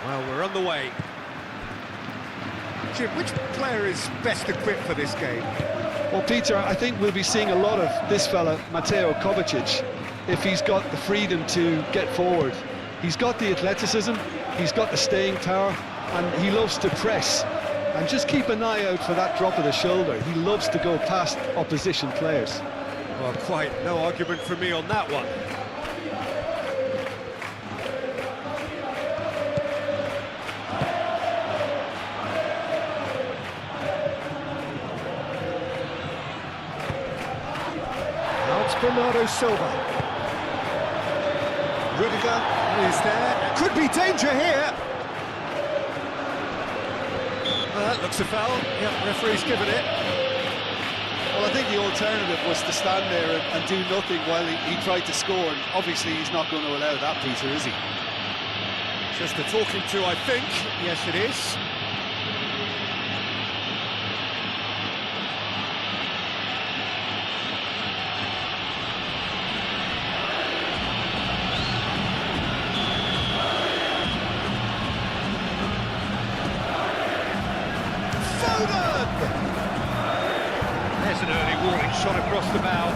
Well, we're on the way. Jim, which player is best equipped for this game? Well, Peter, I think we'll be seeing a lot of this fella, Mateo Kovacic, if he's got the freedom to get forward. He's got the athleticism, he's got the staying power, and he loves to press. And just keep an eye out for that drop of the shoulder. He loves to go past opposition players. Well, quite no argument from me on that one. Now it's Bernardo Silva. Rudiger is there. Could be danger here. That looks a foul. Yep, referee's given it. Well, I think the alternative was to stand there and do nothing while he tried to score, and obviously he's not going to allow that, Peter, is he? Just a talking to, I think. Yes, it is. There's an early warning shot across the bow.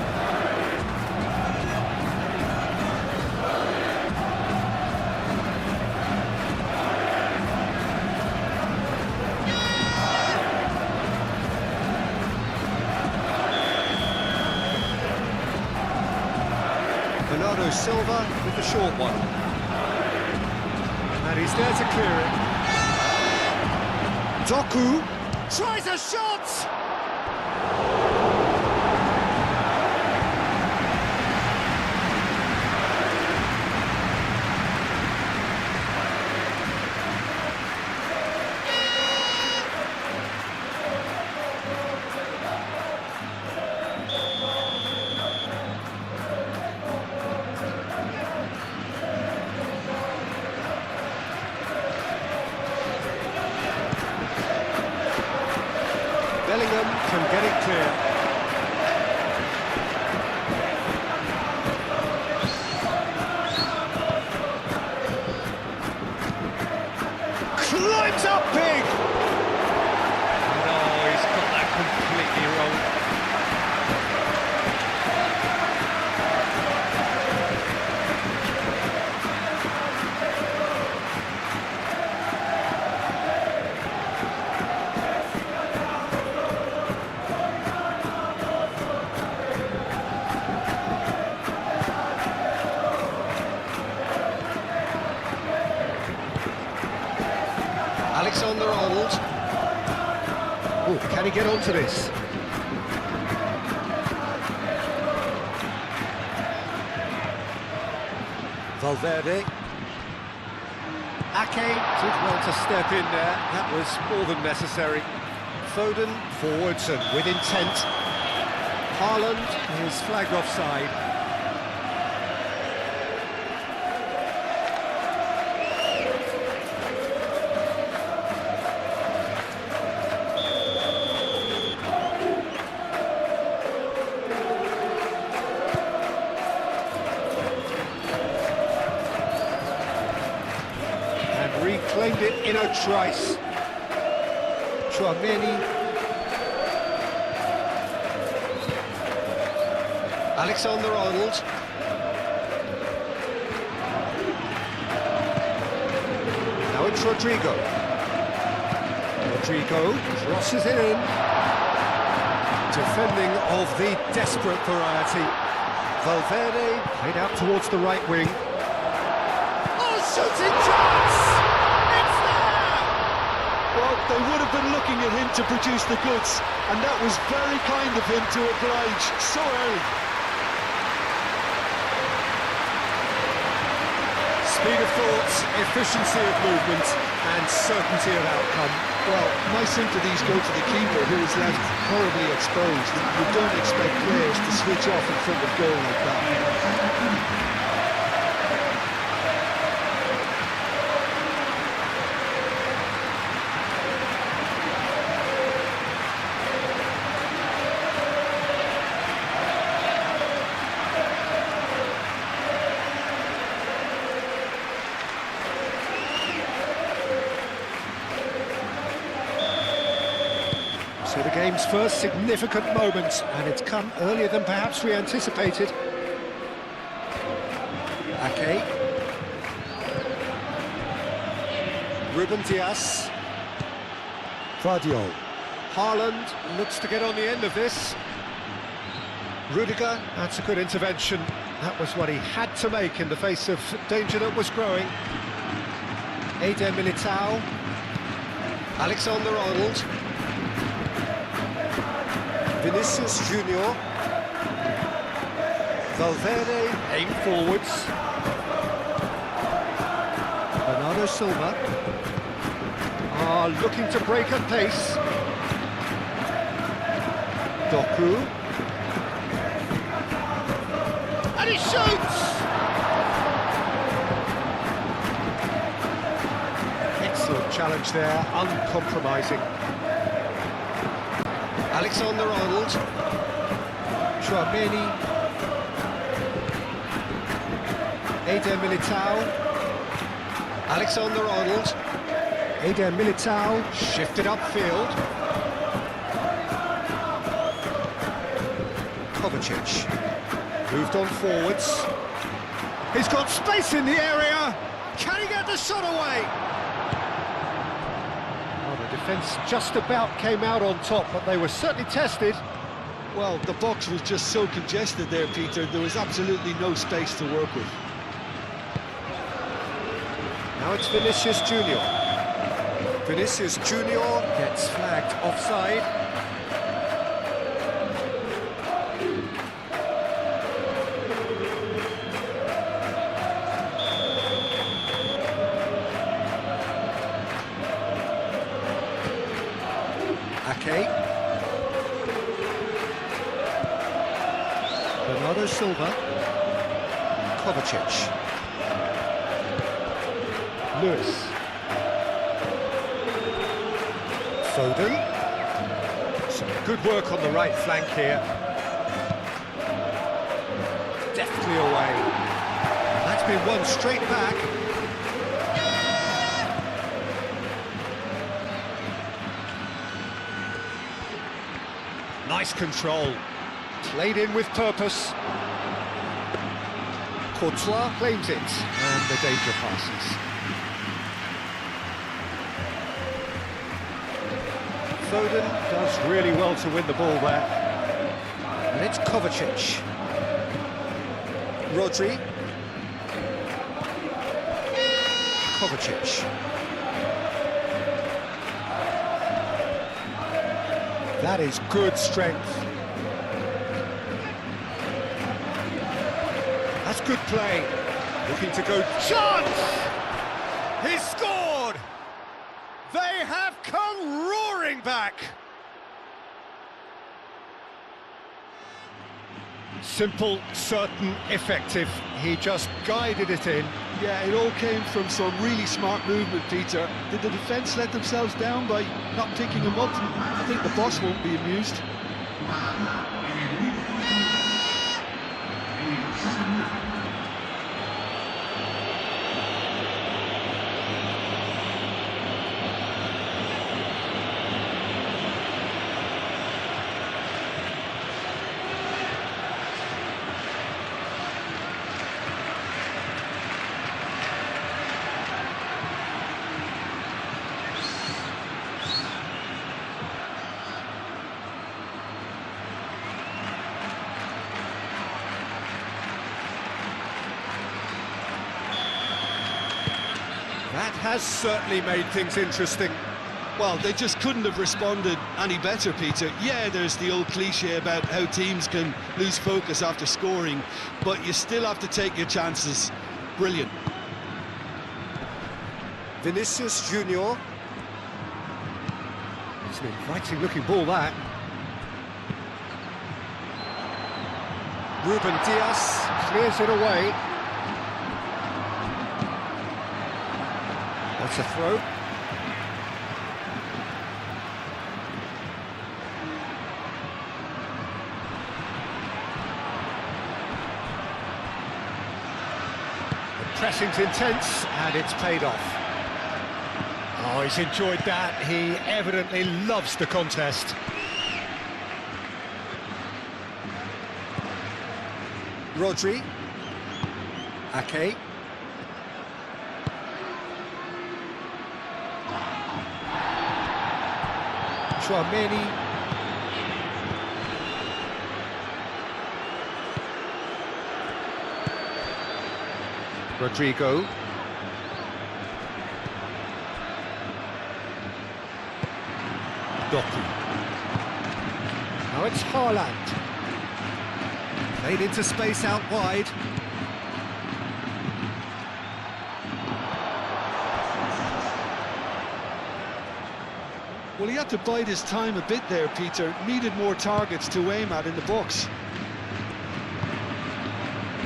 Bernardo Silva with the short one. And he's there to clear it. Doku tries a shot! Bellingham can get it clear. Climbs up big! No, he's got that completely wrong. Alexander-Arnold. Oh, can he get onto this? Valverde. Ake did well to step in there. That was more than necessary. Foden forwards and with intent. Haaland is flagged offside. Reclaimed it in a trice. Chouameni. Alexander-Arnold. Now it's Rodrigo. Rodrigo crosses it in. Defending of the desperate variety. Valverde played out towards the right wing. Oh, shooting chance! It's there! Well, they would have been looking at him to produce the goods, and that was very kind of him to oblige so early. Speed of thought, efficiency of movement, and certainty of outcome. Well, my sympathies go to the keeper, who is left horribly exposed. You don't expect players to switch off in front of goal like that. So the game's first significant moment, and it's come earlier than perhaps we anticipated. Ake. Ruben Dias. Guardiola. Haaland looks to get on the end of this. Rudiger, that's a good intervention. That was what he had to make in the face of danger that was growing. Eder Militao. Alexander-Arnold. Vinicius Junior. Valverde, aim forwards. Bernardo Silva. Looking to break at pace. Doku. And he shoots! Excellent challenge there, uncompromising. Alexander-Arnold. Chouameni. Eder Militao. Alexander-Arnold. Eder Militao shifted upfield. Kovacic moved on forwards. He's got space in the area. Can he get the shot away? Well, the defence just about came out on top, but they were certainly tested. Well, the box was just so congested there, Peter. There was absolutely no space to work with. Now it's Vinicius Junior. Vinicius Junior gets flagged offside. Ake. Bernardo Silva. Kovacic. Lewis. Foden. Some good work on the right flank here. Deftly away. That's been won straight back. Nice control. Played in with purpose. Courtois claims it, and the danger passes. Foden does really well to win the ball there. And it's Kovacic. Rodri. Kovacic. That is good strength. That's good play. Looking to go. Chance! He scored! They have come roaring back! Simple, certain, effective. He just guided it in. Yeah, it all came from some really smart movement, Peter. Did the defence let themselves down by not picking him up? I think the boss won't be amused. That has certainly made things interesting. Well, they just couldn't have responded any better, Peter. Yeah, there's the old cliche about how teams can lose focus after scoring, but you still have to take your chances. Brilliant. Vinicius Junior. It's an inviting looking ball, that. Ruben Dias clears it away. That's a throw. The pressing's intense, and it's paid off. Oh, he's enjoyed that. He evidently loves the contest. Rodri. Ake. Chouameni. Rodrigo. Doku. Now it's Haaland. Played into space out wide. Well, he had to bide his time a bit there, Peter. Needed more targets to aim at in the box.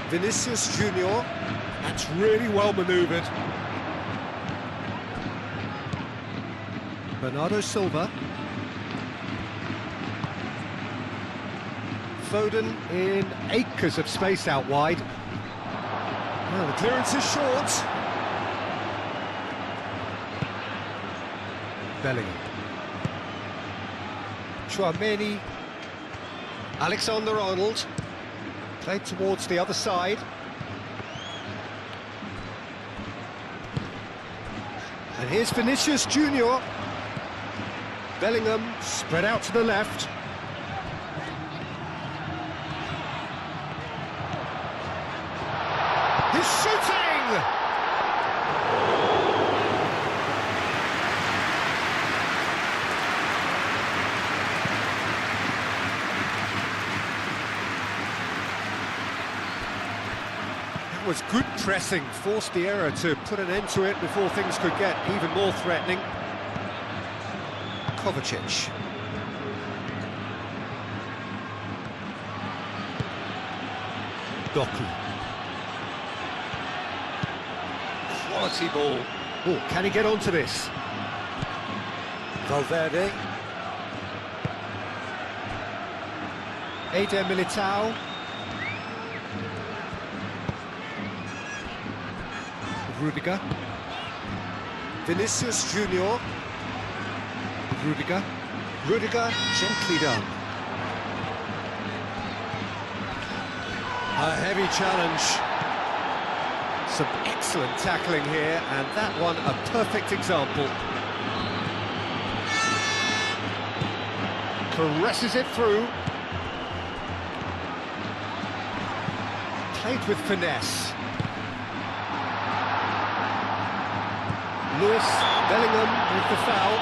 Vinicius Junior. That's really well manoeuvred. Bernardo Silva. Foden in acres of space out wide. Well, the clearance is short. Bellingham. Chouameni. Alexander-Arnold. Played towards the other side. And here's Vinicius Junior. Bellingham spread out to the left. He's shooting! That was good pressing, forced the error to put an end to it before things could get even more threatening. Kovacic. Doku. Quality ball. Oh, can he get onto this? Valverde. Eder Militao. Rudiger. Vinicius Junior. Rudiger. Rudiger gently done. A heavy challenge. Some excellent tackling here, and that one a perfect example. Caresses it through. Played with finesse. Lewis Bellingham with the foul.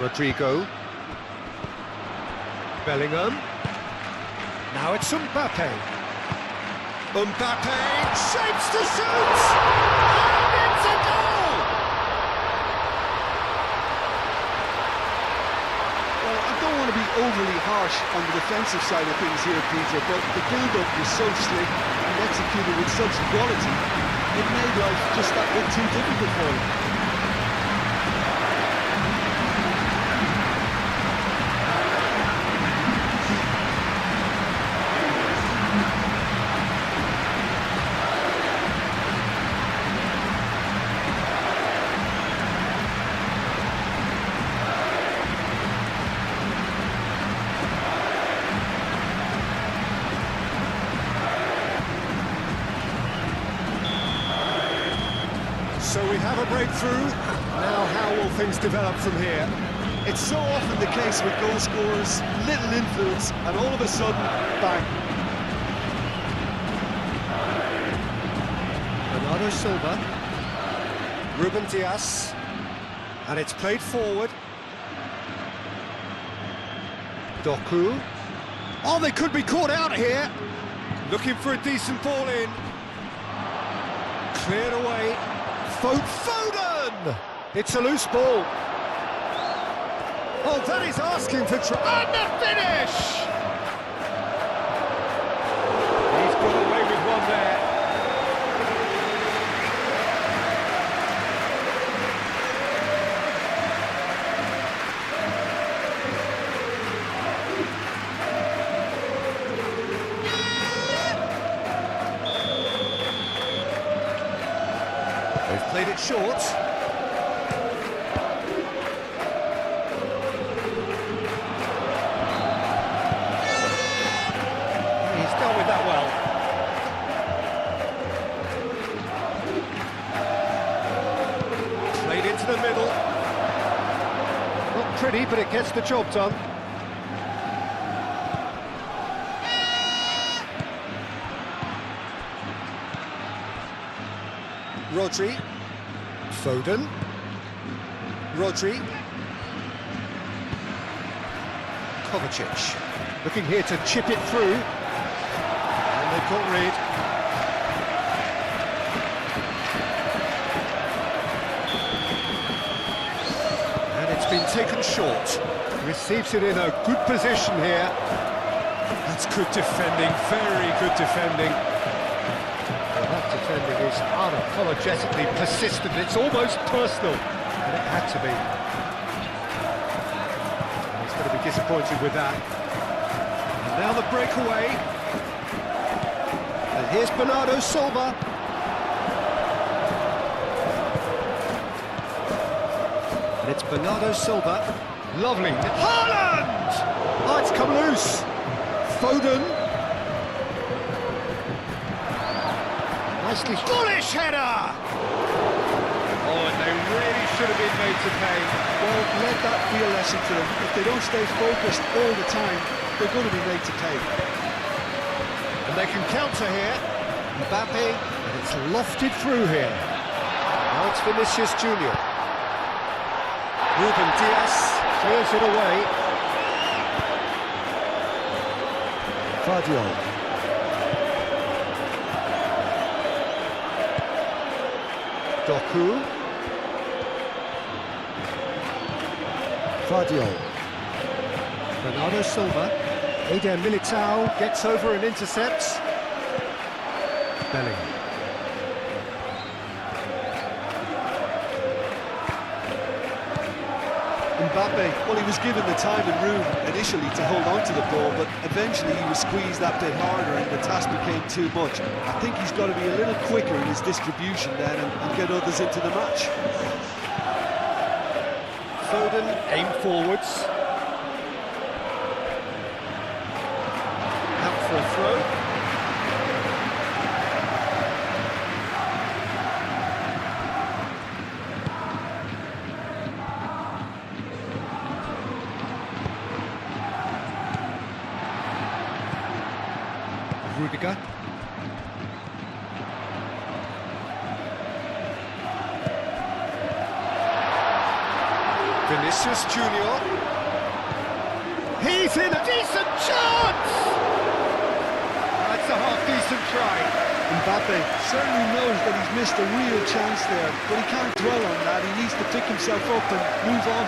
Rodrigo. Bellingham. Now it's Mbappe. Mbappe shapes to shoot! And it's a goal! Well, I don't want to be overly harsh on the defensive side of things here, Peter, but the build-up was so slick and executed with such quality, it made life just that bit too difficult for him. So we have a breakthrough. Now how will things develop from here? It's so often the case with goal scorers, little influence, and all of a sudden, bang. Bernardo Silva. Ruben Dias. And it's played forward. Doku. Oh, they could be caught out here. Looking for a decent ball in. Cleared away. Foden! It's a loose ball. Oh, that is asking for trouble. And the finish! He's got away with one there. it short. He's dealt with that well. Played into the middle. Not pretty, but it gets the job done. Rodri, Foden, Rodri, Kovacic, looking here to chip it through, and they've got rid. And it's been taken short. Receives it in a good position here. That's good defending, very good defending. That defending is unapologetically persistent, it's almost personal, and it had to be. And he's going to be disappointed with that. And now the breakaway. And here's Bernardo Silva. And it's Bernardo Silva. Lovely. Haaland! Oh, it's come loose. Foden. Nicely, bullish header! Oh, and they really should have been made to pay. Well, let that be a lesson to them. If they don't stay focused all the time, they're going to be made to pay. And they can counter here. Mbappe, and it's lofted through here. Now it's Vinicius Junior. Ruben Dias clears it away. Guardiola. Doku. Guardiola. Bernardo Silva. Eder Militao gets over and intercepts. Bellingham. Mbappe, well, he was given the time and room initially to hold on to the ball, but eventually he was squeezed that bit harder and the task became too much. I think he's got to be a little quicker in his distribution then and get others into the match. Foden, aim forwards. Out for a throw. Rudiger. Vinicius Junior. He's in a decent chance! That's a half-decent try. Mbappe certainly knows that he's missed a real chance there, but he can't dwell on that. He needs to pick himself up and move on.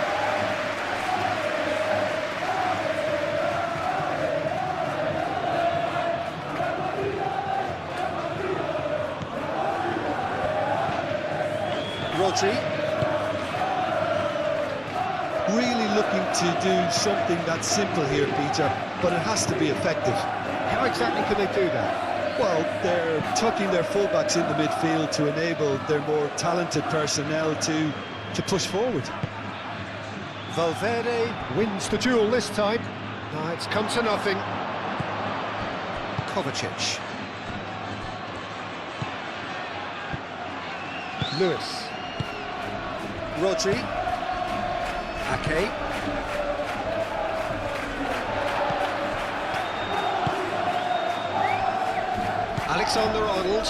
Rodri. Really looking to do something that's simple here, Peter, but it has to be effective. How exactly can they do that? Well, they're tucking their fullbacks in the midfield to enable their more talented personnel to push forward. Valverde wins the duel this time. It's come to nothing. Kovacic. Lewis. Rodri. Ake. Alexander-Arnold.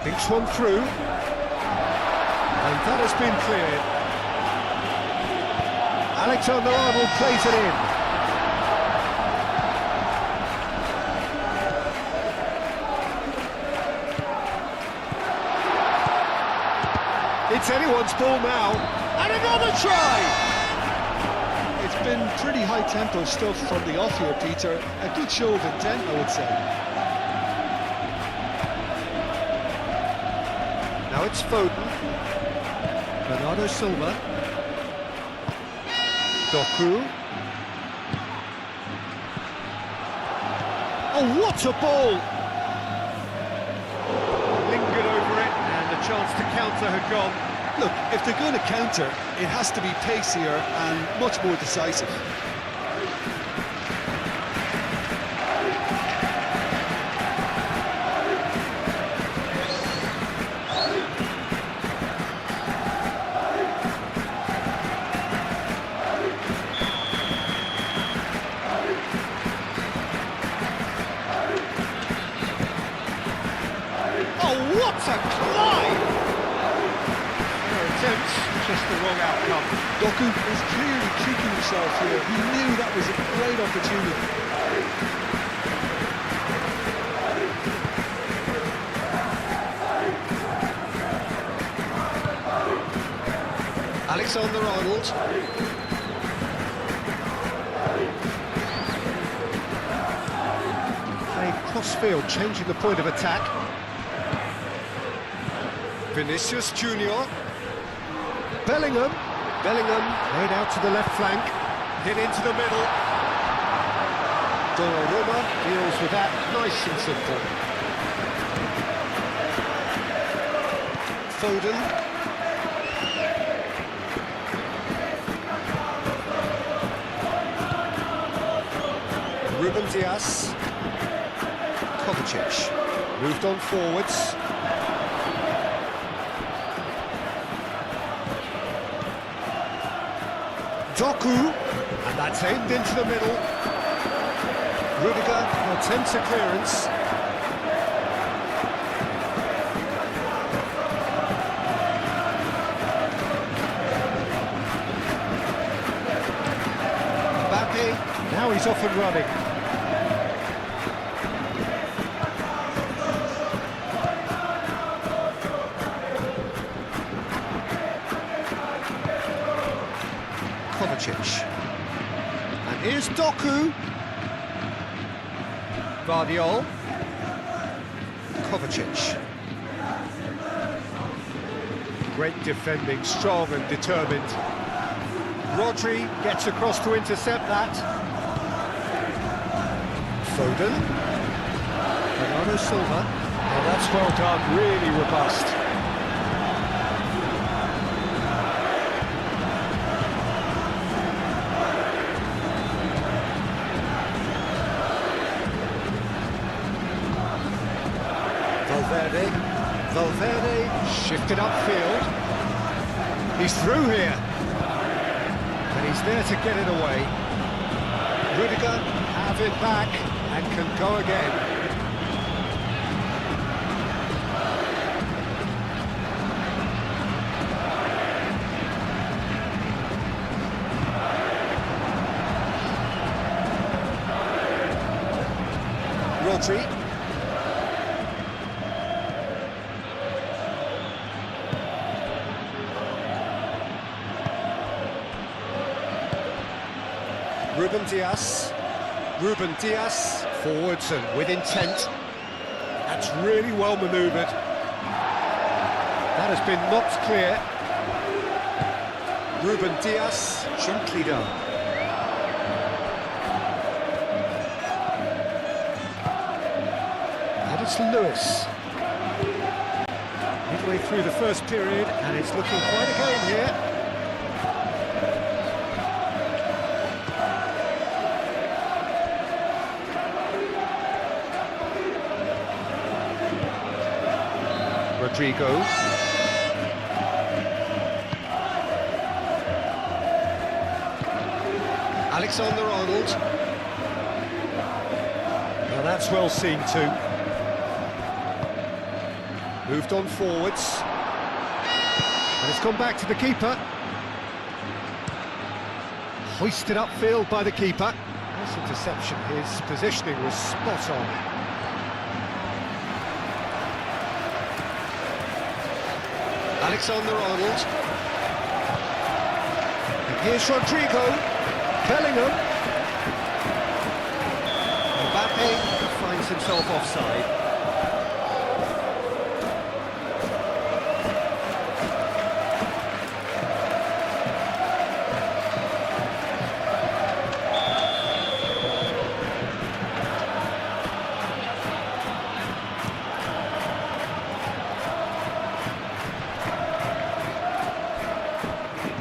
Thinks one through. And that has been cleared. Alexander-Arnold plays it in. It's anyone's ball now, and another try! It's been pretty high-tempo stuff from the off here, Peter. A good show of intent, I would say. Now it's Foden. Bernardo Silva. Doku. Oh, what a ball! Lingered over it, and the chance to counter had gone. Look, if they're going to counter, it has to be pacier and much more decisive. Oh, what a climb! Their attempts, just the wrong outcome. Doku is clearly kicking himself here. He knew that was a great opportunity. Alexander-Arnold. Playing cross-field, changing the point of attack. Vinicius Junior. Bellingham. Bellingham laid out to the left flank. Hit into the middle. Donnarumma deals with that nice and simple. Foden. Ruben Dias. Kovacic moved on forwards. Doku, and that's aimed into the middle. Rudiger attempts a clearance. Mbappe, now he's off and running. Kovacic. And here's Doku. Vardiol. Kovacic. Great defending, strong and determined. Rodri gets across to intercept that. Foden. Bernardo Silva. Oh, that's well done, really robust. Valverde shifted upfield. He's through here. And he's there to get it away. Rudiger have it back and can go again. Rodri. Ruben Dias, forwards and with intent. That's really well manoeuvred. That has been knocked clear. Ruben Dias, gently done. And it's Lewis. Midway through the first period, and it's looking quite a game here. Rodrigo. Alexander-Arnold. Now that's well seen too. Moved on forwards. And it's gone back to the keeper. Hoisted upfield by the keeper. Nice interception. His positioning was spot on. Alexander-Arnold. And here's Rodrigo. Bellingham. Mbappe finds himself offside.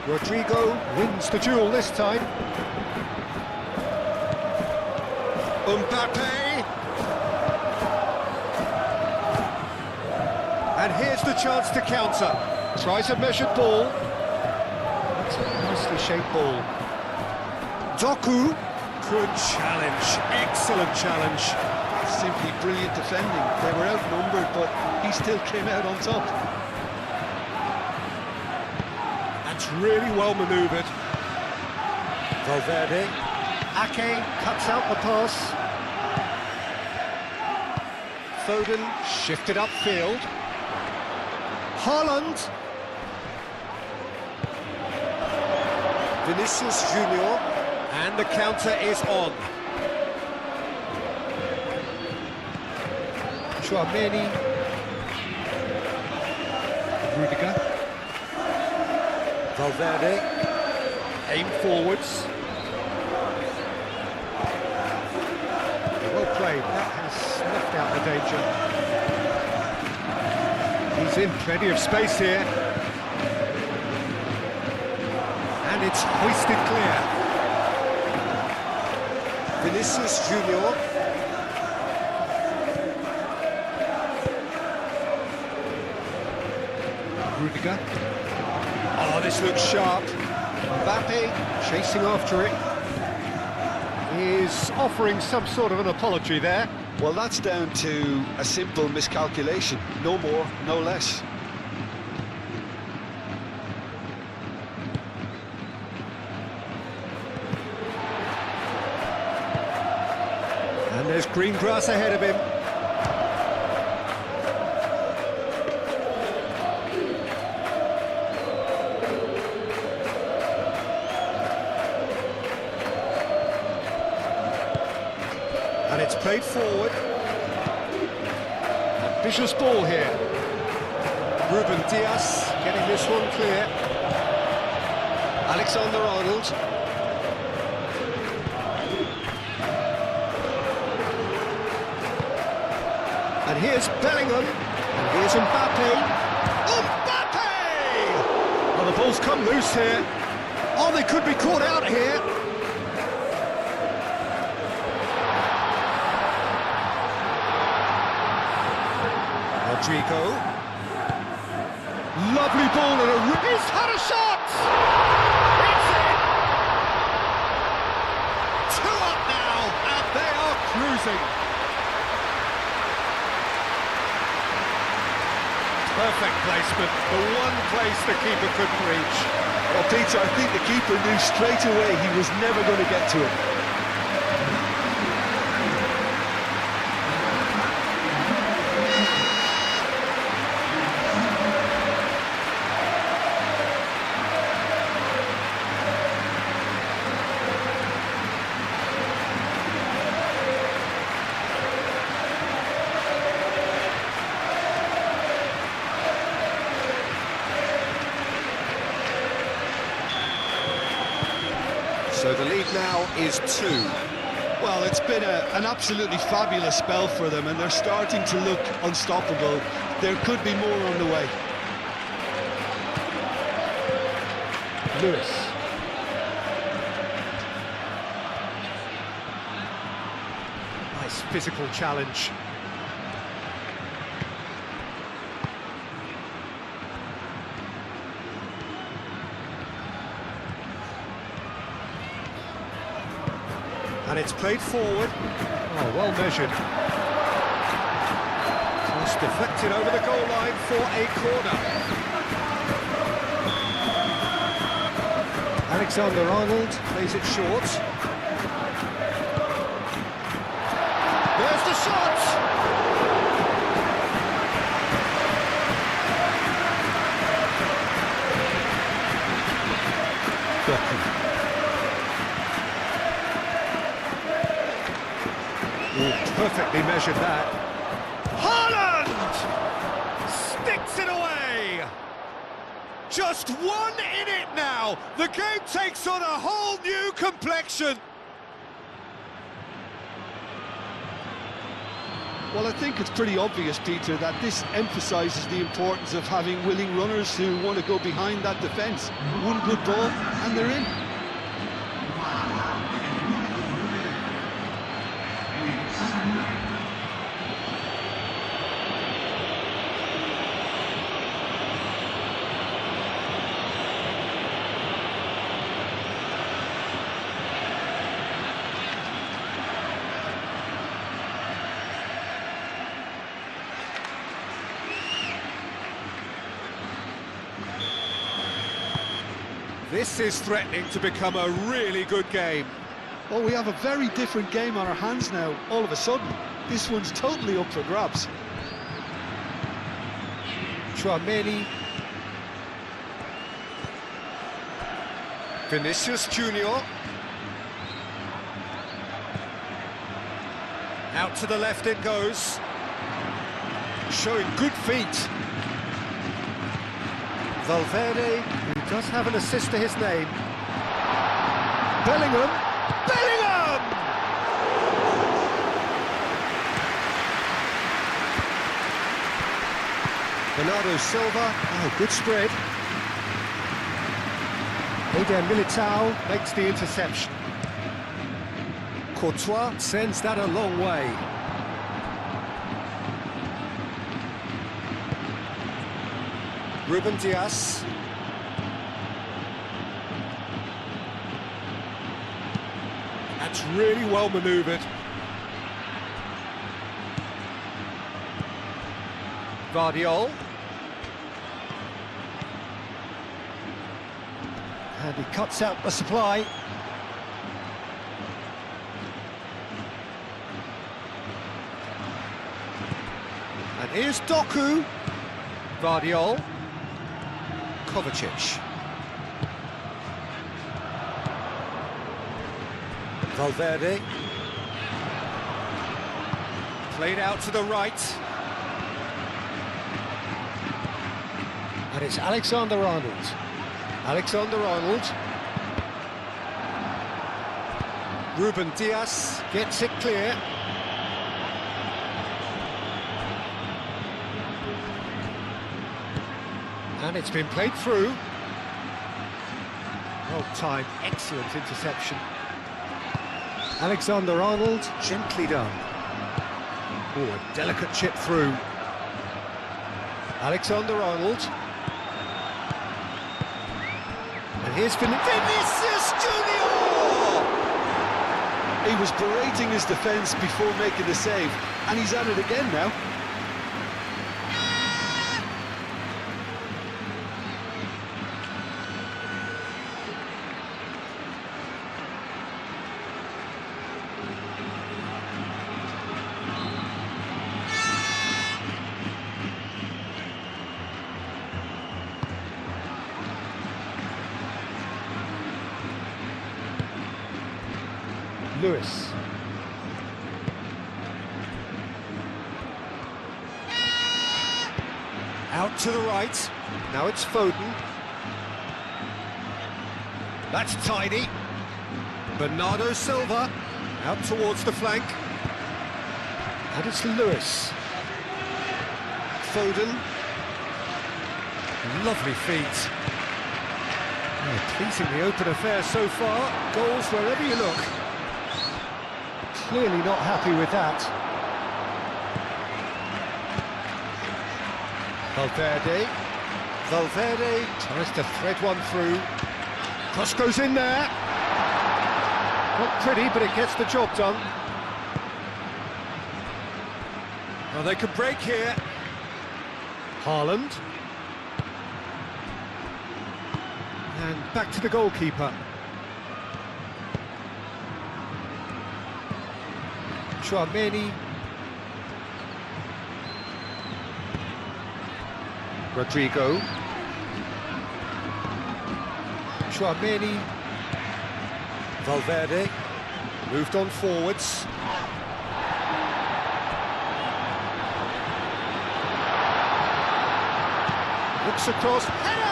Rodrigo wins the duel this time. Mbappe! And here's the chance to counter. Tries a measured ball. That's a nicely shaped ball. Doku. Good challenge. Excellent challenge. Simply brilliant defending. They were outnumbered, but he still came out on top. That's really well manoeuvred. Valverde. Ake cuts out the pass. Foden shifted upfield. Haaland. Vinicius Junior. And the counter is on. Chouameni. Rudiger. Valverde. Aim forwards. Well played. That has snuffed out the danger. He's in plenty of space here. And it's hoisted clear. Vinicius Junior. Rudiger. Oh, this looks sharp. Mbappe chasing after it. Is offering some sort of an apology there. Well, that's down to a simple miscalculation. No more, no less. And there's green grass ahead of him. And it's played forward. Ambitious ball here. Ruben Dias getting this one clear. Alexander-Arnold. And here's Bellingham. And here's Mbappe. Mbappe! Well, the ball's come loose here. Oh, they could be caught out here. Rodrigo. Lovely ball and he's had a shot! It's in! 2 up now, and they are cruising. Perfect placement, the one place the keeper couldn't reach. Well, Peter, I think the keeper knew straight away he was never going to get to it. So the lead now is 2. Well, it's been an absolutely fabulous spell for them, and they're starting to look unstoppable. There could be more on the way. Lewis. Nice physical challenge. And it's played forward. Oh, well measured. It's deflected over the goal line for a corner. Alexander-Arnold plays it short. There's the shot! Perfectly measured that. Haaland! Sticks it away! Just 1 in it now! The game takes on a whole new complexion! Well, I think it's pretty obvious, Peter, that this emphasises the importance of having willing runners who want to go behind that defence. One good ball, and they're in. This is threatening to become a really good game. Well, we have a very different game on our hands now, all of a sudden. This one's totally up for grabs. Chouameni. Vinicius Junior. Out to the left it goes. Showing good feet. Valverde, who does have an assist to his name. Bellingham! Bellingham! Bernardo Silva, oh, good spread. Eder Militao makes the interception. Courtois sends that a long way. Ruben Dias. That's really well manoeuvred. Vardiol. And he cuts out the supply. And here's Doku. Vardiol. Kovacic. Valverde. Played out to the right. And it's Alexander-Arnold. Alexander-Arnold. Ruben Dias gets it clear. And it's been played through. Well timed, excellent interception. Alexander-Arnold, gently done. Oh, a delicate chip through. Alexander-Arnold. And here's Vinicius Junior! He was berating his defence before making the save, and he's at it again now. Lewis. Out to the right. Now it's Foden. That's tidy. Bernardo Silva. Out towards the flank. And it's Lewis. Foden. Lovely feet. Oh, pleasingly open affair so far. Goals wherever you look. Clearly not happy with that. Valverde tries to thread one through. Cross goes in there. Not pretty, but it gets the job done. Well, they could break here. Haaland. And back to the goalkeeper. Chouameni. Rodrigo. Chouameni. Valverde. Moved on forwards. Looks across. Header!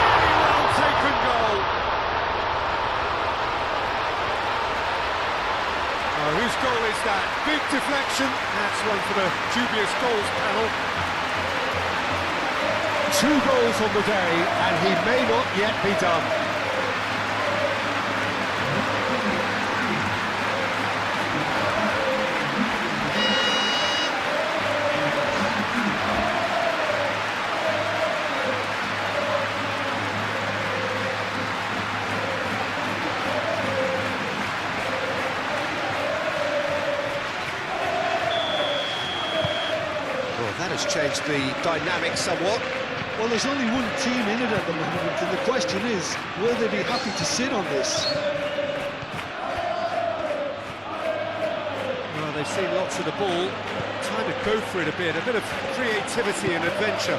Really well taken goal. Whose goal is that? Big deflection. interception. That's one for the dubious goals panel. 2 goals on the day, and he may not yet be done. Well, that has changed the dynamic somewhat. Well, there's only one team in it at the moment, and the question is, will they be happy to sit on this? Well, they've seen lots of the ball. Time to go for it a bit of creativity and adventure.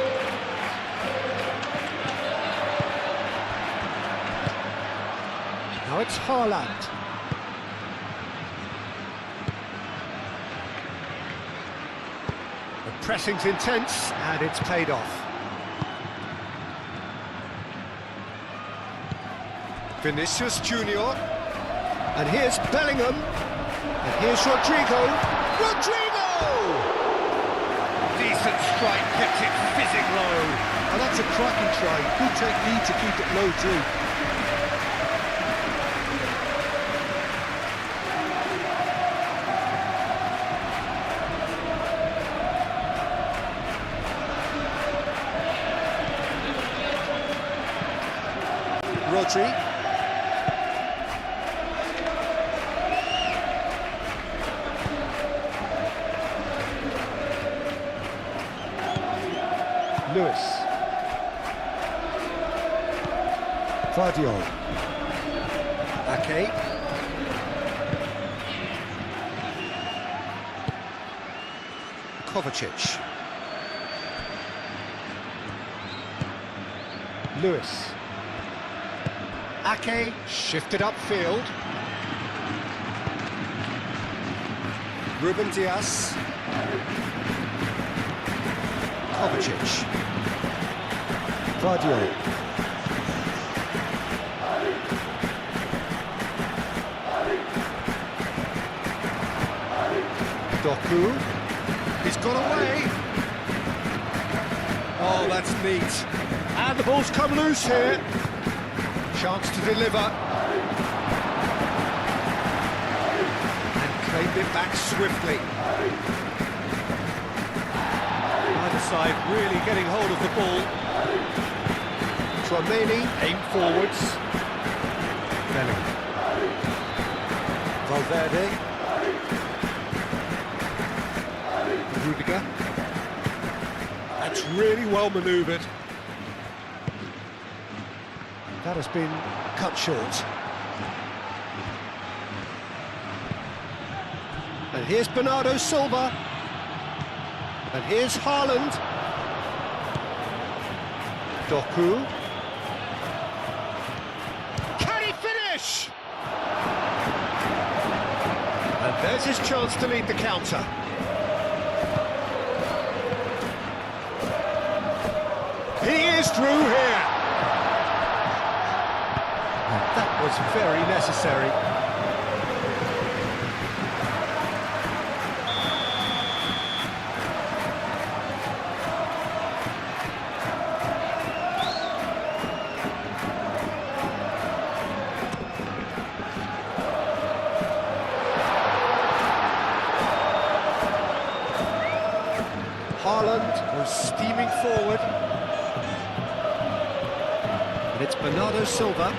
Now it's Haaland. The pressing's intense, and it's paid off. Vinicius Junior, and here's Bellingham, and here's Rodrigo. Decent strike, kept it fizzing low. And that's a cracking try. Good technique to keep it low too. Rodri. Lewis. Vardiol. Ake. Kovacic. Lewis. Ake shifted upfield. Ruben Dias. Kovacic. Vardiol. Doku. He's got away. Oh, that's neat. And the ball's come loose here. Chance to deliver. And claimed it back swiftly. Either side really getting hold of the ball. Tchouaméni, aim forwards. Bellingham. Valverde. Rudiger. That's really well manoeuvred. That has been cut short. And here's Bernardo Silva. And here's Haaland. Doku. Can he finish? And there's his chance to lead the counter. He is through here. And that was very necessary. Haaland was steaming forward. And it's Bernardo Silva.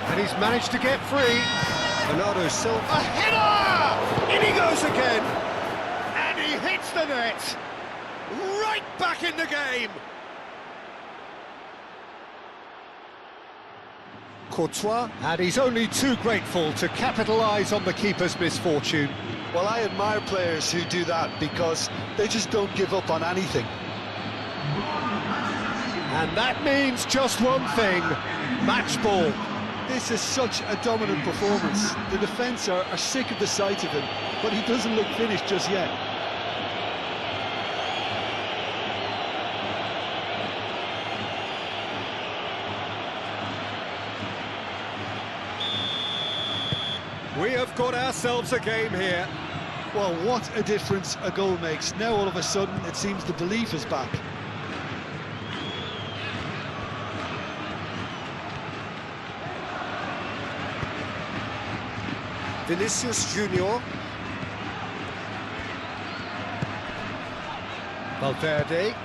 And he's managed to get free. Bernardo Silva. A header! In he goes again. And he hits the net. Right back in the game. Courtois, and he's only too grateful to capitalise on the keeper's misfortune. Well, I admire players who do that because they just don't give up on anything. And that means just one thing, match ball. This is such a dominant performance. The defence are sick of the sight of him, but he doesn't look finished just yet. We have got ourselves a game here. Well, what a difference a goal makes. Now all of a sudden it seems the belief is back. Vinicius Junior. Valverde.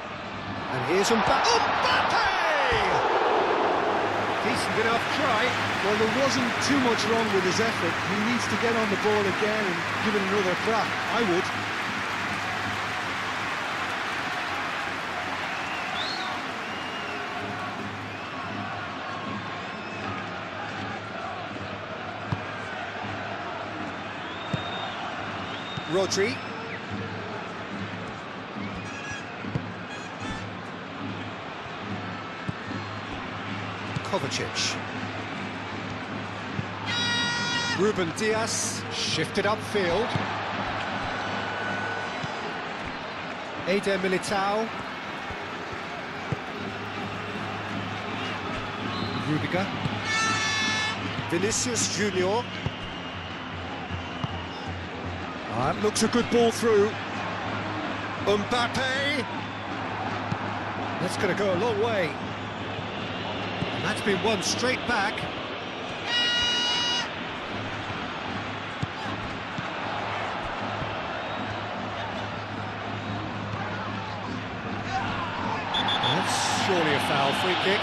And here's Mbappe! Decent enough try. Well, there wasn't too much wrong with his effort. He needs to get on the ball again and give it another crack. I would. Rodri. Kovacic. Ruben Diaz shifted upfield. Eder Militao. Rudiger. Vinicius Junior. That looks a good ball through. Mbappe. That's going to go a long way. And that's been won straight back. That's surely a foul. Free kick.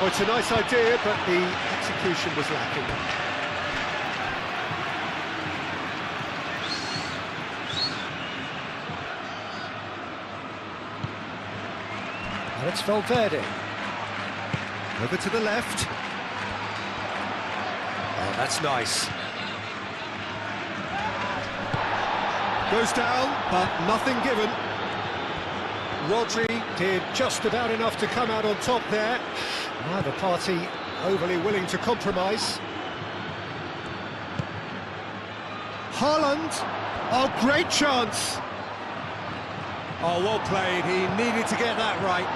Well, it's a nice idea, but the execution was lacking. And it's Valverde. Over to the left. Oh, that's nice. Goes down, but nothing given. Rodri did just about enough to come out on top there. Neither party overly willing to compromise. Haaland. Oh, great chance. Oh, well played. He needed to get that right.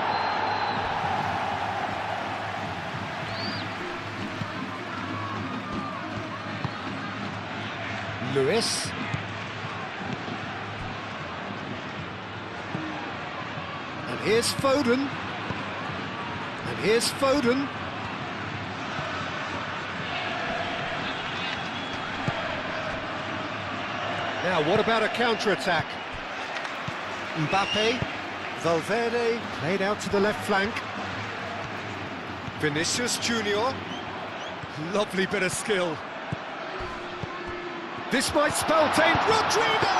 Lewis. And here's Foden. And here's Foden. Now, what about a counter-attack? Mbappe. Valverde played out to the left flank. Vinicius Junior. Lovely bit of skill. This might spell danger. Rodrigo!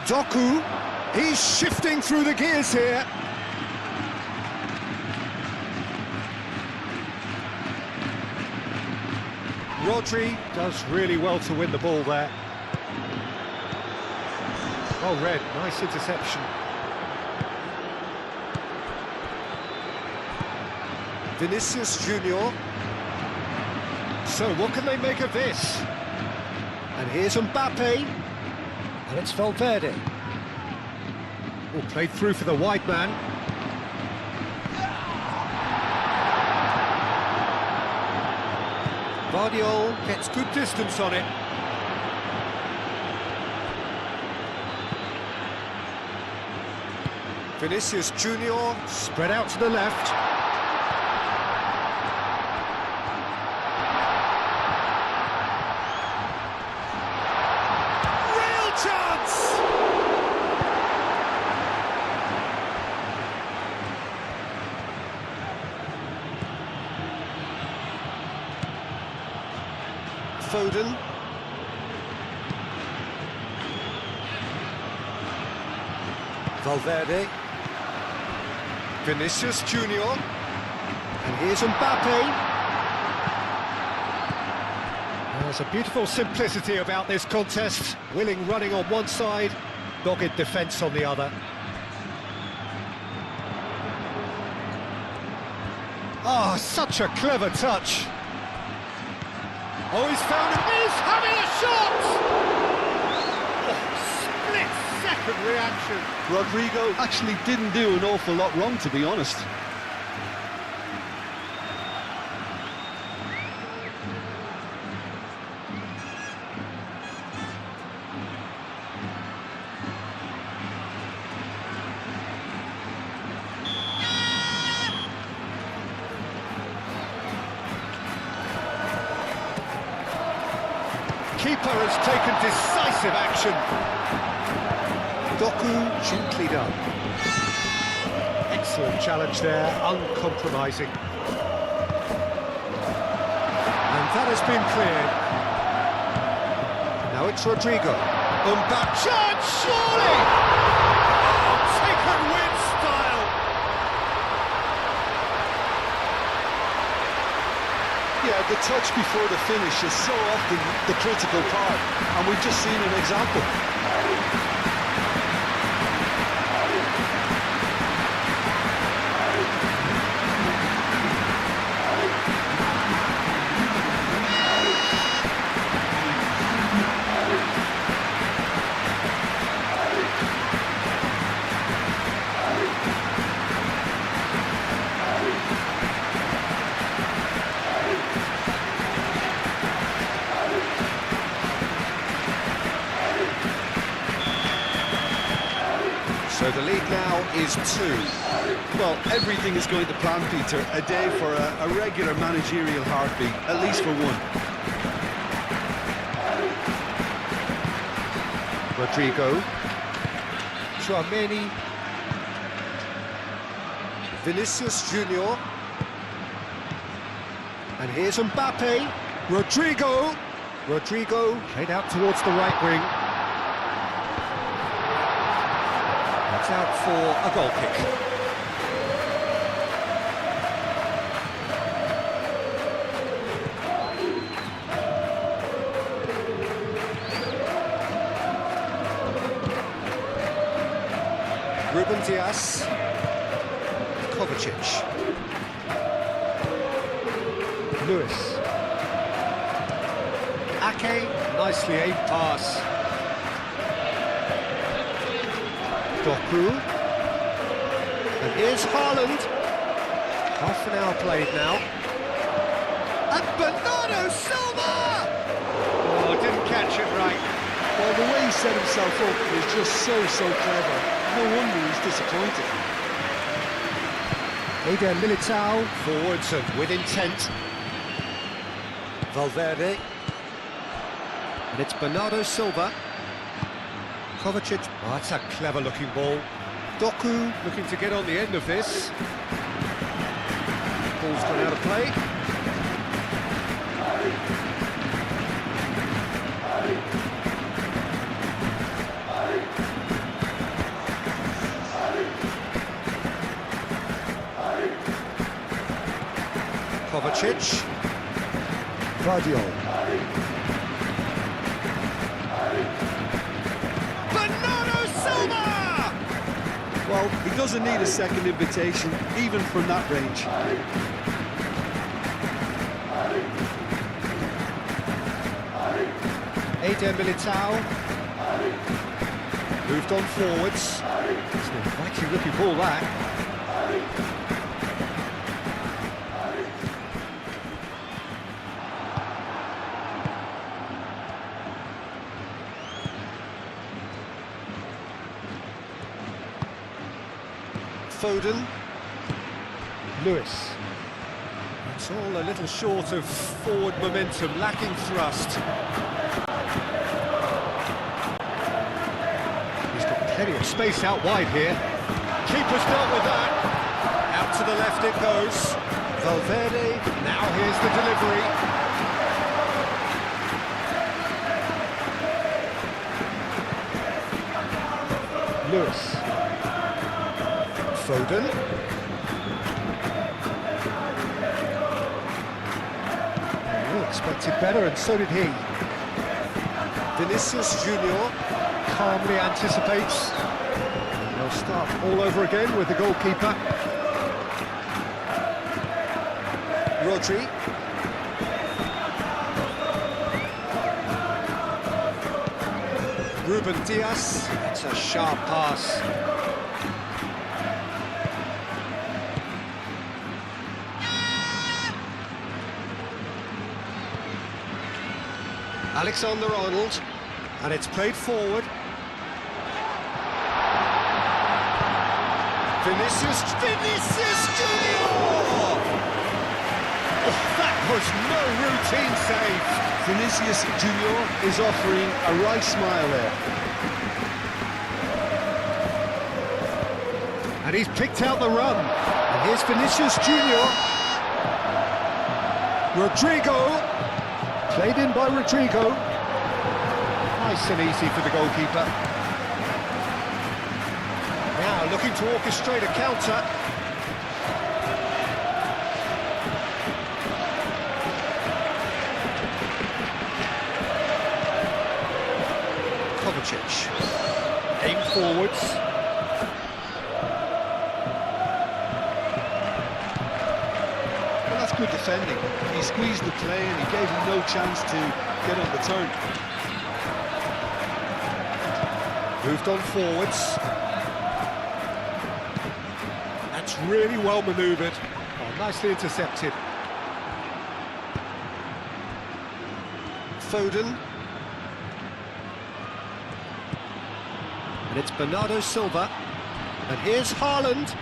Doku, he's shifting through the gears here. Rodri does really well to win the ball there. Oh, Red, nice interception. Vinicius Junior. So what can they make of this? And here's Mbappe. And it's Valverde. Oh, played through for the wide man. Guardiola gets good distance on it. Vinicius Junior spread out to the left. Real chance! Foden. Valverde. Vinicius Junior. And here's Mbappe. There's a beautiful simplicity about this contest. Willing running on one side, dogged defence on the other. Oh, such a clever touch. Oh, he's found it. He's having a shot! significant reaction. Rodrigo actually didn't do an awful lot wrong, to be honest. Keeper has taken decisive action. Doku gently done. Excellent challenge there, uncompromising. And that has been cleared. Now it's Rodrigo. Chance, surely! Oh, taken with style! Yeah, the touch before the finish is so often the critical part, and we've just seen an example. So the lead now is 2. Well, everything is going to plan, Peter. A day for a regular managerial heartbeat, at least for one. Rodrigo. Tchouaméni. Vinicius Junior. And here's Mbappe. Rodrigo. Rodrigo played out towards the right wing. That's out for a goal kick. Ruben Dias. Kovacic. Lewis. Ake, nicely aimed pass. Doku. And here's Haaland. Half an hour played now. And Bernardo Silva! Oh, didn't catch it right. Well, the way he set himself up was just so clever. No wonder he's disappointed. Eder Militao, forwards and with intent. Valverde. And it's Bernardo Silva. Kovacic. Oh, that's a clever-looking ball. Doku looking to get on the end of this. Ball's gone out of play. Kovacic. Guardiola. Bernardo Silva! Well, he doesn't need a second invitation, even from that range. Eder Militao. Moved on forwards. It's an inviting looking ball, that. Foden. Lewis. It's all a little short of forward momentum, lacking thrust. He's got plenty of space out wide here. Keeper's dealt with that. Out to the left it goes. Valverde, now here's the delivery. Lewis. Foden. Oh, expected better, and so did he. Vinicius Junior calmly anticipates. And they'll start all over again with the goalkeeper. Rodri. Ruben Dias. It's a sharp pass. Alexander-Arnold, and it's played forward. Vinicius Junior! Oh, that was no routine save. Vinicius Junior is offering a right smile there. And he's picked out the run. And here's Vinicius Junior. Rodrigo. Played in by Rodrigo. Nice and easy for the goalkeeper. Now looking to orchestrate a counter. Kovacic. Aim forwards. Good defending. He squeezed the play and he gave him no chance to get on the turn. Moved on forwards. That's really well manoeuvred. Oh, nicely intercepted. Foden. And it's Bernardo Silva. And here's Haaland.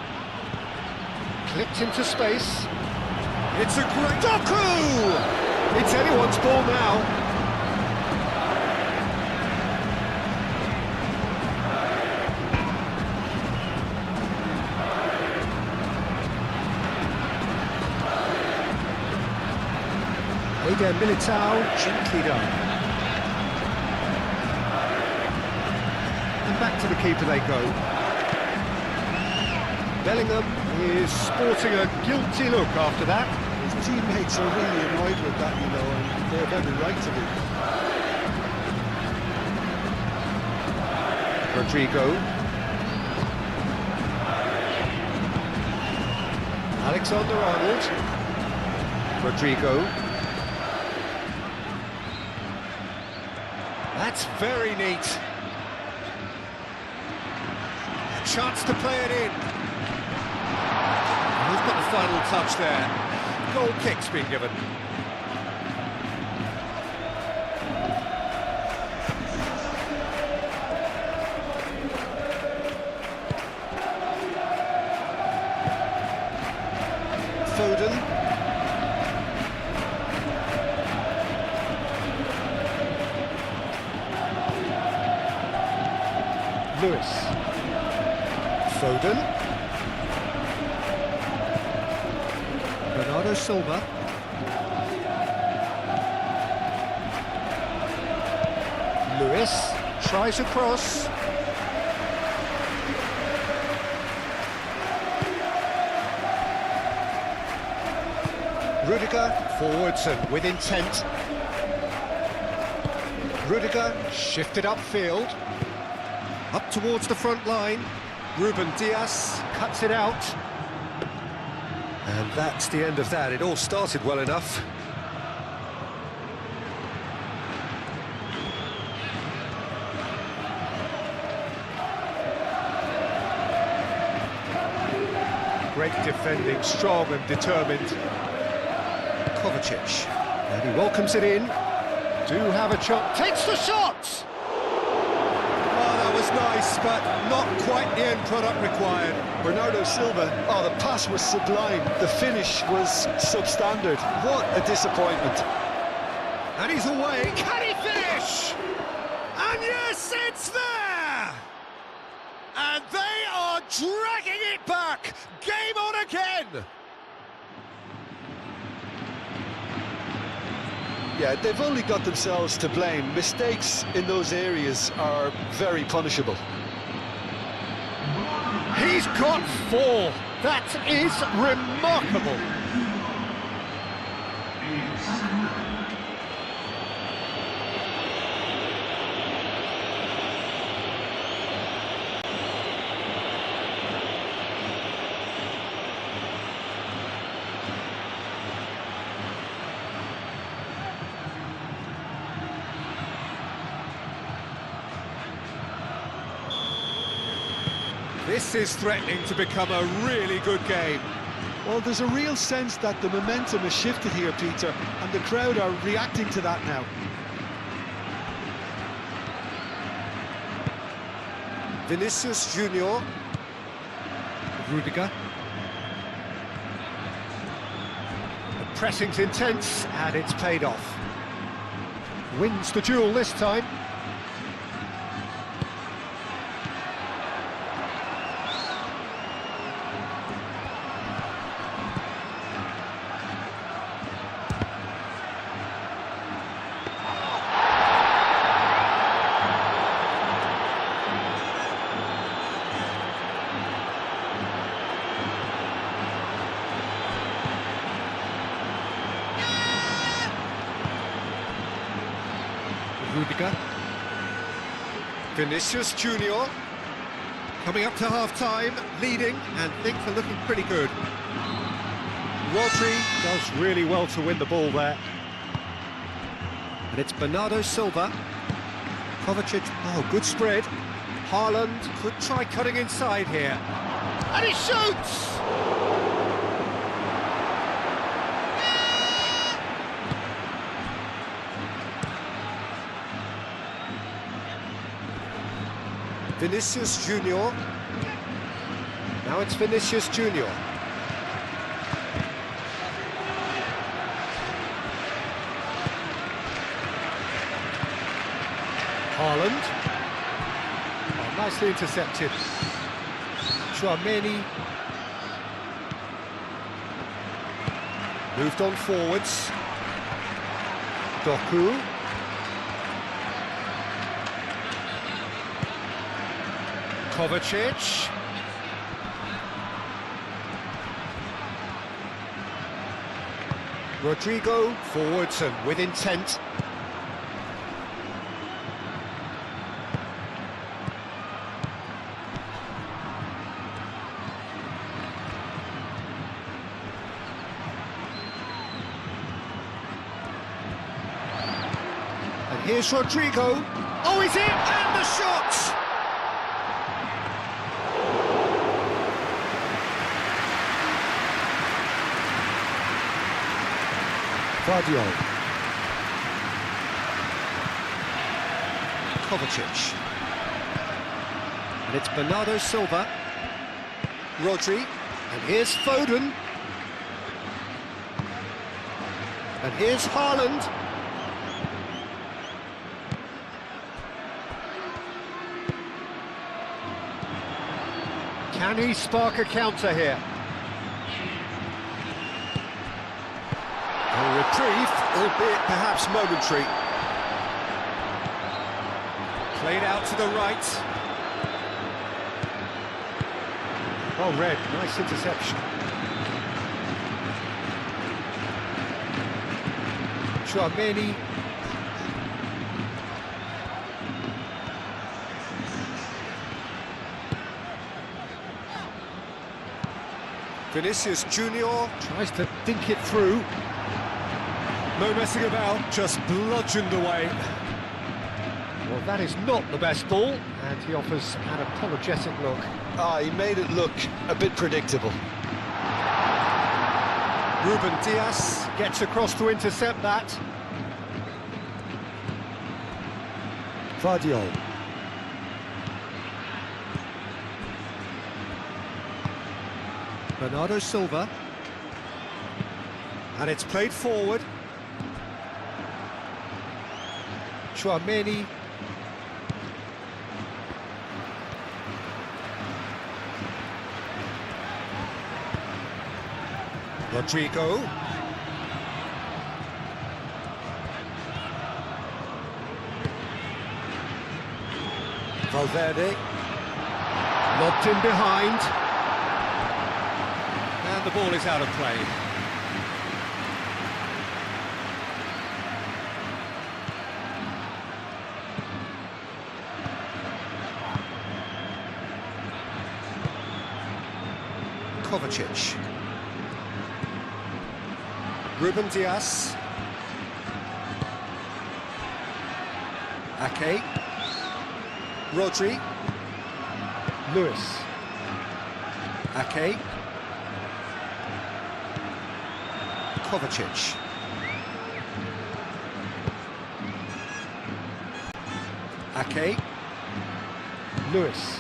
Clipped into space. It's a great... Doku! It's anyone's ball now. Eder Militao, gently done. And back to the keeper they go. Bellingham is sporting a guilty look after that. His teammates are really annoyed with that, you know, and they have every right to be. Rodrigo. Alexander-Arnold. Rodrigo. That's very neat. A chance to play it in. Who's got the final touch there? Goal kick's been given. Foden. Lewis. Foden. Bernardo Silva. Lewis tries a cross. Rudiger forwards and with intent. Rudiger shifted upfield. Up towards the front line. Ruben Dias cuts it out. And that's the end of that. It all started well enough. Great defending, strong and determined. Kovacic. And he welcomes it in. Do have a shot. Takes the shot! Was nice, but not quite the end product required. Bernardo Silva, oh, the pass was sublime. The finish was substandard. What a disappointment. And he's away. Can he finish? And yes, it's there! And they are dragging it back. Game on again. Yeah, they've only got themselves to blame. Mistakes in those areas are very punishable. He's got 4. That is remarkable. This is threatening to become a really good game. Well, there's a real sense that the momentum has shifted here, Peter, and the crowd are reacting to that now. Vinicius Junior. Rudiger. The pressing's intense, and it's paid off. Wins the duel this time. Rudiger. Vinicius Junior. Coming up to half-time, leading, and things are looking pretty good. Rodri does really well to win the ball there. And it's Bernardo Silva. Kovacic, oh, good spread. Haaland could try cutting inside here. And he shoots! Vinicius Junior. Now it's Vinicius Junior. Haaland. Oh, nicely intercepted. Chouameni. Moved on forwards. Doku. Kovacic. Rodrigo, forwards and with intent. And here's Rodrigo. Oh, he's in! And the shot! Guardiola. Kovacic. And it's Bernardo Silva. Rodri. And here's Foden. And here's Haaland. Can he spark a counter here? A reprieve, albeit perhaps momentary. Played out to the right. Oh, Red, nice interception. Chouameni. Vinicius Junior tries to dink it through. No messing about, just bludgeoned away. Well, that is not the best ball, and he offers an apologetic look. He made it look a bit predictable. Ruben Dias gets across to intercept that. Guardiola. Bernardo Silva. And it's played forward. Chouameni. Rodrigo. Valverde. Lobbed in behind. And the ball is out of play. Kovacic. Ruben Dias. Ake. Rodri. Lewis. Ake. Kovacic. Ake. Lewis.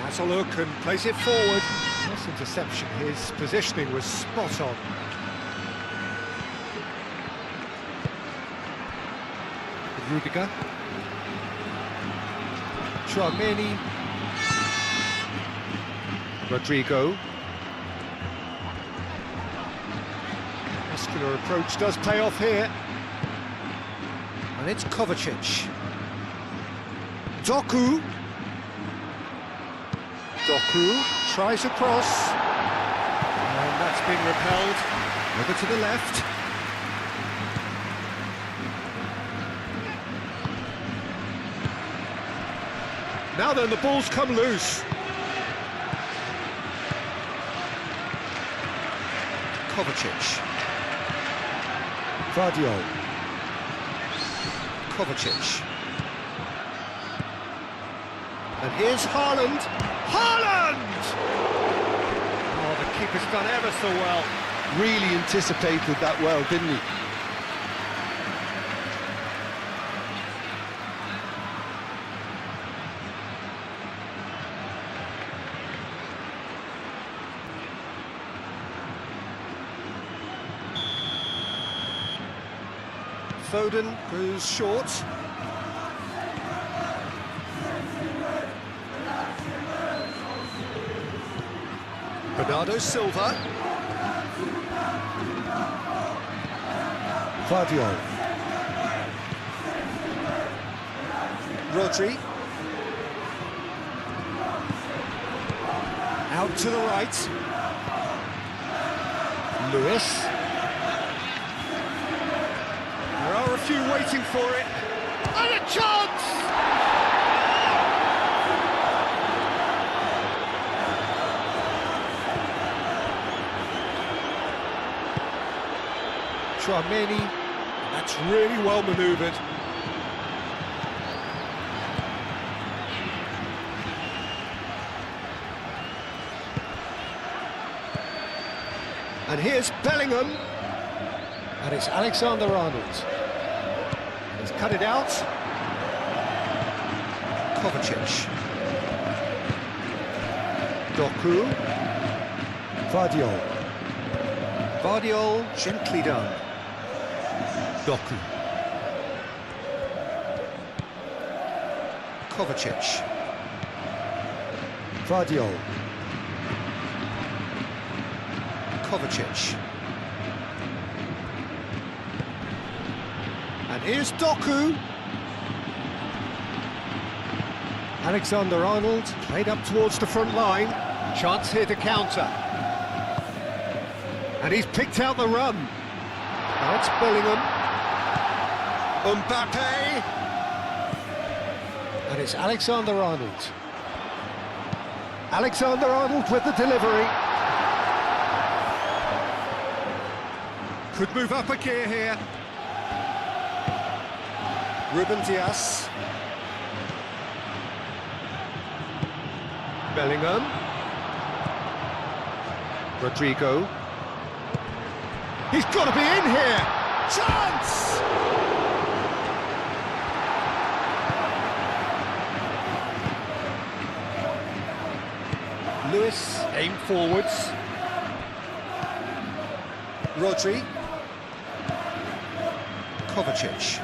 Has a look and plays it forward. Nice interception. His positioning was spot on. Rudiger. Tchouaméni. Rodrigo. Muscular approach does pay off here. And it's Kovacic. Doku. Doku tries a cross. And that's been repelled. Over to the left. Now then, the ball's come loose. Kovacic. Vardiol. Kovacic. And here's Haaland. Haaland! Oh, the keeper's done ever so well. Really anticipated that well, didn't he? Foden goes short. Bernardo Silva. Vardiol. Rodri. Out to the right. Lewis. There are a few waiting for it. And a chance! Tchouaméni. That's really well manoeuvred. And here's Bellingham. And it's Alexander-Arnold. He's cut it out. Kovacic. Doku. Vardiol. Vardiol, gently done. Doku. Kovacic. Vardiol. Kovacic. And here's Doku. Alexander-Arnold played up towards the front line. Chance here to counter. And he's picked out the run. Now it's Bellingham. Mbappe. And it's Alexander-Arnold. Alexander-Arnold with the delivery. Could move up a gear here. Ruben Dias. Bellingham. Rodrigo. He's got to be in here! Chance! Lewis, aim forwards. Rodri. Kovacic.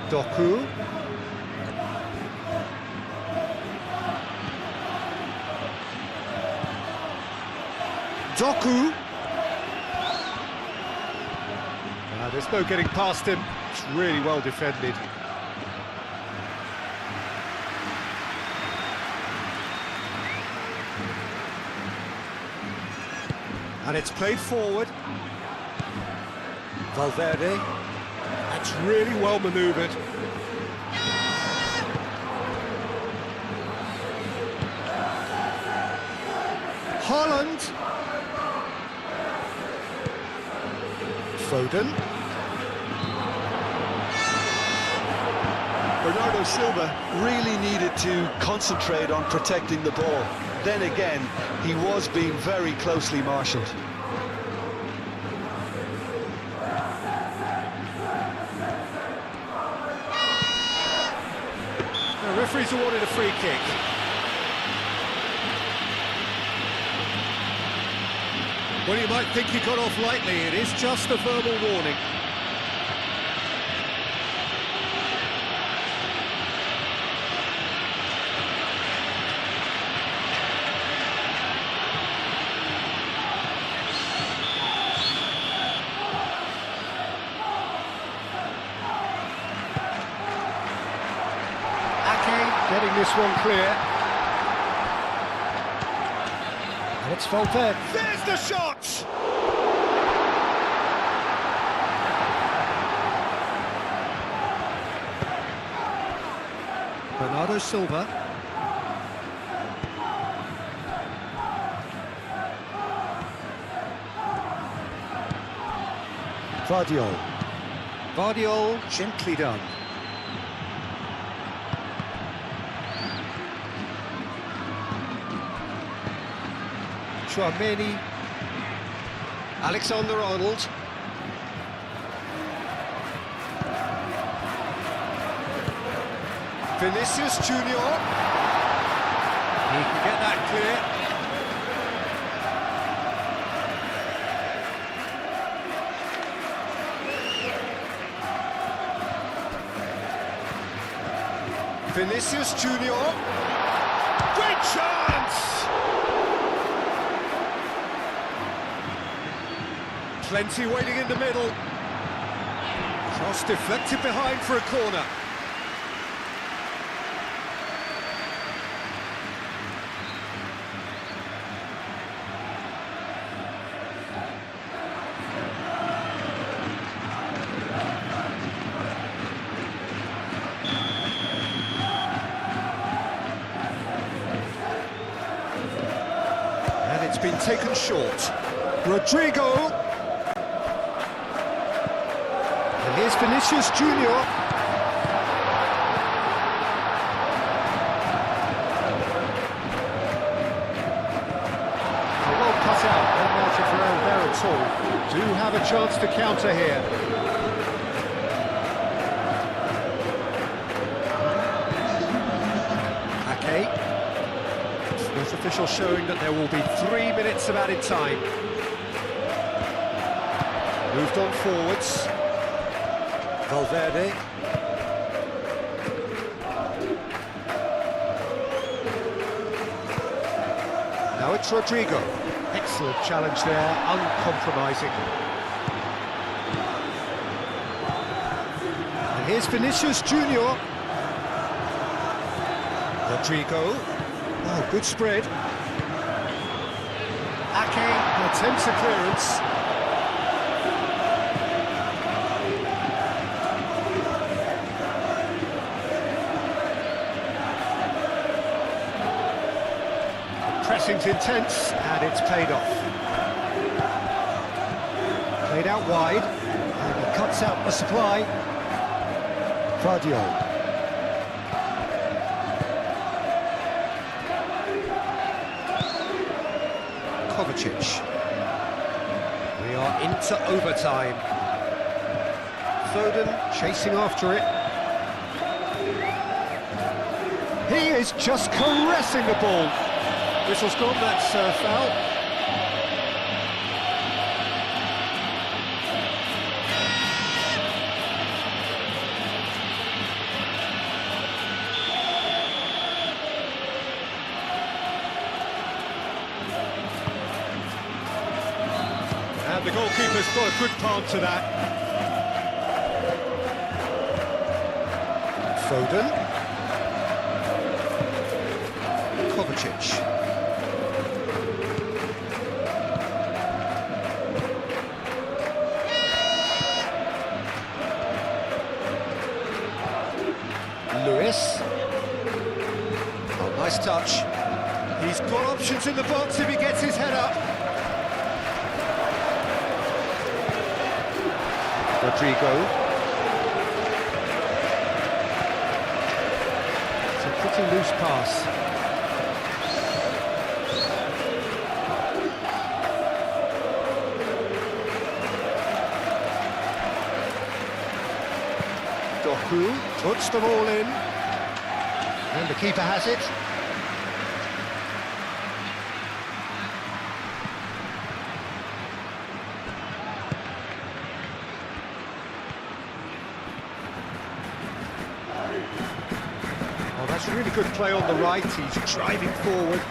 Doku. Doku. There's no getting past him. It's really well defended. And it's played forward. Valverde. That's really well manoeuvred. Haaland. Foden. Bernardo Silva really needed to concentrate on protecting the ball. Then again, he was being very closely marshalled. The referee's awarded a free kick. Well, you might think he got off lightly. It is just a verbal warning. Getting this one clear. And it's Valverde. There's the shot! Bernardo Silva. Vardiol, gently done. Chouameni, Alexander-Arnold, Vinicius Junior, he can get that clear. Vinicius Junior, great chance! Plenty waiting in the middle. Cross deflected behind for a corner. And it's been taken short. Rodrigo. Here's Vinicius Junior. Well cut out, not marching for around there at all. Do have a chance to counter here. Ake. Fourth official showing that there will be 3 minutes of added time. Moved on forwards. Valverde. Now it's Rodrigo. Excellent challenge there, uncompromising. And here's Vinicius Junior. Rodrigo. Oh, good spread. Ake attempts a clearance. Pressing's intense, and it's paid off. Played out wide, and he cuts out the supply. Vardiol. Kovacic. We are into overtime. Foden chasing after it. He is just caressing the ball. Whistle's gone, that's foul. And the goalkeeper's got a good palm to that. Foden. Kovacic. Lewis. Oh, nice touch. He's got options in the box if he gets his head up. Rodrigo. Pretty loose pass. Doku puts them all in. And the keeper has it. Oh, that's a really good play on the right. He's driving forward.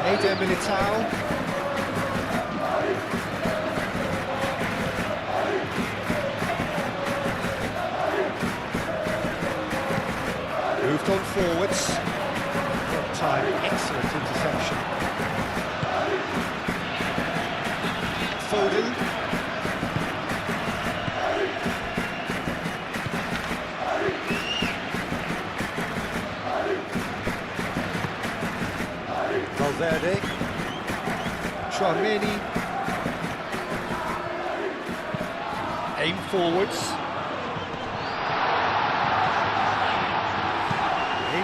Eder Militao. Moved on forwards. Good time, excellent interception. Foden. Valverde. Tchouaméni. Aim forwards.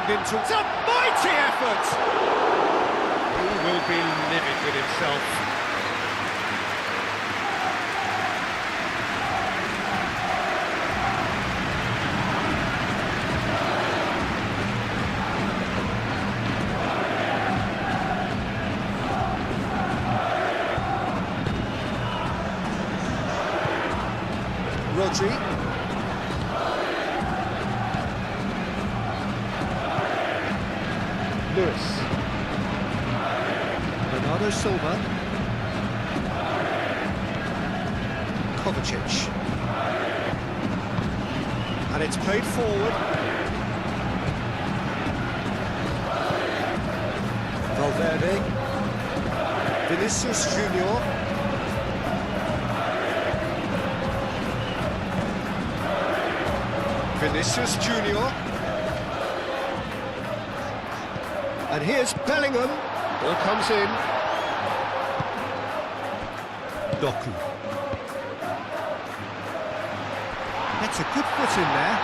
Into it's a mighty effort! He will be livid with himself. Rodri. Lewis. Bernardo Silva. Kovacic. And it's played forward. Valverde. Vinicius Junior. Vinicius Junior. And here's Bellingham. Ball comes in. Doku. That's a good foot in there.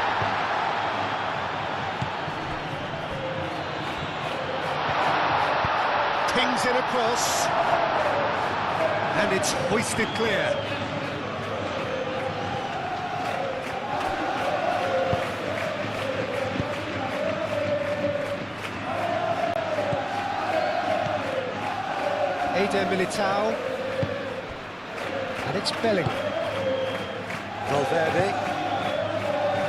Pings it across. And it's hoisted clear. Eder Militao. And it's Bellingham. Valverde.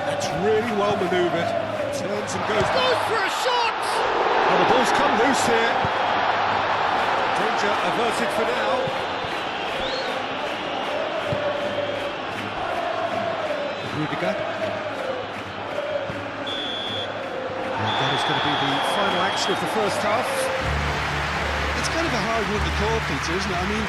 That's really well manoeuvred. Turns and goes for a shot! And the ball's come loose here. Danger averted for now. Rudiger. And that is going to be the final action of the first half. It's kind of a hard one to call, Peter, isn't it? I mean,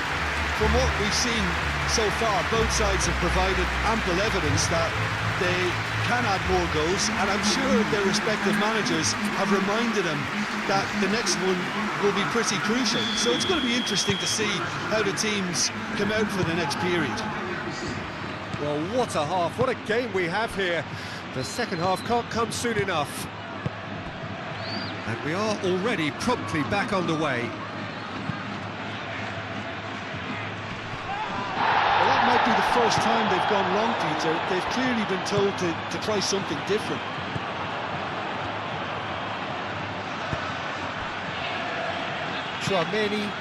from what we've seen so far, both sides have provided ample evidence that they can add more goals, and I'm sure their respective managers have reminded them that the next one will be pretty crucial. So it's going to be interesting to see how the teams come out for the next period. Well, what a half, what a game we have here. The second half can't come soon enough. And we are already promptly back underway. Might be the first time they've gone long, Peter. They've clearly been told to try something different. Tchouaméni.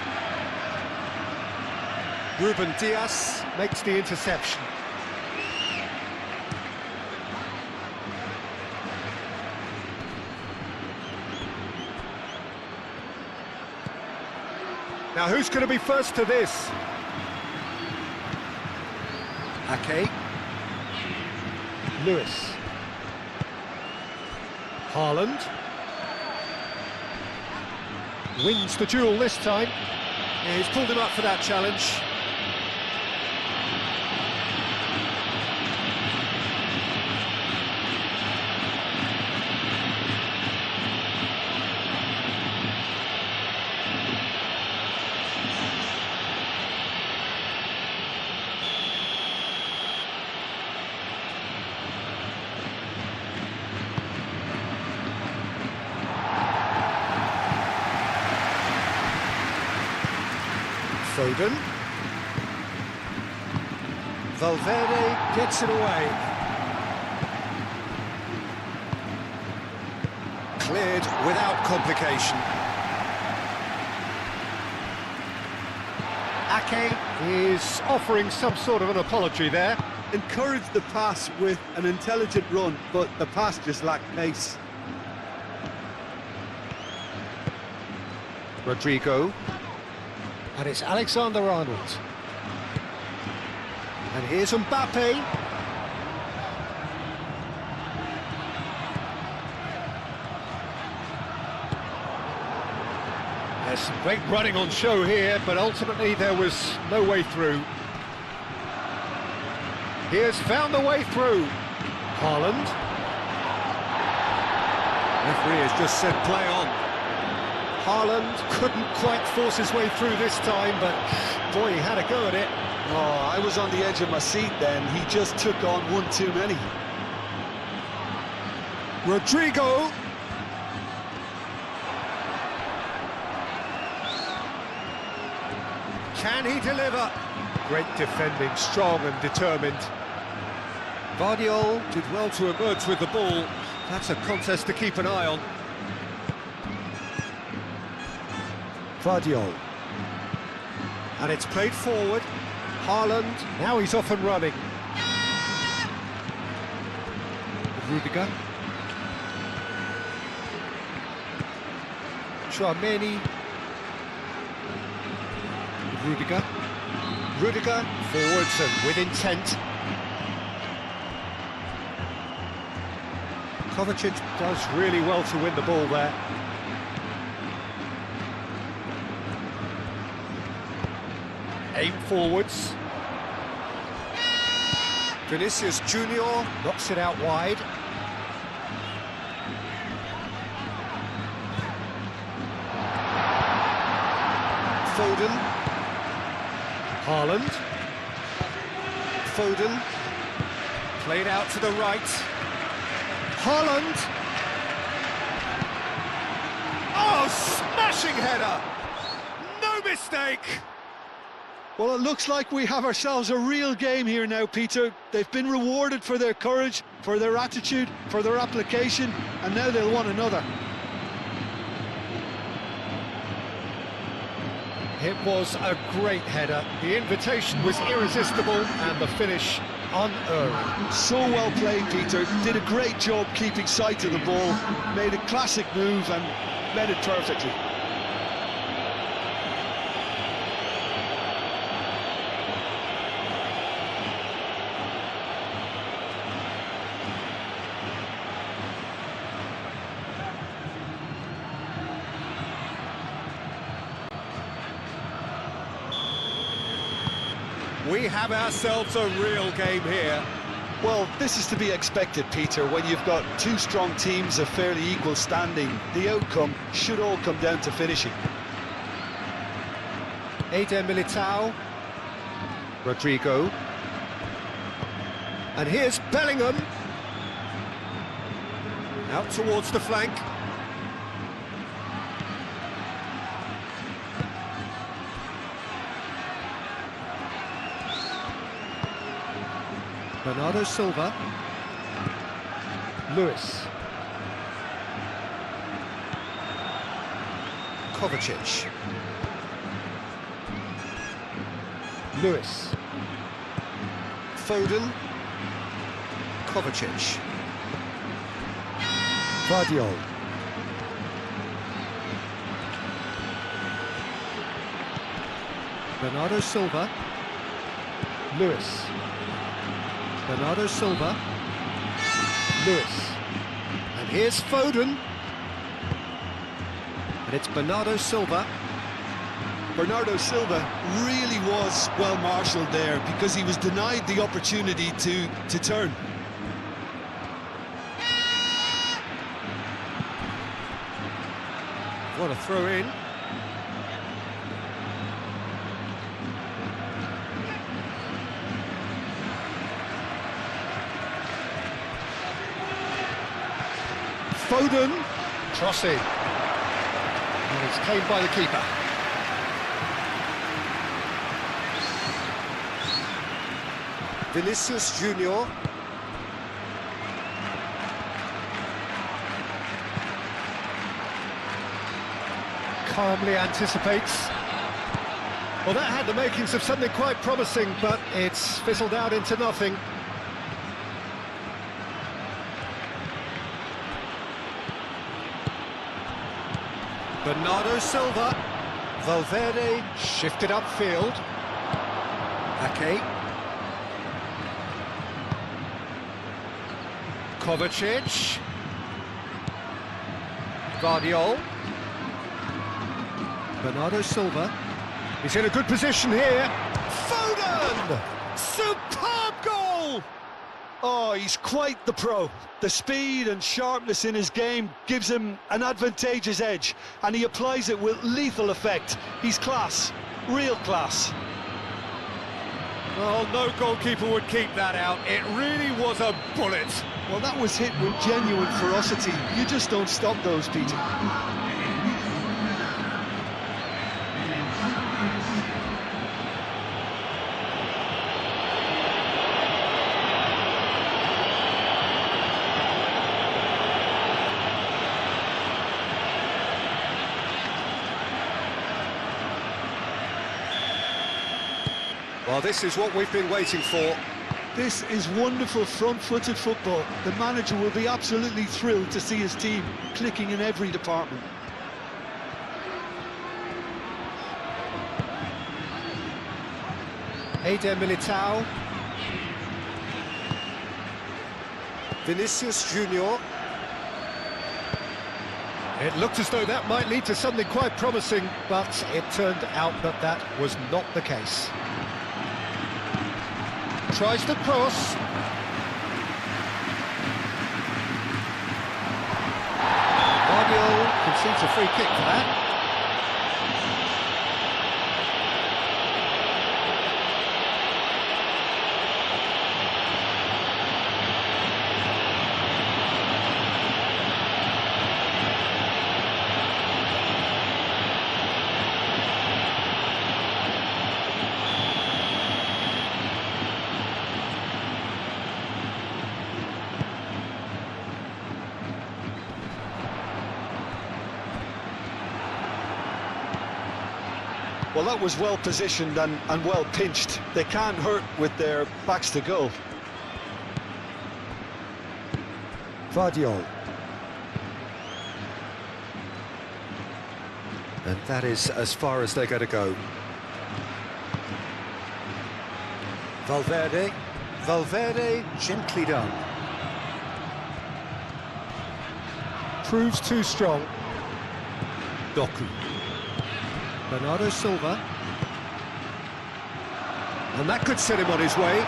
Ruben Dias makes the interception. Now who's going to be first to this? Ake. Lewis. Haaland. Wins the duel this time. Yeah, he's pulled him up for that challenge. Foden. Valverde gets it away. Cleared without complication. Ake is offering some sort of an apology there. Encouraged the pass with an intelligent run, but the pass just lacked pace. Rodrigo. And it's Alexander-Arnold. And here's Mbappe. There's some great running on show here, but ultimately there was no way through. He has found the way through. Haaland. Referee has just said play on. Haaland couldn't quite force his way through this time, but boy, he had a go at it. Oh, I was on the edge of my seat then. He just took on one too many. Rodrigo. Can he deliver? Great defending, strong and determined. Vardiol did well to emerge with the ball. That's a contest to keep an eye on. Vardiol. And it's played forward. Haaland, now he's off and running. Rudiger. Tchouaméni. Rudiger. Rudiger, forwards and with intent. Kovacic does really well to win the ball there. Aim forwards. Vinicius Junior knocks it out wide. Foden. Haaland. Foden. Played out to the right. Haaland. Oh, smashing header! No mistake! Well, it looks like we have ourselves a real game here now, Peter. They've been rewarded for their courage, for their attitude, for their application, and now they'll want another. It was a great header. The invitation was irresistible and the finish unerring. So well played, Peter. Did a great job keeping sight of the ball, made a classic move and led it perfectly. We have ourselves a real game here. Well, this is to be expected, Peter, when you've got two strong teams of fairly equal standing. The outcome should all come down to finishing. Eder Militao. Rodrigo. And here's Bellingham. Out towards the flank. Bernardo Silva. Lewis. Kovacic. Lewis. Foden. Kovacic. Vardiol. Bernardo Silva. Lewis. Bernardo Silva. Lewis. And here's Foden. And it's Bernardo Silva. Bernardo Silva really was well marshalled there because he was denied the opportunity to turn. What a throw in. Foden. Crossing. And it's claimed by the keeper. Vinicius Junior. Calmly anticipates. Well, that had the makings of something quite promising, but it's fizzled out into nothing. Bernardo Silva. Valverde shifted upfield. Ake. Kovacic. Guardiola. Bernardo Silva. He's in a good position here. Foden! Superb goal! Oh, he's quite the pro. The speed and sharpness in his game gives him an advantageous edge, and he applies it with lethal effect. He's class, real class. Well, no goalkeeper would keep that out. It really was a bullet. Well, that was hit with genuine ferocity. You just don't stop those, Peter. Well, this is what we've been waiting for. This is wonderful front-footed football. The manager will be absolutely thrilled to see his team clicking in every department. Eder Militao. Vinicius Junior. It looked as though that might lead to something quite promising, but it turned out that that was not the case. Tries to cross. Guardiola concedes a free kick for that. Well, that was well positioned and well pinched. They can't hurt with their backs to goal. Guardiola. And that is as far as they're going to go. Valverde. Valverde, gently done. Proves too strong. Doku. Bernardo Silva. And that could set him on his way.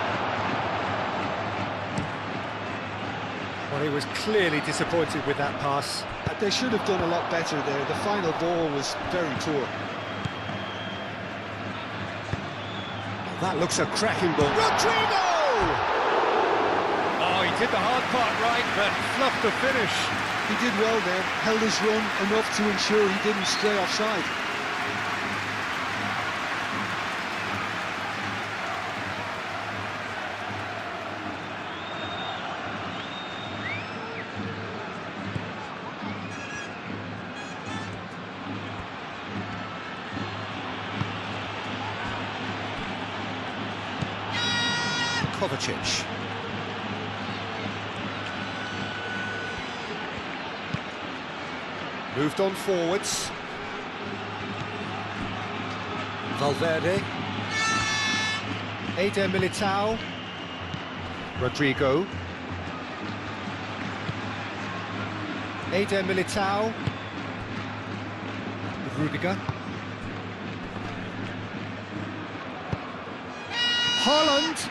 Well, he was clearly disappointed with that pass. They should have done a lot better there. The final ball was very poor. Well, that looks a cracking ball. Rodrigo! Oh, he did the hard part right, but fluffed the finish. He did well there, held his run enough to ensure he didn't stray offside. Kovacic. Moved on forwards. Valverde. Eder Militao. Rodrigo. Eder Militao. Rudiger. Haaland.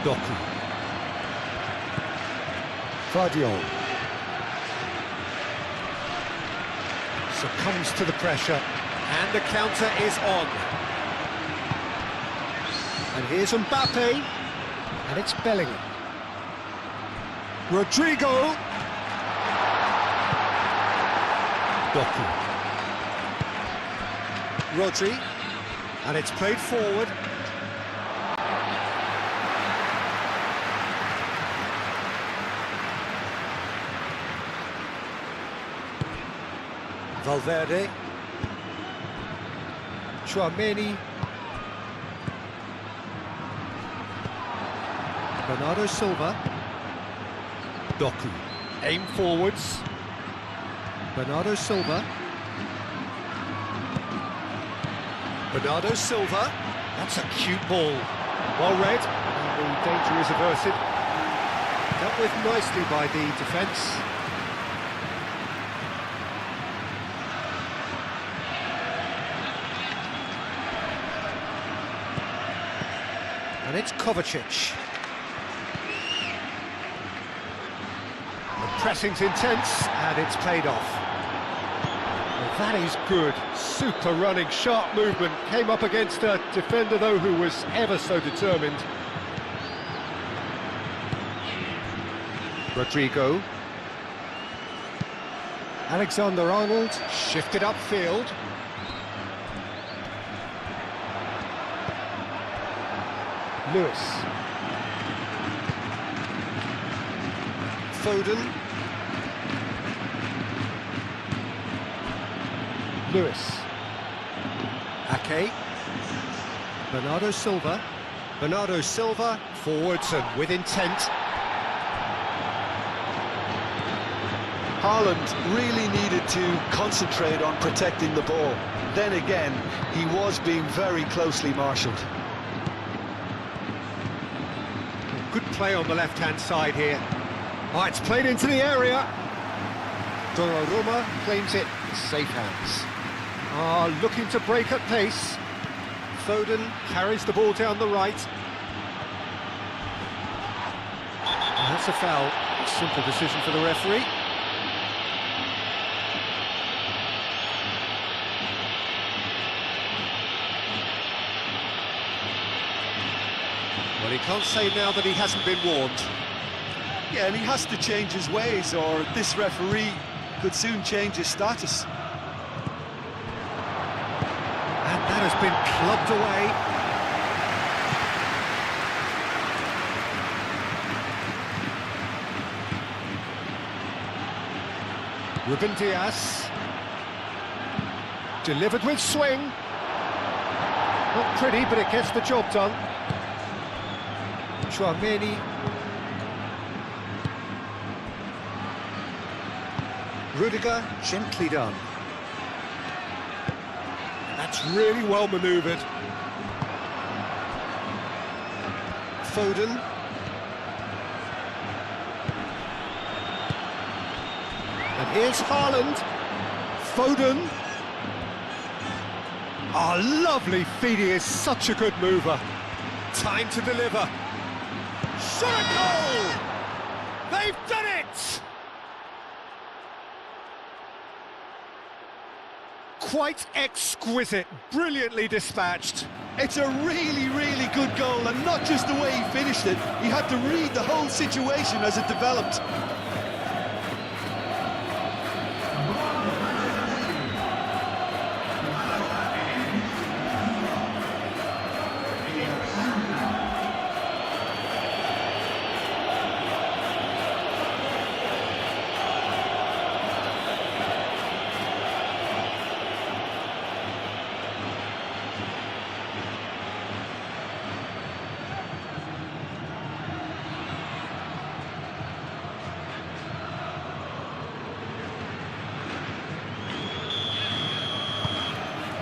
Doku. Guardiola. Succumbs to the pressure, and the counter is on. And here's Mbappe, and it's Bellingham. Doku. Rodri. And it's played forward. Valverde. Tchouaméni. Bernardo Silva. Doku. Aim forwards. Bernardo Silva. Bernardo Silva. That's a cute ball. Well read. And the danger is averted. Dealt with nicely by the defence. And it's Kovacic. The pressing's intense, and it's played off. Well, that is good. Super running, sharp movement. Came up against a defender, though, who was ever so determined. Rodrigo. Alexander-Arnold shifted upfield. Lewis. Foden. Lewis. Ake. Bernardo Silva. Bernardo Silva, forwards and with intent. Haaland really needed to concentrate on protecting the ball. Then again, he was being very closely marshalled. Good play on the left-hand side here. Oh, it's played into the area. Donnarumma claims it in safe hands. Looking to break at pace. Foden carries the ball down the right. That's a foul. Simple decision for the referee. Well, he can't say now that he hasn't been warned. Yeah, and he has to change his ways, or this referee could soon change his status. And that has been clubbed away. Ruben Dias. Delivered with swing. Not pretty, but it gets the job done. Tchouaméni. Rudiger, gently done. That's really well manoeuvred. Foden. And here's Haaland. Foden. Oh, lovely feed. He is such a good mover. Time to deliver. Shot a goal! They've done it! Quite exquisite, brilliantly dispatched. It's a really, really good goal, and not just the way he finished it. He had to read the whole situation as it developed.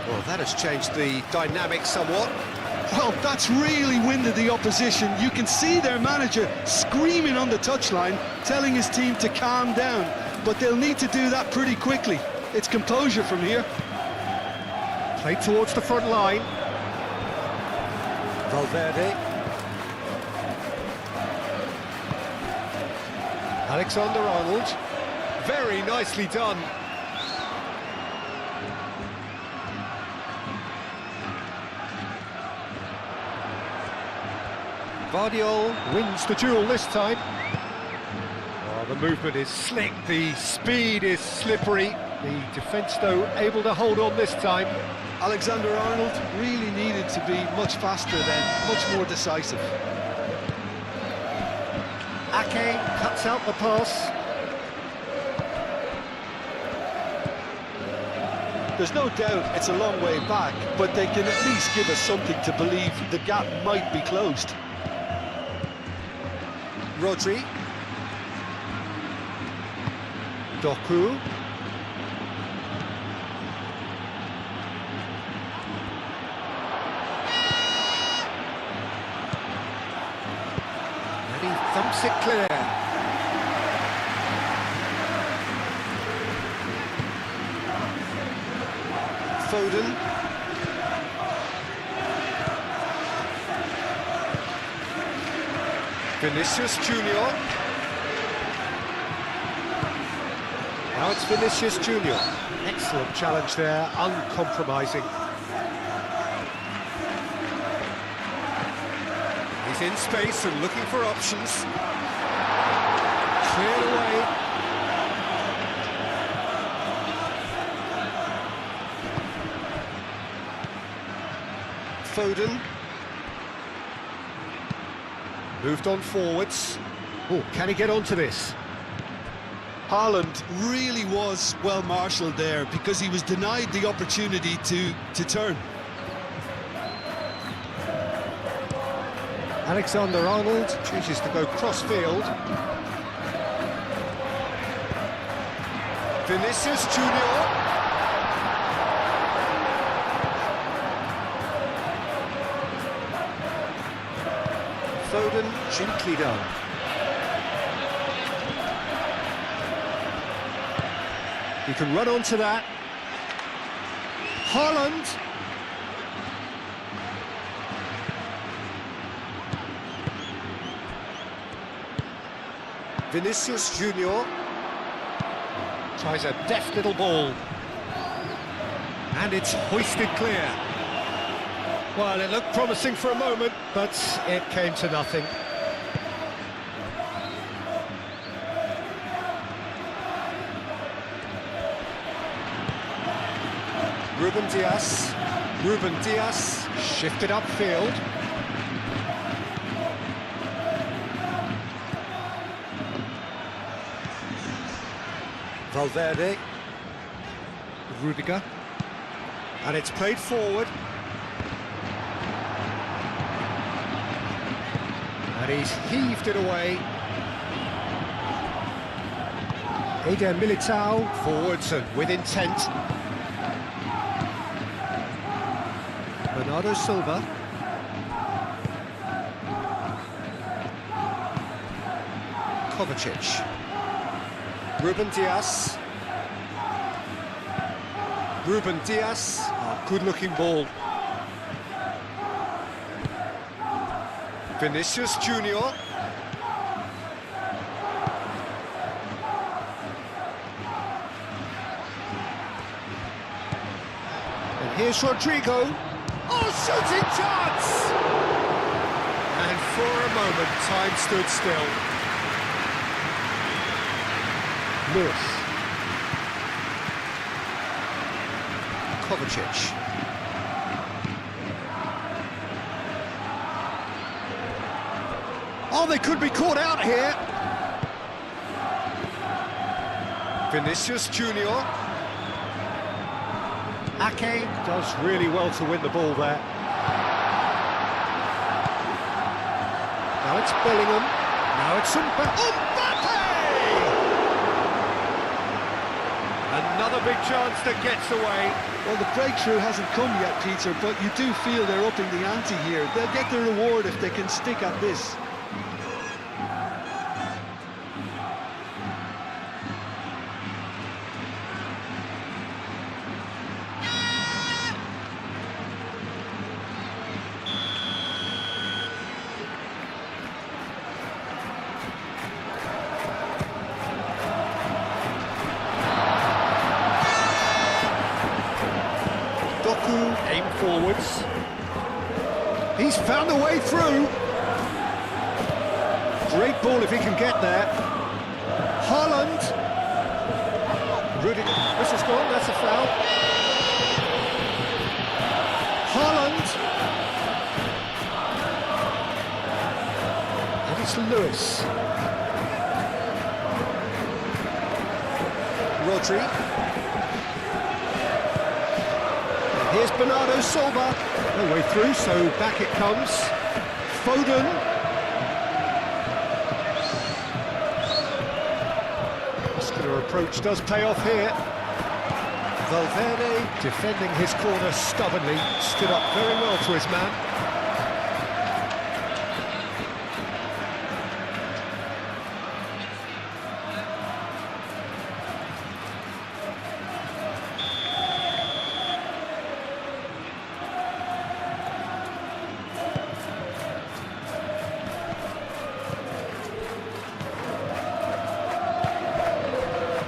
Well, that has changed the dynamic somewhat. Well, that's really winded the opposition. You can see their manager screaming on the touchline, telling his team to calm down. But they'll need to do that pretty quickly. It's composure from here. Played towards the front line. Valverde. Alexander-Arnold. Very nicely done. Vardiol wins the duel this time. Oh, the movement is slick, the speed is slippery. The defence, though, able to hold on this time. Alexander-Arnold really needed to be much faster then, much more decisive. Ake cuts out the pass. There's no doubt it's a long way back, but they can at least give us something to believe the gap might be closed. Rodri. Doku. And he thumps it clear. Foden. Vinicius Junior. Now it's Vinicius Junior. Excellent challenge there, uncompromising. He's in space and looking for options. Cleared away. Foden. Moved on forwards. Oh, can he get onto this? Haaland really was well marshalled there because he was denied the opportunity to turn. Alexander-Arnold chooses to go cross-field. Vinicius Junior. Foden, gently done. He can run onto that. Haaland. Vinicius Junior. Tries a deft little ball. And it's hoisted clear. Well, it looked promising for a moment, but it came to nothing. Ruben Dias, shifted upfield. Valverde. Rudiger. And it's played forward. And he's heaved it away. Eder Militao, forwards and with intent. Bernardo Silva. Kovacic. Ruben Dias. Oh, good-looking ball. Vinicius Junior. And here's Rodrigo. Oh, shooting chance! And for a moment, time stood still. Lewis. Kovacic. Oh, they could be caught out here. Vinicius Junior. Ake does really well to win the ball there. Now it's Bellingham. Now it's Mbappe! Another big chance that gets away. Well, the breakthrough hasn't come yet, Peter, but you do feel they're upping the ante here. They'll get the reward if they can stick at this. Aim forwards. He's found a way through. Great ball if he can get there. Haaland. Rudiger, whistle's gone, that's a foul. Haaland. And it's Lewis. Rodri. And here's Bernardo Silva. No way through, so back it comes. Foden. Muscular approach does pay off here. Valverde defending his corner stubbornly, stood up very well to his man.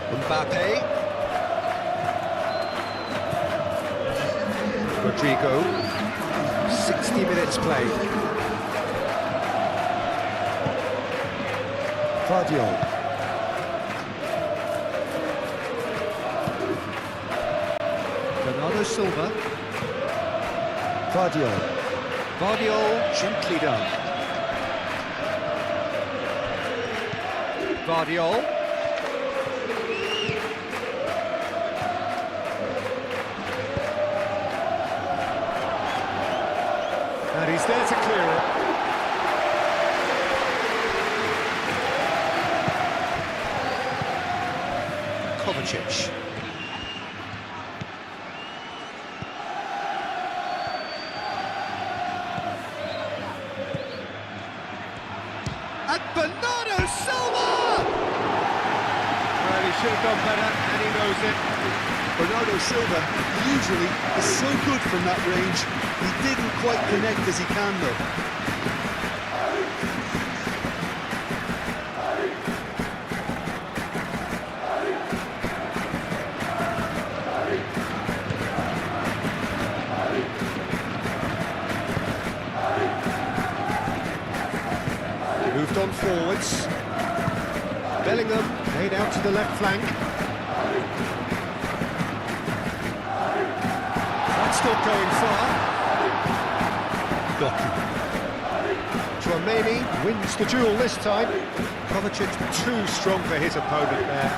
Mbappe. Rodrigo. 60 minutes played. Guardiola. Bernardo Silva. Guardiola. Guardiola, gently done. Guardiola. And he's there to clear it. Kovacic. And Bernardo Silva! Well, he should have done better, and he knows it. Bernardo Silva usually is so good from that range. He didn't quite connect as he can though. Moved on forwards. Bellingham made out to the left flank. That's not going far. Tchouaméni wins the duel this time. Kovacic too strong for his opponent there.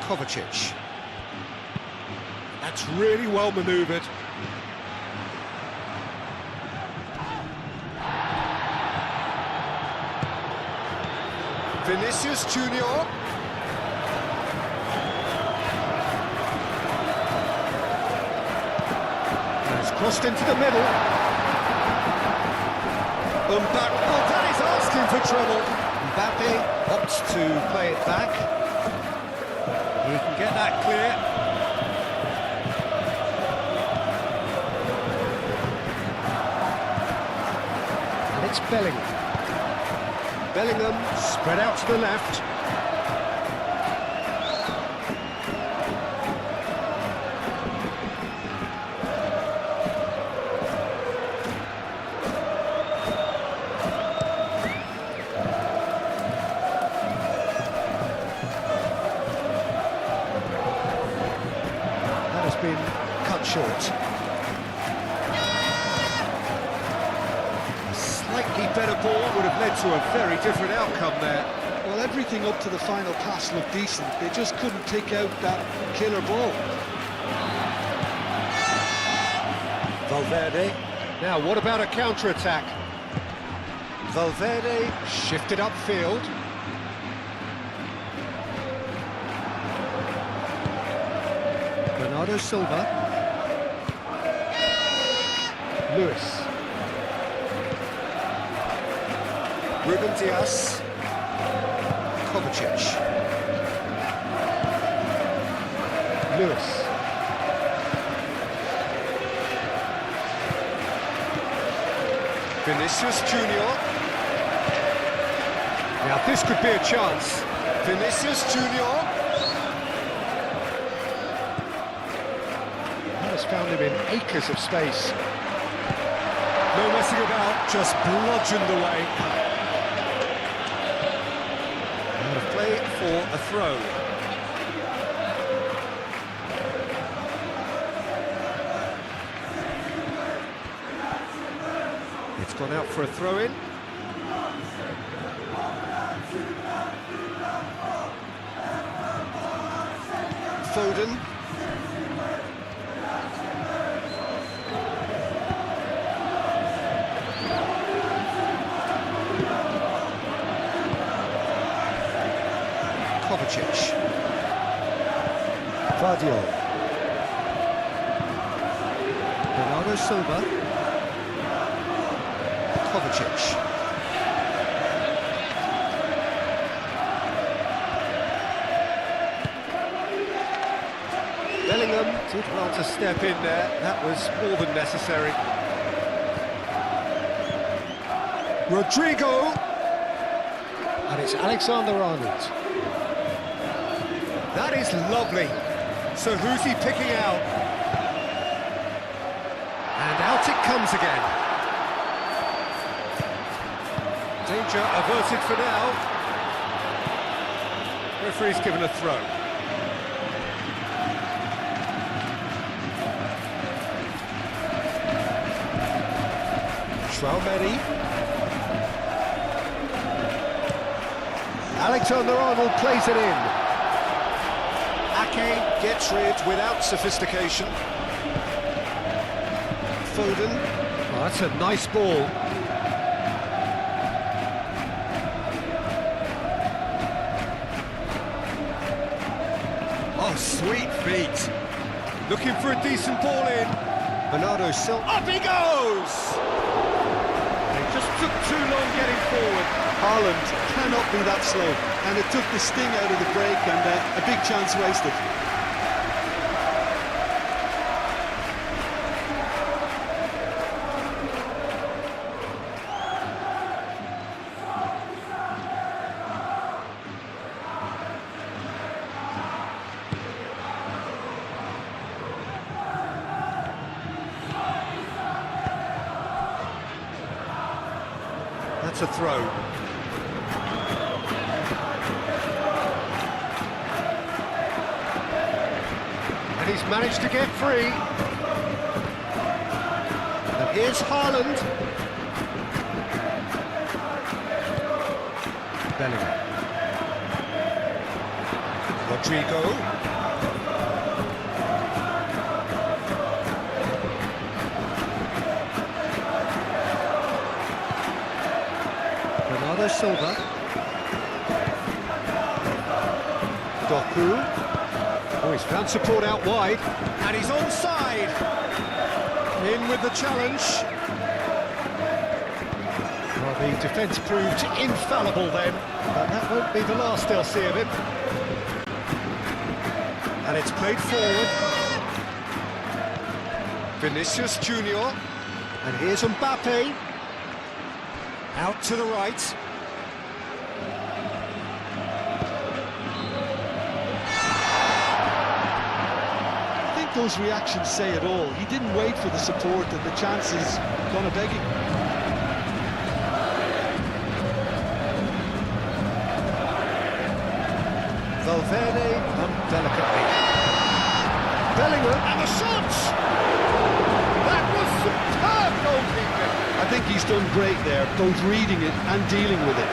Kovacic. That's really well manoeuvred. Vinicius Junior. Has crossed into the middle. Mbappe, oh, that is asking for trouble. Mbappe opts to play it back. He can get that clear. And it's Bellingham. Bellingham spread out to the left. That has been cut short. Slightly better ball would have led to a very different outcome there. Well, everything up to the final pass looked decent. They just couldn't take out that killer ball. Valverde. Now, what about a counter-attack? Valverde shifted upfield. Bernardo Silva. Lewis. Ruben Dias. Kovacic. Lewis. Vinicius Junior. Now this could be a chance. Vinicius Junior. That has found him in acres of space. No messing about, just bludgeoned away. Out of play for a throw. It's gone out for a throw-in. Foden. Kovacic. Vardiol. Bernardo Silva. Kovacic. Bellingham did well to step in there. That was more than necessary. Rodrigo. And it's Alexander-Arnold. That is lovely. So who's he picking out? And out it comes again. Danger averted for now. Referee's given a throw. Traoré. Alexander-Arnold plays it in. Ake gets rid without sophistication. Foden. Oh, that's a nice ball. Oh, sweet feet. Looking for a decent ball in. Bernardo Silva. Up he goes! They just took too long getting forward. Haaland cannot be that slow, and it took the sting out of the break and a big chance wasted. That's a throw. And he's managed to get free. And here's Haaland. Bellingham. Rodrigo. Bernardo Silva. Doku. Oh, he's found support out wide, and he's onside. In with the challenge. Well, the defence proved infallible then, but that won't be the last they'll see of him. And it's played forward. Vinicius Junior, and here's Mbappe. Out to the right. Those reactions say it all. He didn't wait for the support, and the chances gone a-begging. Valverde undelicately. Bellingham and the shot! That was superb goalkeeping. I think he's done great there, both reading it and dealing with it.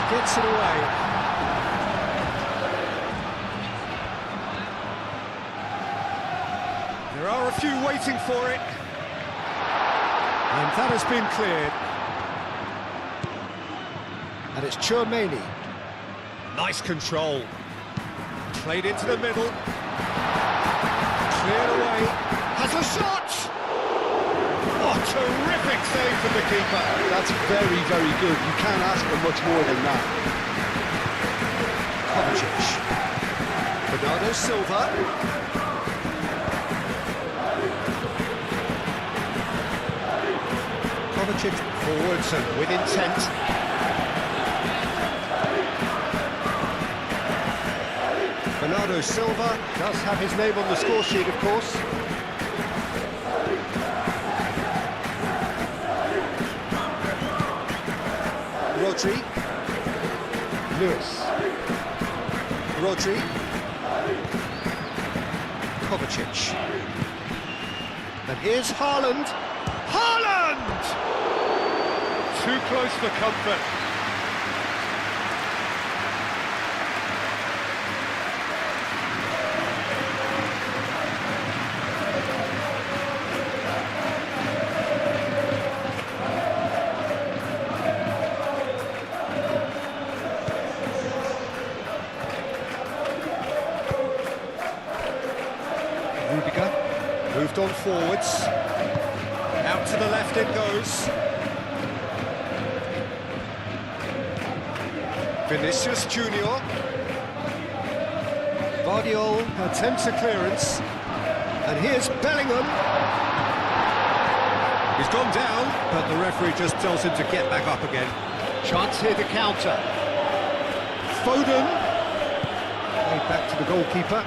Gets it away. There are a few waiting for it. And that has been cleared. And it's Tchouaméni. Nice control. Played into the middle. Cleared away. Has a shot! What Terrific save from the keeper. That's very, very good. You can't ask for much more than that. Kovacic. Bernardo Silva. Kovacic forwards and with intent. Bernardo Silva does have his name on the score sheet, of course. Rodri. Lewis. Rodri. Kovacic. And here's Haaland. Haaland! Too close for comfort. Rudiger moved on forwards. Out to the left it goes. Vinicius Junior. Vardiol attempts a clearance. And here's Bellingham. He's gone down, but the referee just tells him to get back up again. Chance here to counter. Foden. Played back to the goalkeeper.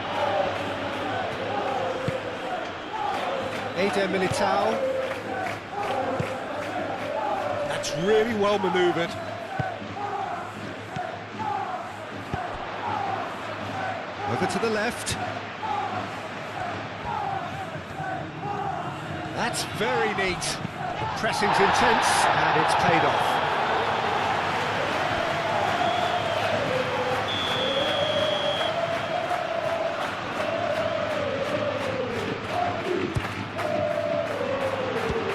Eder Militao. That's really well manoeuvred. Over to the left. That's very neat. The pressing's intense, and it's paid off.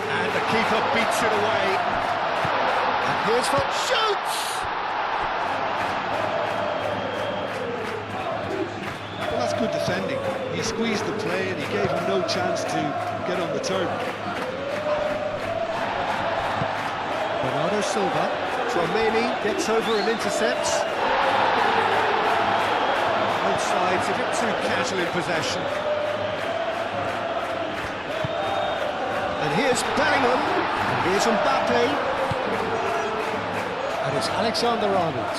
And the keeper beats it away. And here's what shoots! Well, that's good defending. He squeezed the play and he gave him no chance to get on the turn. Bernardo Silva. Tchouaméni gets over and intercepts. Both sides a bit too casual in possession. And here's Bellingham. And here's Mbappe. And it's Alexander-Arnold.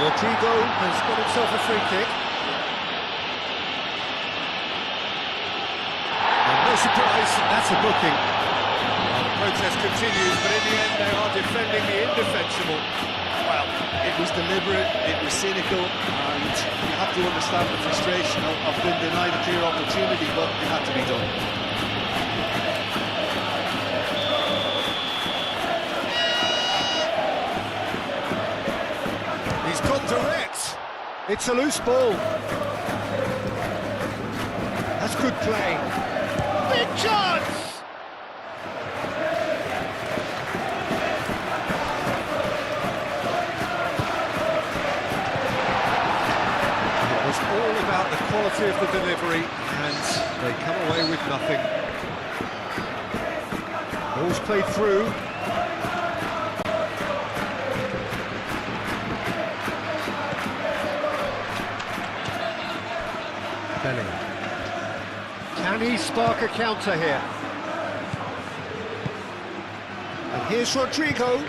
Rodrigo has got himself a free kick. And no surprise, that's a booking. Well, the protest continues, but in the end they are defending the indefensible. Well, it was deliberate, it was cynical, and you have to understand the frustration of being denied a clear opportunity, but it had to be done. He's gone direct. It's a loose ball. That's good play. Big chance! It was all about the quality of the delivery, and they come away with nothing. Ball's played through. Bellingham. Can he spark a counter here? And here's Rodrigo.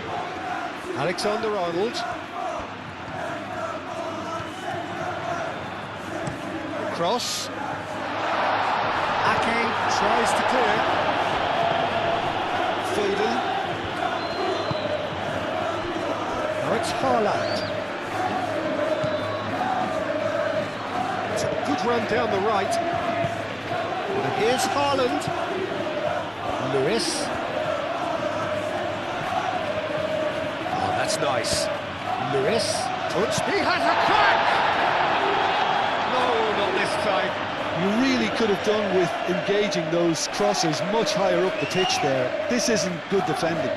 Alexander-Arnold. Cross. Ake tries to clear. Foden. Now it's Haaland. It's a good run down the right. And here's Haaland. Lewis. Oh, that's nice. Lewis. Touch. He has a crack! No, not this time. You really could have done with engaging those crosses much higher up the pitch there. This isn't good defending.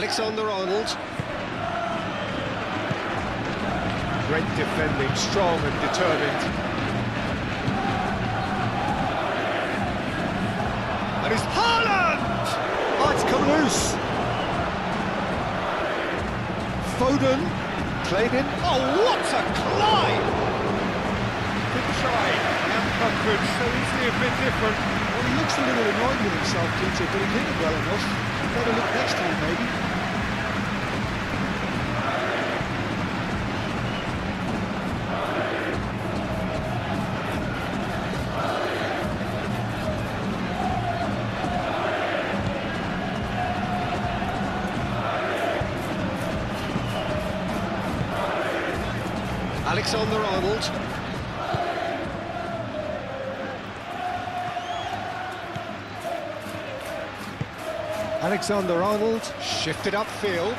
Alexander-Arnold. Great defending, strong and determined. And it's Haaland! Oh, it's come loose. Foden, played in. Oh, what a climb! Good try. The outcome could so easily have been different. Well, he looks a little annoyed with himself, Peter, but he did it well enough. Better look next time, maybe. Alexander-Arnold. Alexander-Arnold shifted upfield.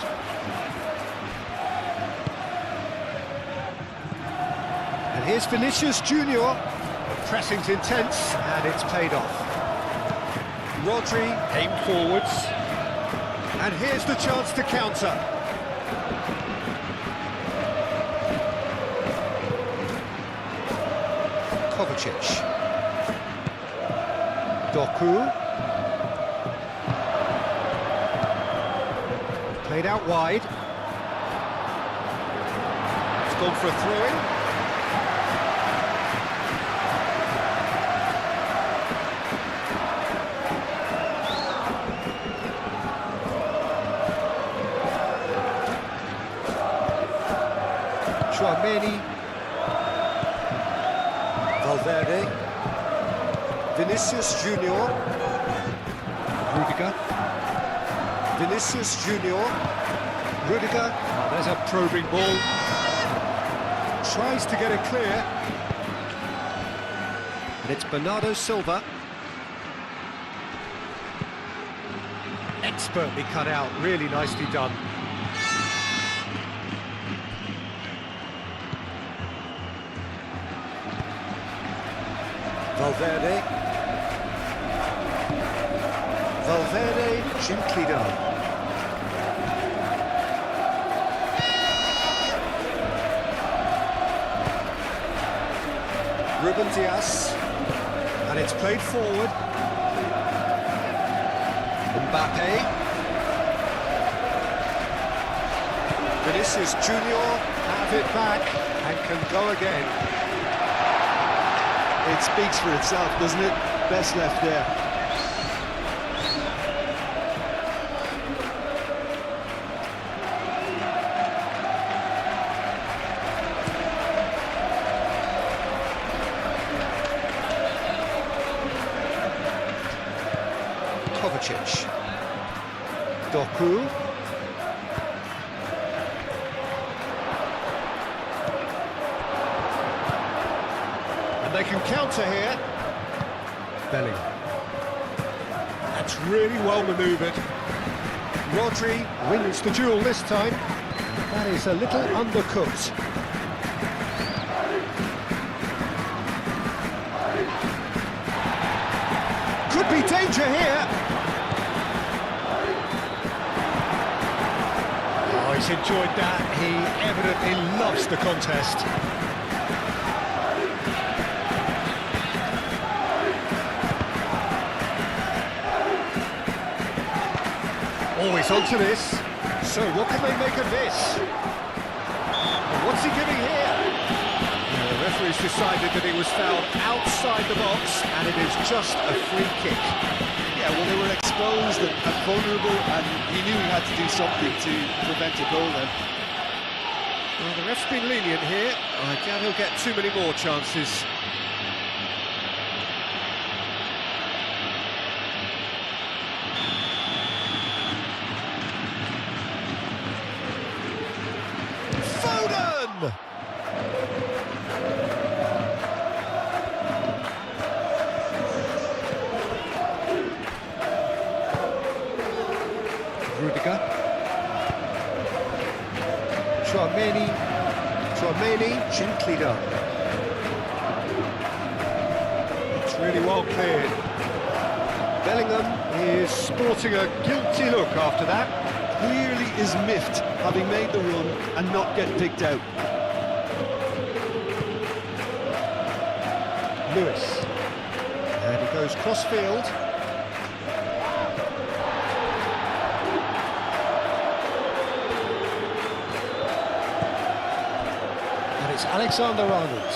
And here's Vinicius Junior. Pressing's intense, and it's paid off. Rodri aimed forwards. And here's the chance to counter. Kovacic. Doku. Played out wide. It's gone for a throw-in. Chouameni. Valverde. Vinicius Junior. Rudiger. Vinicius Junior. Rudiger. Oh, there's a probing ball. Tries to get it clear. And it's Bernardo Silva. Expertly cut out, really nicely done. Valverde. Valverde, gently done. Ruben Dias, and it's played forward. Mbappe. Vinicius Junior have it back and can go again. It speaks for itself, doesn't it? Best left there. Kovacic. Doku. And they can counter here. Bellingham. That's really well manoeuvred. Rodri wins the duel this time. That is a little undercooked. Could be danger here. Oh, he's enjoyed that. He evidently loves the contest. Always onto this. So what can they make of this? And what's he giving here? The referee's decided that he was fouled outside the box, and it is just a free kick. Yeah, well, they were exposed and vulnerable, and he knew he had to do something to prevent a goal then. Well, the ref's been lenient here. I doubt he'll get too many more chances. Foden! Rudiger. Chouameni, gently done. It's really well cleared. Bellingham is sporting a guilty look after that. clearly is miffed having made the run and not get picked out. Lewis. And he goes cross-field. And it's Alexander-Arnold.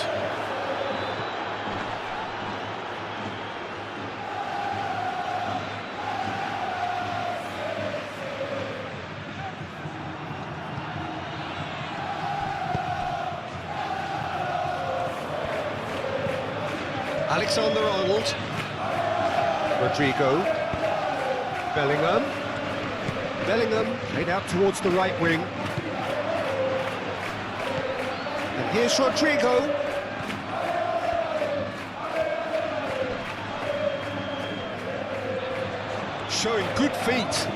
Alexander-Arnold, Rodrigo, Bellingham, played out towards the right wing. And here's Rodrigo. Showing good feet.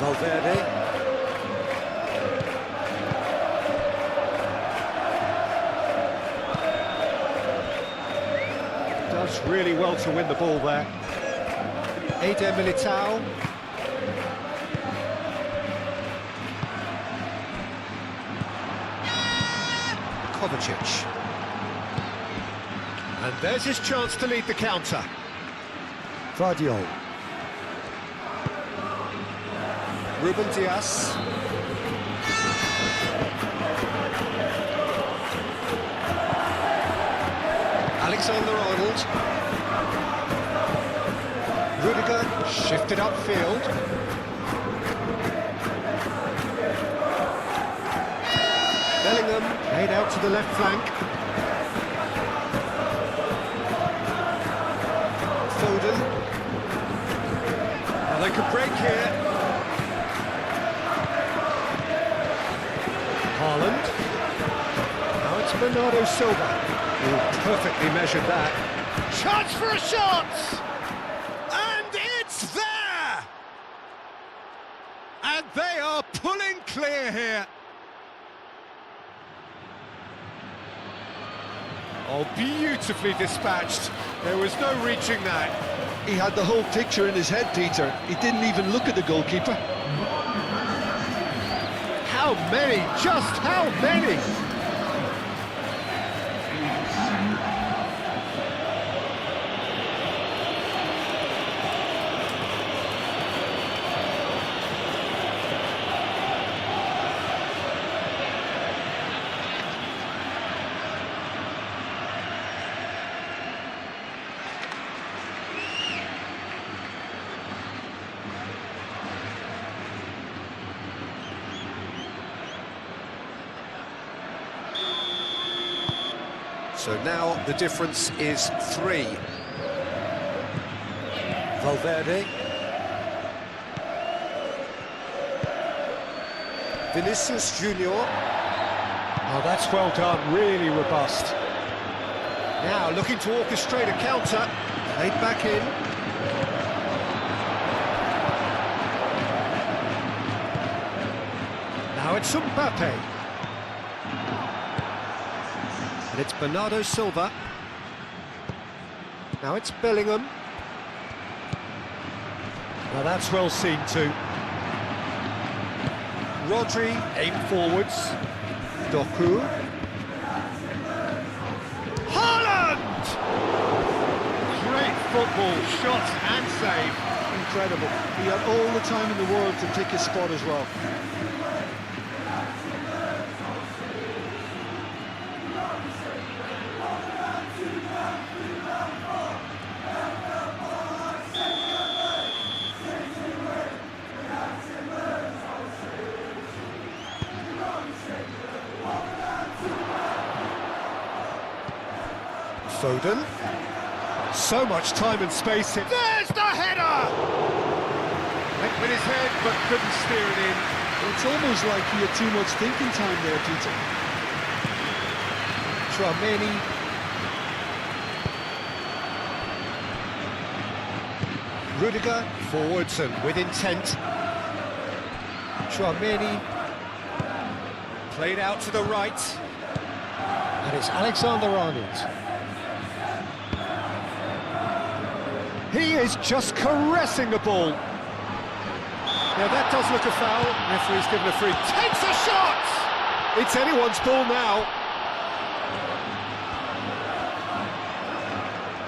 Valverde. Does really well to win the ball there. Eder Militao. Kovacic. And there's his chance to lead the counter. Vardiol. Ruben Dias. Alexander-Arnold. Rudiger shifted upfield. Bellingham played out to the left flank. Foden. Now they could break here. Haaland. Now it's Bernardo Silva. Oh, perfectly measured that. Chance for a shot! And it's there! And they are pulling clear here. Oh, beautifully dispatched. There was no reaching that. He had the whole picture in his head, Peter. He didn't even look at the goalkeeper. How many? Just how many? So now the difference is 3. Valverde. Vinicius Junior. Oh, that's well done, really robust. Now looking to orchestrate a counter. Played back in. Now it's Mbappe. And it's Bernardo Silva. Now it's Bellingham. Now that's well seen too. Rodri, aim forwards. Doku. Haaland! Great football, shot and save. Incredible. He had all the time in the world to pick his spot as well. Foden. So much time and space here. There's the header! Went with his head, but couldn't steer it in. It's almost like he had too much thinking time there, Peter. Tchouaméni. Rudiger, forwards and with intent. Tchouaméni. Played out to the right. And it's Alexander-Arnold. He is just caressing the ball. Now that does look a foul. Referee's given a free. Takes a shot! It's anyone's ball now.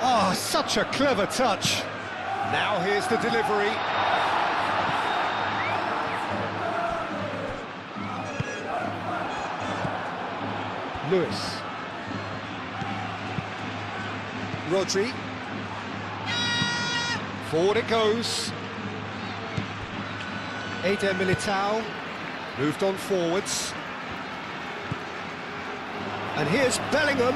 Oh, such a clever touch. Now here's the delivery. Lewis. Rodri. Forward it goes. Eder Militao moved on forwards. And here's Bellingham.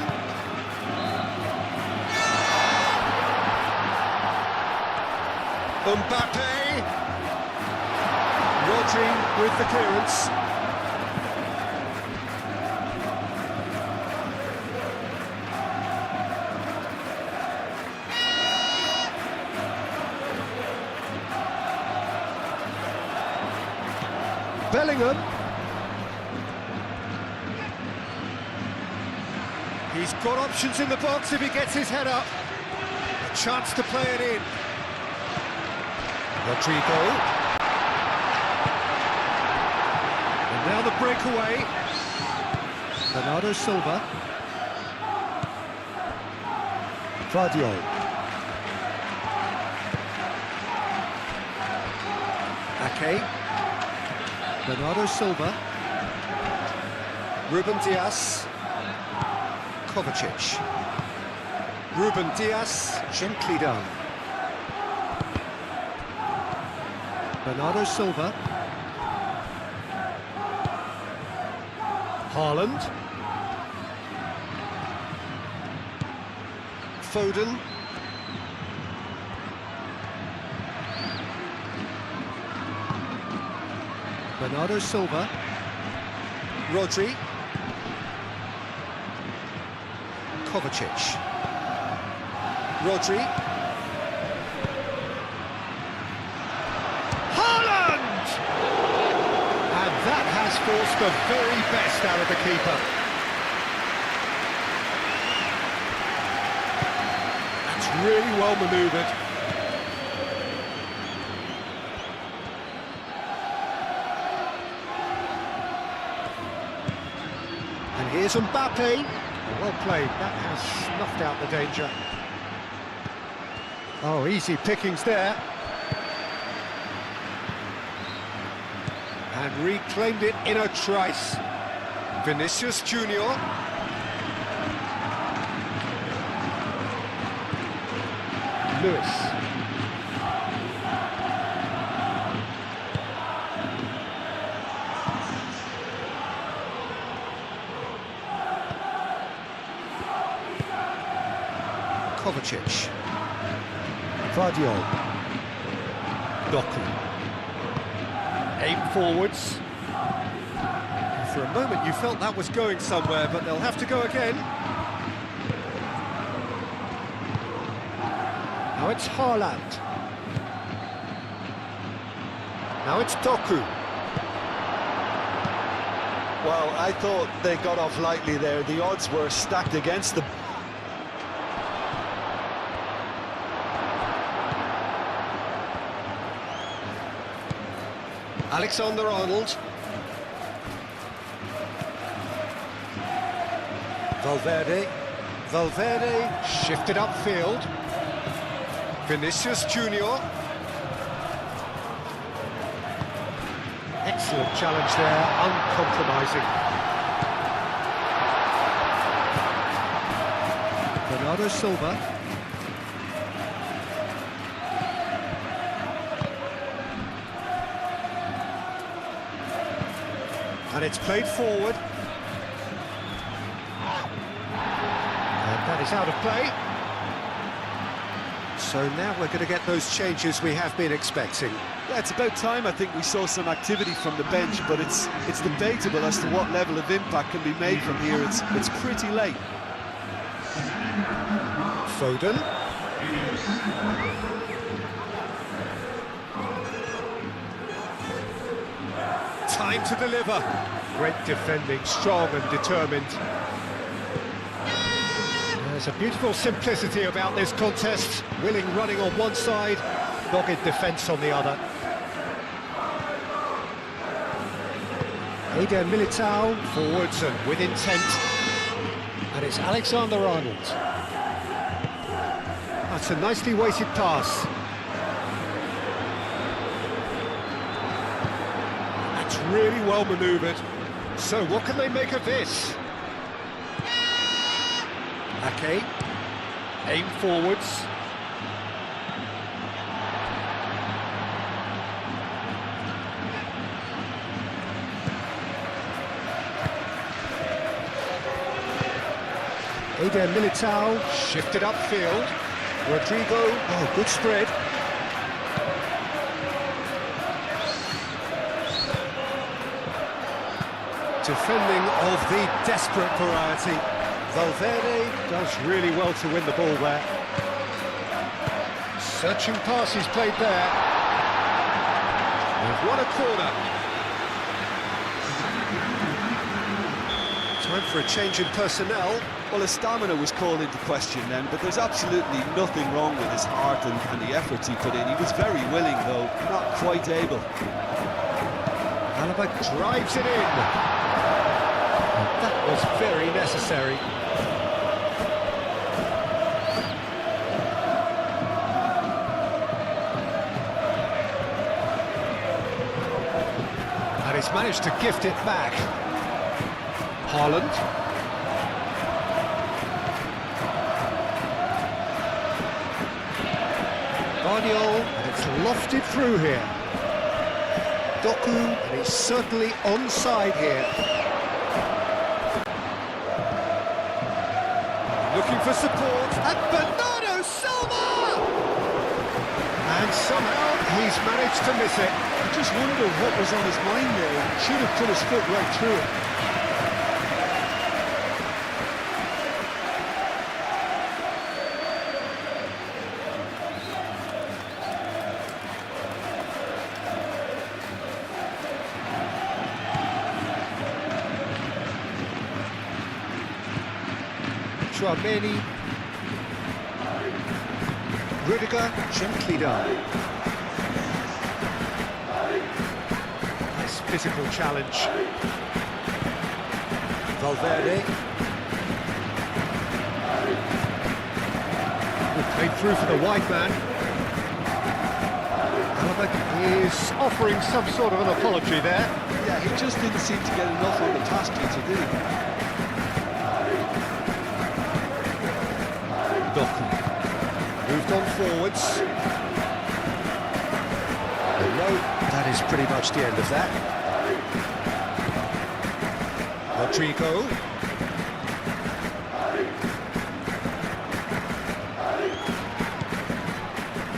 Mbappe. Rodri with the clearance. Bellingham. He's got options in the box if he gets his head up. A chance to play it in. Rodrigo. And now the breakaway. Bernardo Silva. Vardio. Ake. Bernardo Silva. Ruben Dias. Kovacic. Ruben Dias, gently down. Bernardo Silva. Haaland. Foden. Bernardo Silva. Rodri. Kovacic. Rodri. Haaland! And that has forced the very best out of the keeper. That's really well manoeuvred. And here's Mbappe. Well played, that has snuffed out the danger. Oh, easy pickings there. And reclaimed it in a trice. Vinicius Junior. Lewis. Kovacic. Vardio. Doku. Aim forwards. For a moment you felt that was going somewhere, but they'll have to go again. Now it's Haaland. Now it's Doku. Well, I thought they got off lightly there. The odds were stacked against them. Alexander-Arnold. Valverde. Valverde shifted upfield. Vinicius Junior. Excellent challenge there, uncompromising. Bernardo Silva. And it's played forward. And that is out of play. So now we're going to get those changes we have been expecting. Yeah, it's about time I think we saw some activity from the bench, but it's debatable as to what level of impact can be made from here. It's pretty late. Foden. Time to deliver. Great defending, strong and determined. There's a beautiful simplicity about this contest. Willing running on one side, dogged defence on the other. Eder Militao, forwards and with intent. And it's Alexander-Arnold. That's a nicely weighted pass. That's really well manoeuvred. So what can they make of this? Ake, aim forwards. Eder Militao, shifted upfield. Rodrigo, oh, good spread. Defending of the desperate variety. Valverde does really well to win the ball there. Searching passes played there. They've won a corner. Time for a change in personnel. Well, his stamina was called into question then, but there's absolutely nothing wrong with his heart and the efforts he put in. He was very willing, though, not quite able. Alaba drives it in. That was very necessary. And he's managed to gift it back. Haaland. Guardiola, and it's lofted through here. Doku, and he's certainly onside here. Looking for support, and Bernardo Silva! And somehow he's managed to miss it. I just wonder what was on his mind there. He should have put his foot right through it. Chouameni, Rudiger, gently down. Nice physical challenge. Valverde. Good play through for the wide man. Alaba is offering some sort of an apology there. Yeah, he just didn't seem to get enough on the task, did he? Doku moved on forwards. And no, that is pretty much the end of that. Rodrigo.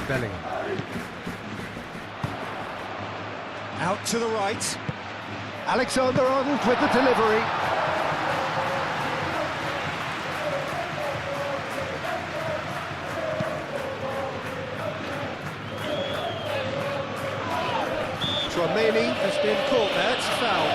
Bellingham. Out to the right. Alexander-Arnold with the delivery. Chouameni has been caught there, it's a foul.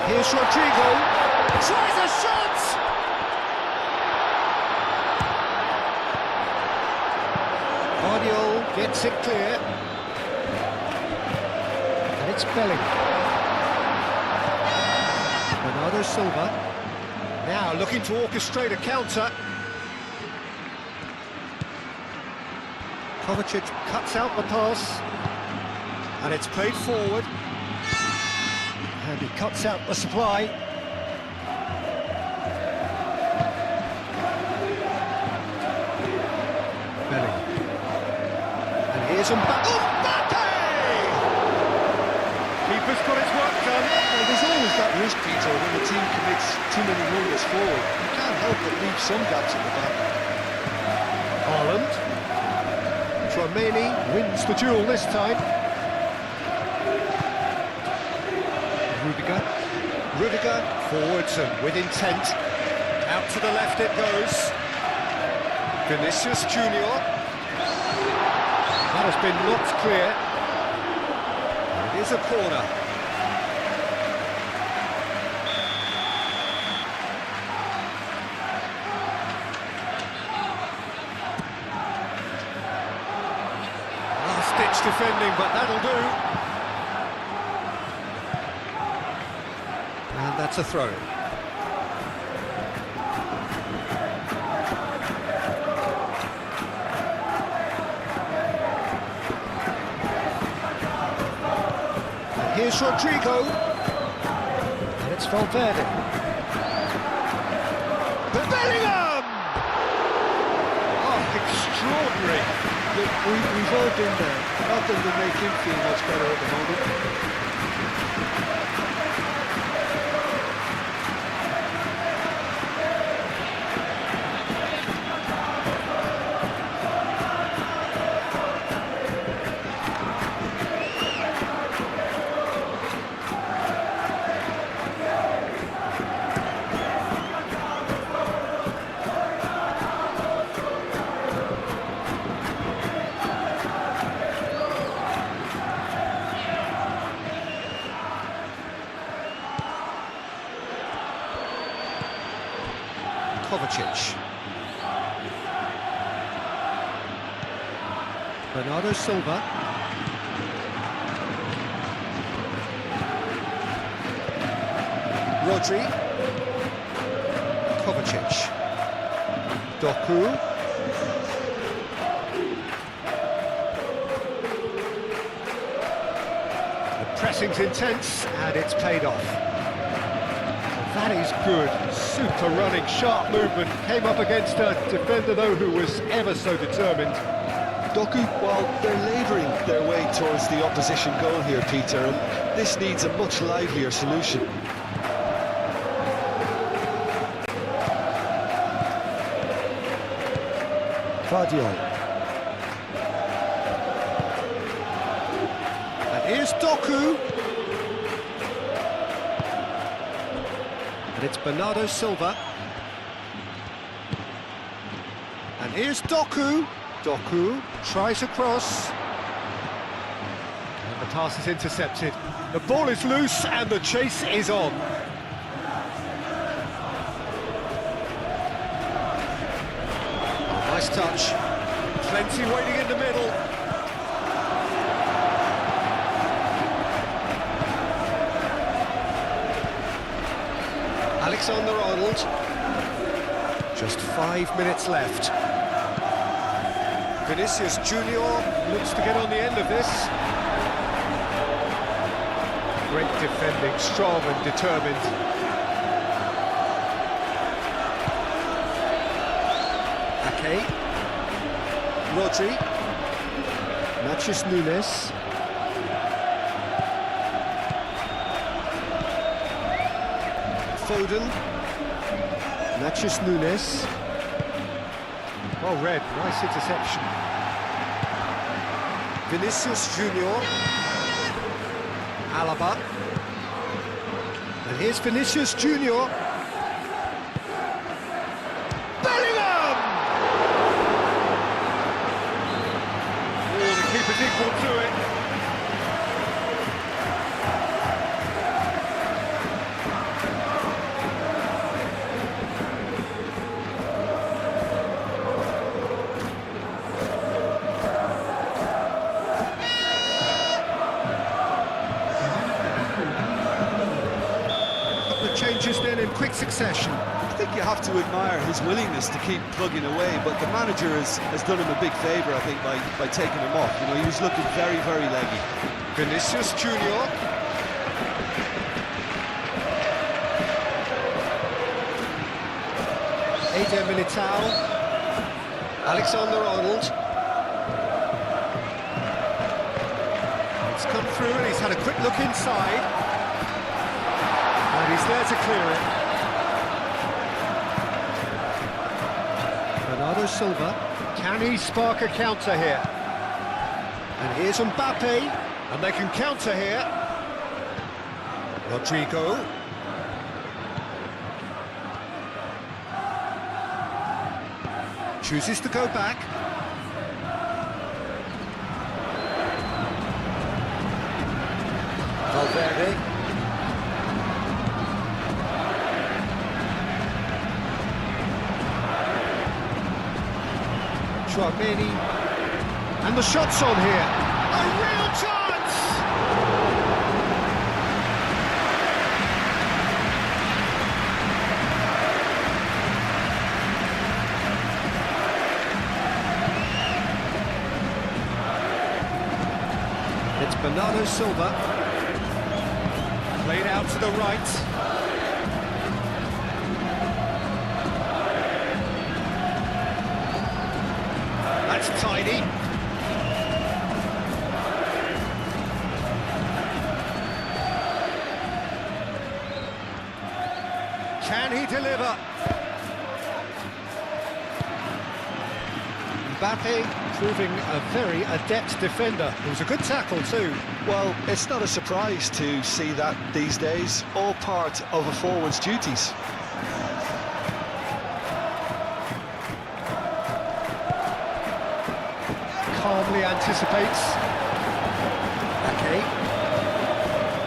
Here's Rodrigo, tries a shot! Guardiola gets it clear. And it's Bellingham. Bernardo Silva. Now looking to orchestrate a counter. Kovacic cuts out the pass. And it's played forward. And he cuts out the supply. Bellingham. And here's Mbappe. Keeper's got his work done. Well, there's always take that risk, Peter, when the team commits too many numbers forward. You can't help but leave some gaps at the back. Haaland. Tchouaméni wins the duel this time. Rudiger forwards and with intent. Out to the left it goes. Vinicius Junior. That has been knocked clear. It is a corner. Last-ditch defending, but that'll do. And that's a throw. Here's Rodrigo, and it's Valverde. Bellingham! Oh, extraordinary. Look, we've all been there. Nothing will make him feel much better at the moment. Kovacic. Bernardo Silva. Rodri. Kovacic. Doku. The pressing's intense and it's paid off. That is good, super running, sharp movement, came up against a defender though who was ever so determined. Doku, well, they're labouring their way towards the opposition goal here, Peter, and this needs a much livelier solution. Vardiol. And here's Doku. It's Bernardo Silva. And here's Doku. Doku tries a cross. And the pass is intercepted. The ball is loose and the chase is on. Nice touch. Plenty waiting in the middle. Alexander-Arnold. Just 5 minutes left. Vinicius Junior looks to get on the end of this. Great defending, strong and determined. Ake. Rodri. Natchez Nunes. Foden. Natchez Nunes. Well read, nice interception. Vinicius Junior. Alaba. And here's Vinicius Junior. Bellingham! Oh, the keeper's equal to it. Changes then in quick succession. I think you have to admire his willingness to keep plugging away, but the manager has done him a big favour, I think, by taking him off. You know, he was looking very, very leggy. Vinicius Junior. Eder Militao. Alexander-Arnold. It's come through and he's had a quick look inside. And he's there to clear it. Bernardo Silva. Can he spark a counter here? And here's Mbappe. And they can counter here. Rodrigo. Chooses to go back. Valverde. Tchouaméni. And the shot's on here. A real chance! It's Bernardo Silva. Played out to the right. That's tidy. Can he deliver? Mbappe proving a very adept defender. It was a good tackle too. Well, it's not a surprise to see that these days, all part of a forward's duties. Calmly anticipates. Okay.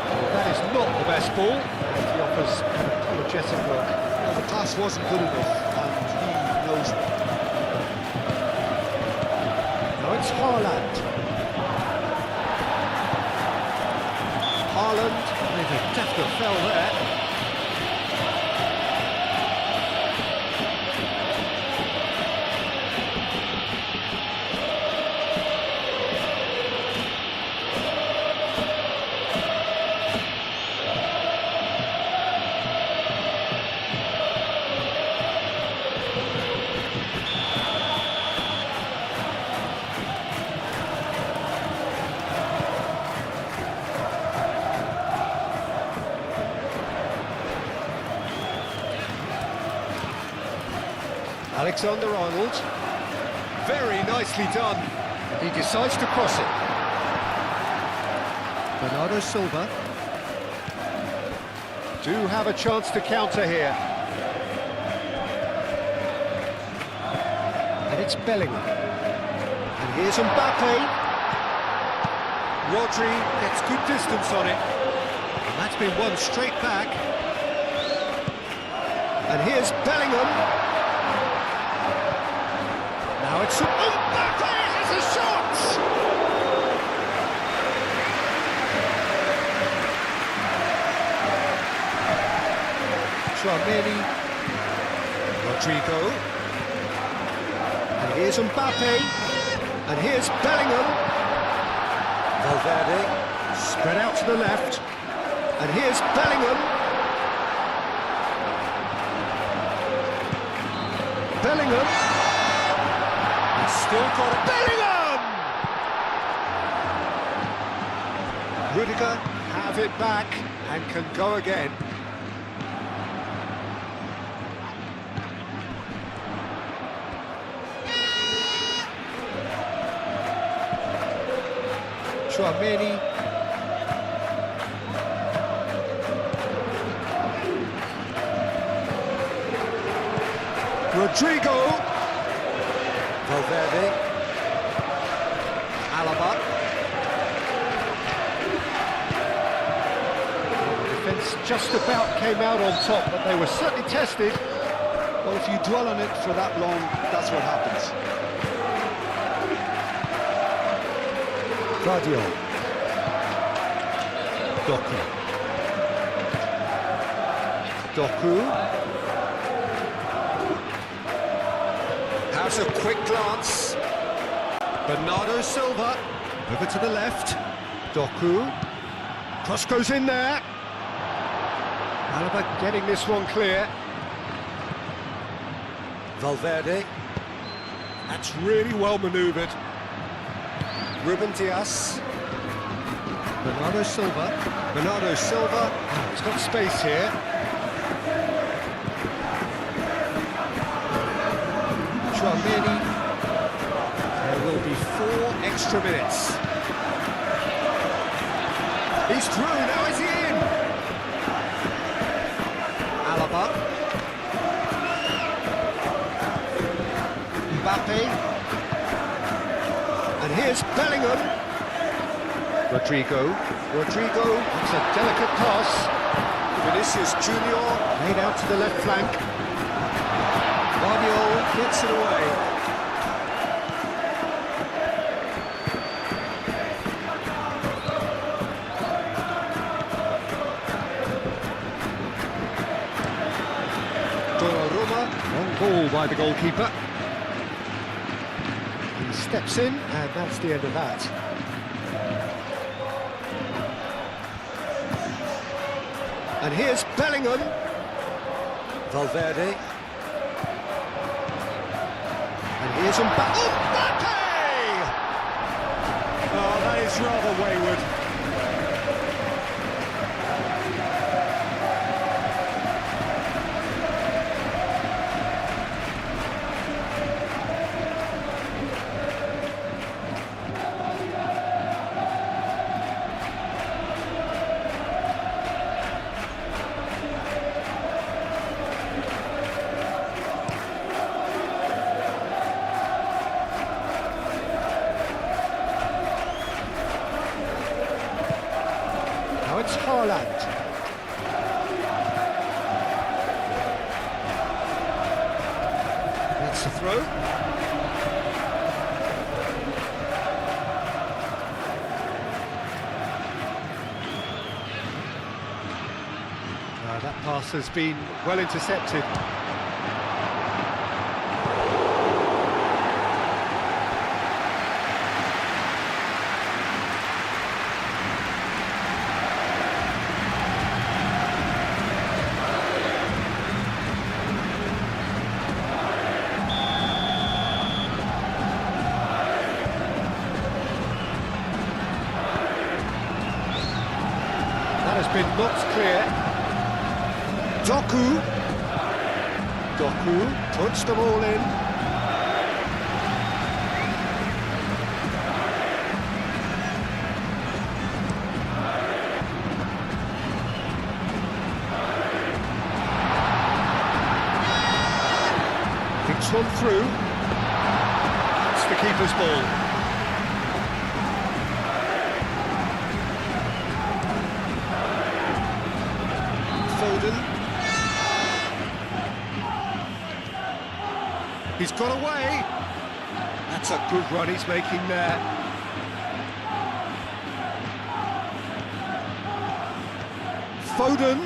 Well, that is not the best ball. He offers an apologetic look. Well, the pass wasn't good enough, and he knows that. Now it's Haaland. Haaland with a definite fell there. Alexander-Arnold, very nicely done. He decides to cross it. Bernardo Silva do have a chance to counter here. And it's Bellingham. And here's Mbappe. Rodri gets good distance on it. And that's been won straight back. And here's Bellingham. Now it's Mbappe has a shot! Tchouaméni. Rodrigo. And here's Mbappe. And here's Bellingham. Valverde. Spread out to the left. And here's Bellingham. Bellingham. Still got it. Bellingham! Rudiger have it back and can go again. Tchouaméni. Rodrigo. Valverde. Alaba. The defence just about came out on top, but they were certainly tested. Well, if you dwell on it for that long, that's what happens. Guardiola. Doku. Has a quick glance. Bernardo Silva. Over to the left. Doku. Cross goes in there. Alaba getting this one clear. Valverde. That's really well manoeuvred. Ruben Dias. Bernardo Silva. Bernardo Silva. Oh, he's got space here. Chouameni. There will be 4 extra minutes. He's through, now is he in? Alaba. Mbappe. And here's Bellingham. Rodrigo. That's a delicate pass. Vinicius Junior laid out to the left flank. Guardiola gets it away. Long ball by the goalkeeper. He steps in, and that's the end of that. And here's Bellingham. Valverde. And here's Mbappe. Oh, that is rather wayward. It's Haaland. That's the throw. That pass has been well intercepted. Has been knocked clear. Doku puts the ball in. Thinks one through. It's the keeper's ball. He's got away. That's a good run he's making there. Foden.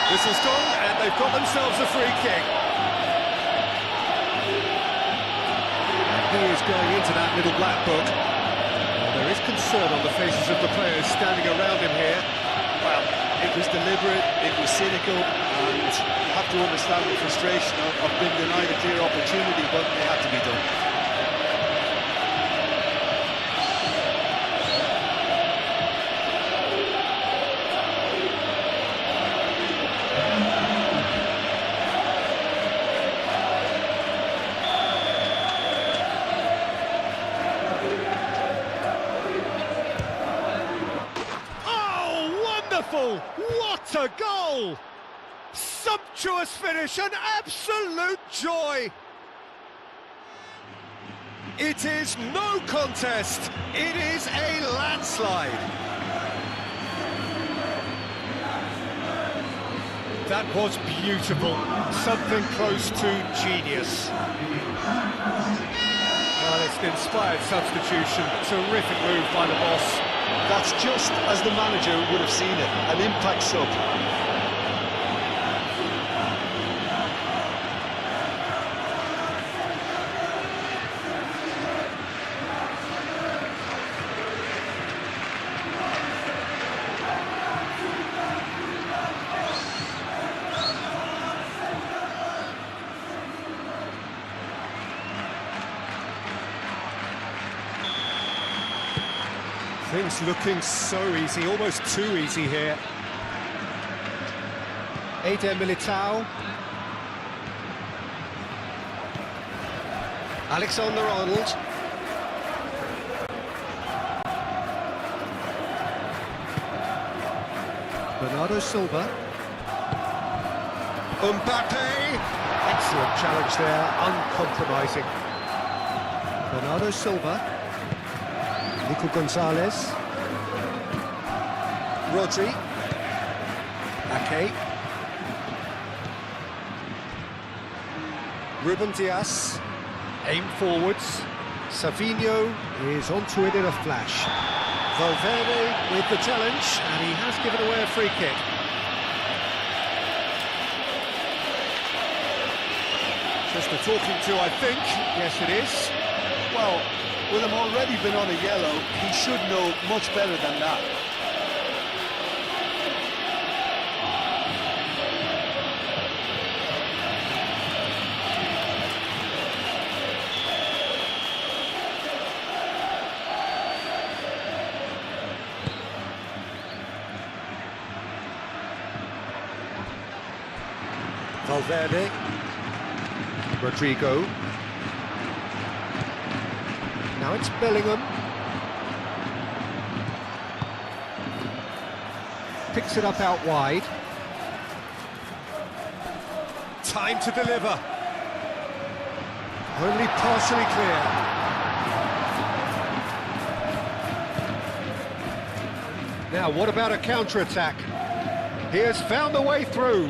Whistle's gone, and they've got themselves a free kick. And he is going into that little black book. Well, there is concern on the faces of the players standing around him here. Well, it was deliberate, it was cynical, and you have to understand the frustration of being denied a clear opportunity, but it had to be done. What a goal! Sumptuous finish, an absolute joy! It is no contest, it is a landslide. That was beautiful, something close to genius. Well, it's an inspired substitution, terrific move by the boss. That's just as the manager would have seen it, an impact sub. Things looking so easy, almost too easy here. Eder Militao. Alexander-Arnold. Bernardo Silva. Mbappe! Excellent challenge there, uncompromising. Bernardo Silva. Nico Gonzalez. Rodri. Ake. Ruben Dias. Aim forwards. Savinho is onto it in a flash. Valverde with the challenge, and he has given away a free kick. Just a talking to, I think. Yes, it is. Well, with him already been on a yellow, he should know much better than that. Valverde. Rodrigo. Now it's Bellingham. Picks it up out wide. Time to deliver. Only partially clear. Now, what about a counter-attack? He has found the way through.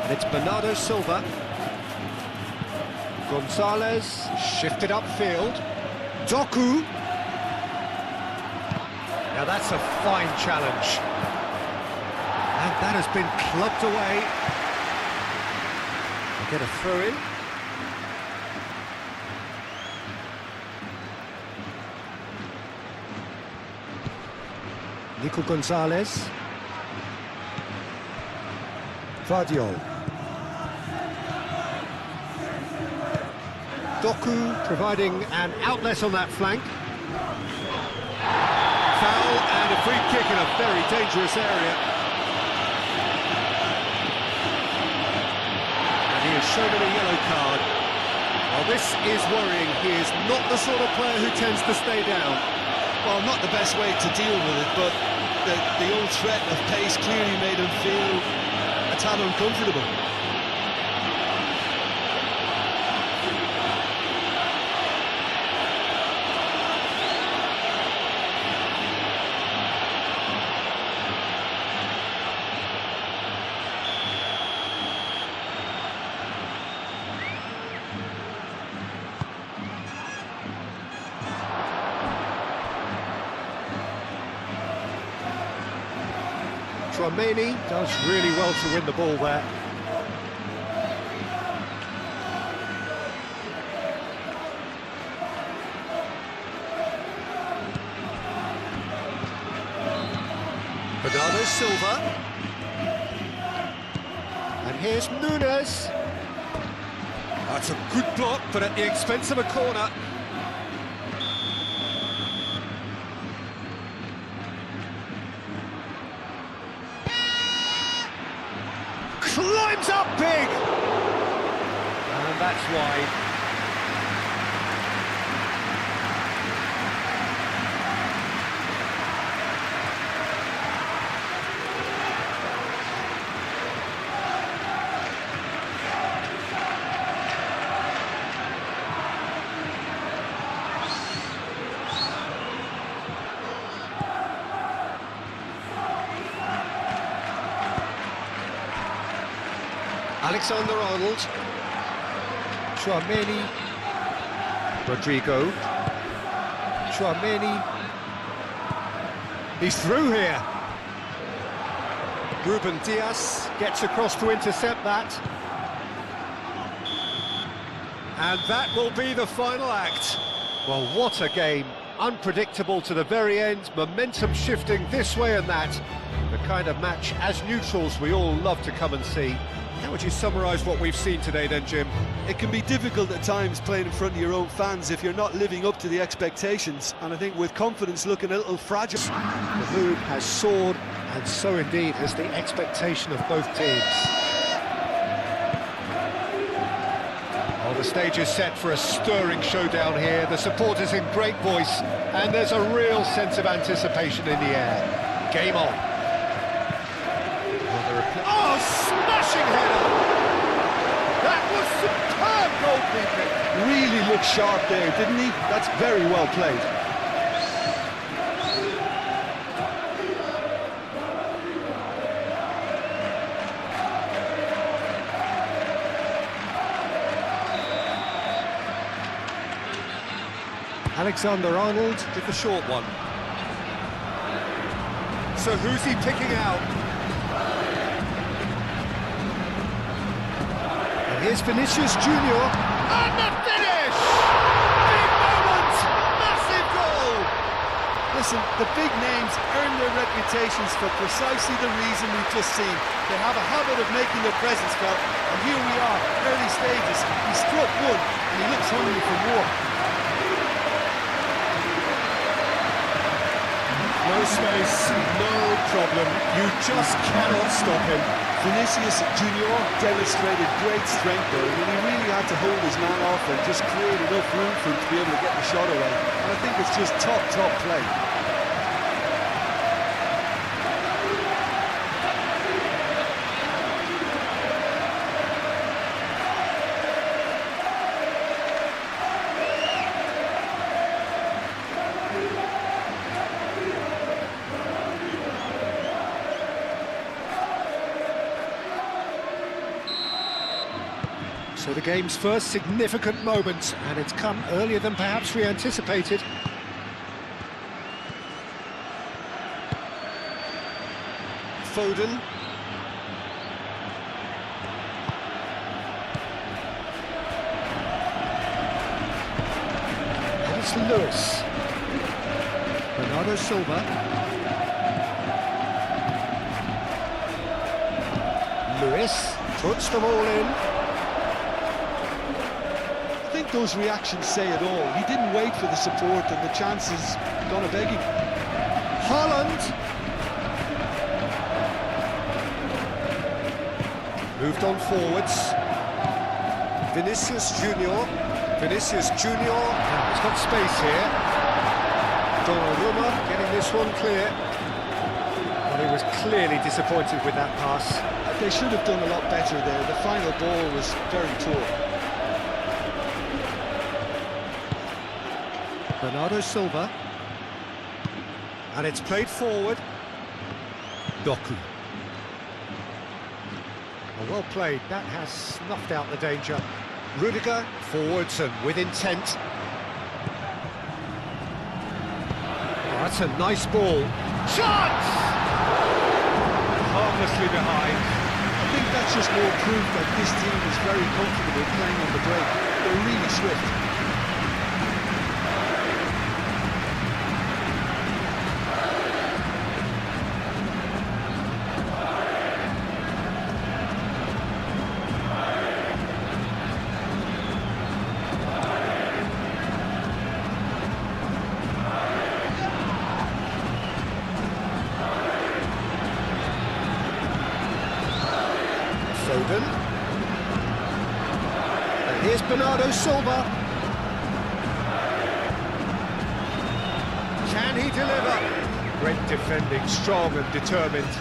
And it's Bernardo Silva. Gonzalez shifted upfield. Doku. Now that's a fine challenge. And that has been clubbed away. They get a throw in. Nico Gonzalez. Vardiol. Doku providing an outlet on that flank. Foul and a free kick in a very dangerous area. And he is shown a yellow card. Well, this is worrying. He is not the sort of player who tends to stay down. Well, not the best way to deal with it, but the old threat of pace clearly made him feel a tad uncomfortable. Tchouaméni does really well to win the ball there. Bernardo Silva. And here's Nunes. That's a good block, but at the expense of a corner. Climbs up big! And that's wide. Alexander-Arnold. Tchouaméni. Rodrigo. Tchouaméni. He's through here. Ruben Dias gets across to intercept that. And that will be the final act. Well, what a game. Unpredictable to the very end, momentum shifting this way and that. The kind of match, as neutrals, we all love to come and see. How would you summarise what we've seen today then, Jim? It can be difficult at times playing in front of your own fans if you're not living up to the expectations, and I think with confidence looking a little fragile. The mood has soared, and so indeed has the expectation of both teams. Well, the stage is set for a stirring showdown here. The supporters in great voice, and there's a real sense of anticipation in the air. Game on. Oh, smashing header! That was superb goalkeeping! Really looked sharp there, didn't he? That's very well played. Alexander-Arnold did the short one. So who's he picking out? And here's Vinicius Junior. And the finish! Big moment! Massive goal! Listen, the big names earn their reputations for precisely the reason we've just seen. They have a habit of making their presence felt, and here we are, early stages. He struck one, and he looks hungry for more. No space, no problem. You just cannot stop him. Vinicius Junior demonstrated great strength there. I mean, he really had to hold his man off and just create enough room for him to be able to get the shot away. And I think it's just top play. So the game's first significant moment, and it's come earlier than perhaps we anticipated. Foden. And it's Lewis. Bernardo Silva. Lewis puts them all in. I think those reactions say it all. He didn't wait for the support, and the chances gonna beg him. Haaland. Moved on forwards. Vinicius Junior. Vinicius Junior. He's got space here. Donnarumma getting this one clear. Well, he was clearly disappointed with that pass. They should have done a lot better there. The final ball was very poor. Bernardo Silva, and it's played forward. Doku. Well played, that has snuffed out the danger. Rudiger, forwards and with intent. Oh, that's a nice ball. Shot! Harmlessly behind. I think that's just more proof that this team is very comfortable playing on the break. They're really swift. Foden. And here's Bernardo Silva. Can he deliver? Great defending, strong and determined.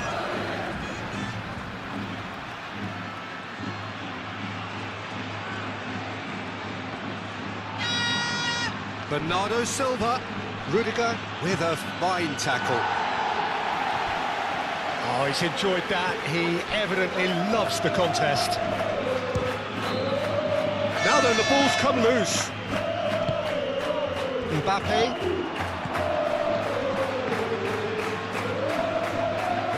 Bernardo Silva. Rudiger with a fine tackle. Oh, he's enjoyed that. He evidently loves the contest. Now then, the ball's come loose. Mbappe.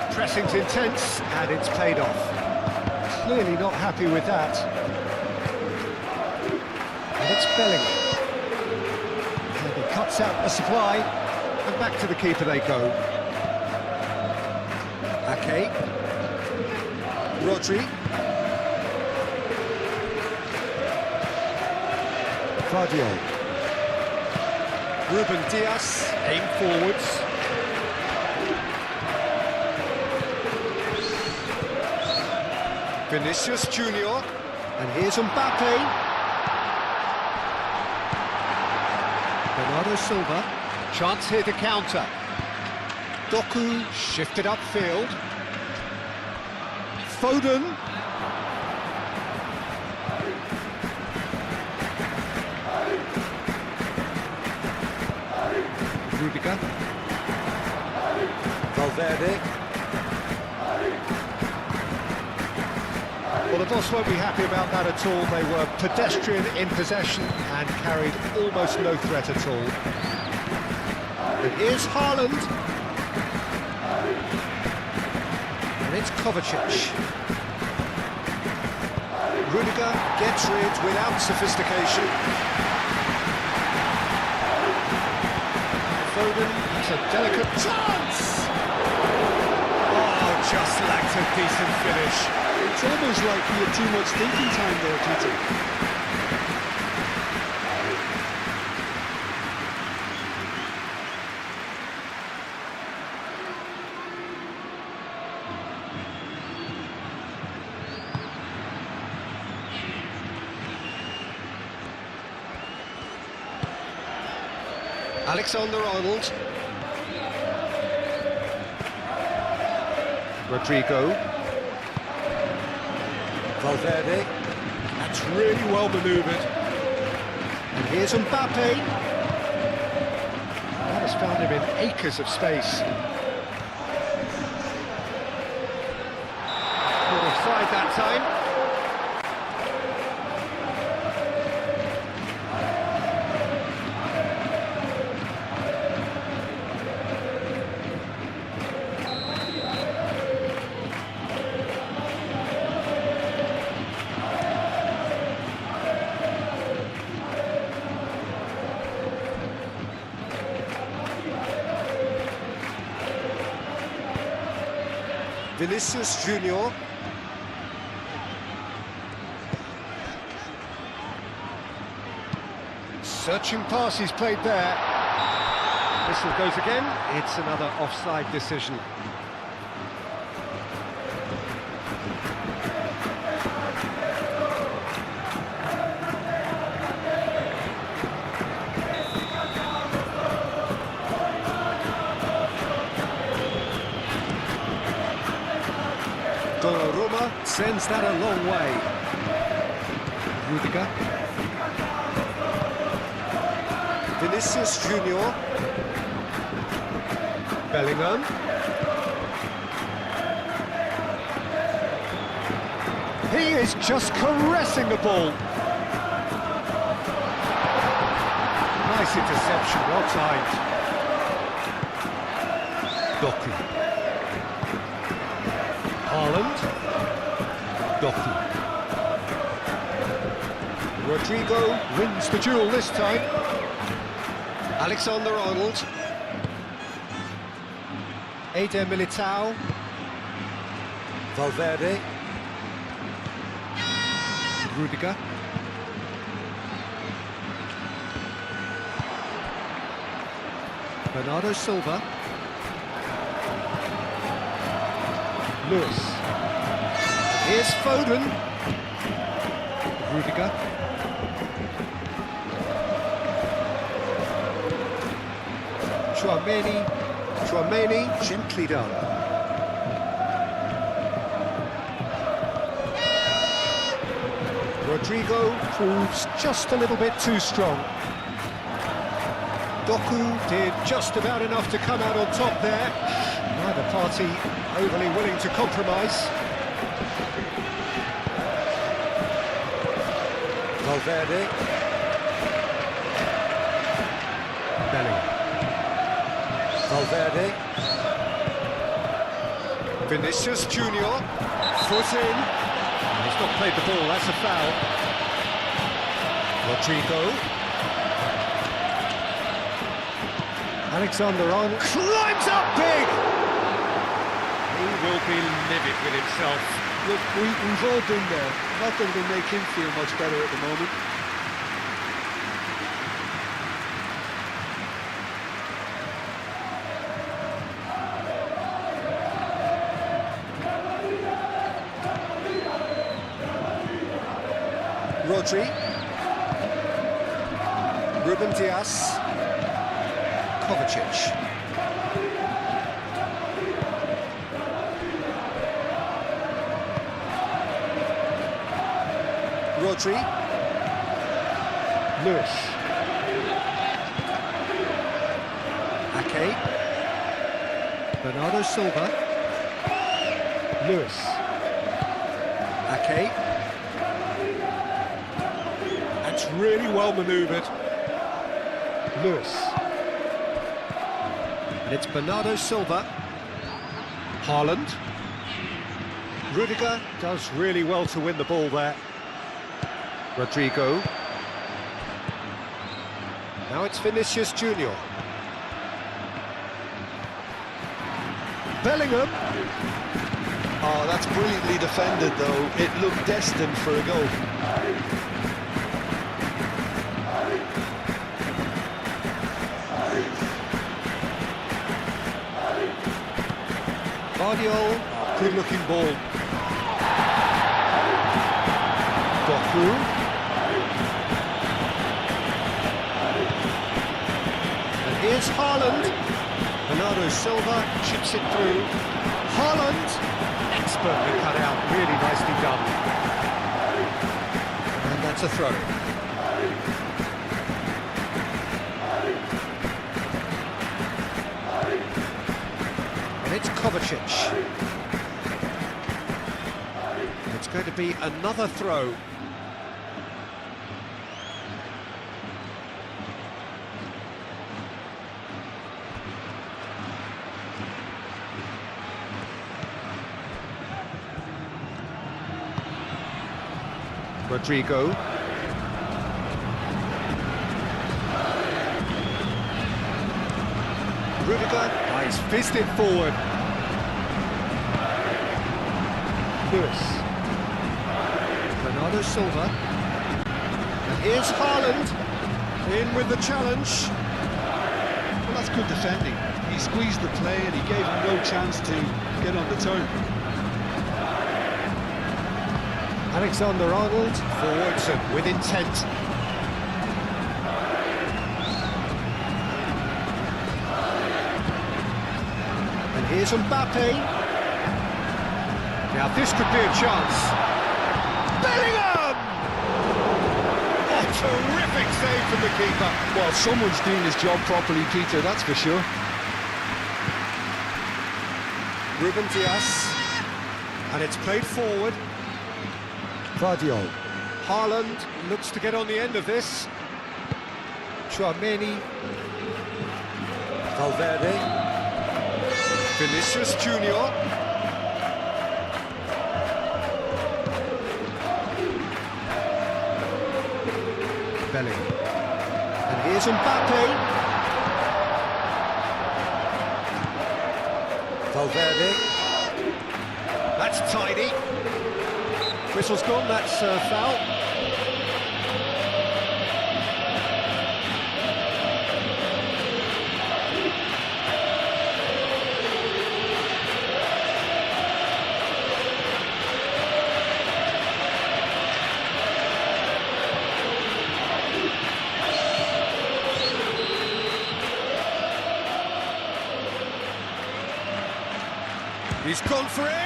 The pressing's intense, and it's paid off. Clearly not happy with that. And it's Bellingham. And he cuts out the supply, and back to the keeper they go. Ake. Rodri. Gvardiol. Ruben Dias, aim forwards. Vinicius Junior, and here's Mbappe. Bernardo Silva, chance here to counter. Doku shifted upfield. Foden. Rudiger. Valverde. Well, the boss won't be happy about that at all. They were pedestrian in possession and carried almost no threat at all. And here's Haaland. And it's Kovacic. Rudiger gets rid without sophistication. Foden, it's a delicate chance! Oh, just lacked a decent finish. It's almost like he had too much thinking time there, Tito. Alexander-Arnold. Rodrigo. Valverde. That's really well manoeuvred. And here's Mbappe. That has found him in acres of space. Not offside that time. Vinicius Junior. Searching pass he's played there. Whistle goes again. It's another offside decision. Roma sends that a long way. Rudiger. Vinicius Junior. Bellingham. He is just caressing the ball. Nice interception, well timed. Doku. Haaland. Doku. Rodrigo wins the duel this time. Alexander-Arnold. Eder Militao. Valverde. Rudiger. Bernardo Silva. Lewis. Here's Foden. Rudiger. Chouameni, gently done. Rodrigo proves just a little bit too strong. Doku did just about enough to come out on top there. Neither party overly willing to compromise. Valverde. Bellingham. Valverde. Vinicius Junior. Foot in. He's not played the ball, that's a foul. Rodrigo. Alexander-Arnold climbs up big! He will be livid with himself. Look, we've all been there. Not that it'll make him feel much better at the moment. Rodri. Ruben Dias. Kovacic. Rodri. Lewis. Ake. Bernardo Silva. Lewis. Ake. That's really well manoeuvred. Lewis. And it's Bernardo Silva. Haaland. Rudiger does really well to win the ball there. Rodrigo. Now it's Vinicius Junior. Bellingham. Oh, that's brilliantly defended, though. It looked destined for a goal. Guardiola, good-looking ball. Doku. And here's Haaland. Bernardo Silva chips it through. Haaland, expertly cut out, really nicely done. And that's a throw. And it's Kovacic. It's going to be another throw. Rodrigo. Rudiger, nice, fisted forward. Lewis. Bernardo Silva. And here's Haaland, in with the challenge. Well, that's good defending. He squeezed the play and he gave him no chance to get on the turn. Alexander-Arnold, forwards and with intent. And here's Mbappe. Now this could be a chance. Bellingham! A terrific save from the keeper. Well, someone's doing his job properly, Peter, that's for sure. Ruben Dias. And it's played forward. Guardiola. Haaland looks to get on the end of this. Chouameni. Valverde. Vinicius Junior. Bellingham. And here's Mbappe. Valverde. That's tidy. Whistle's gone, that's foul. He's gone for it!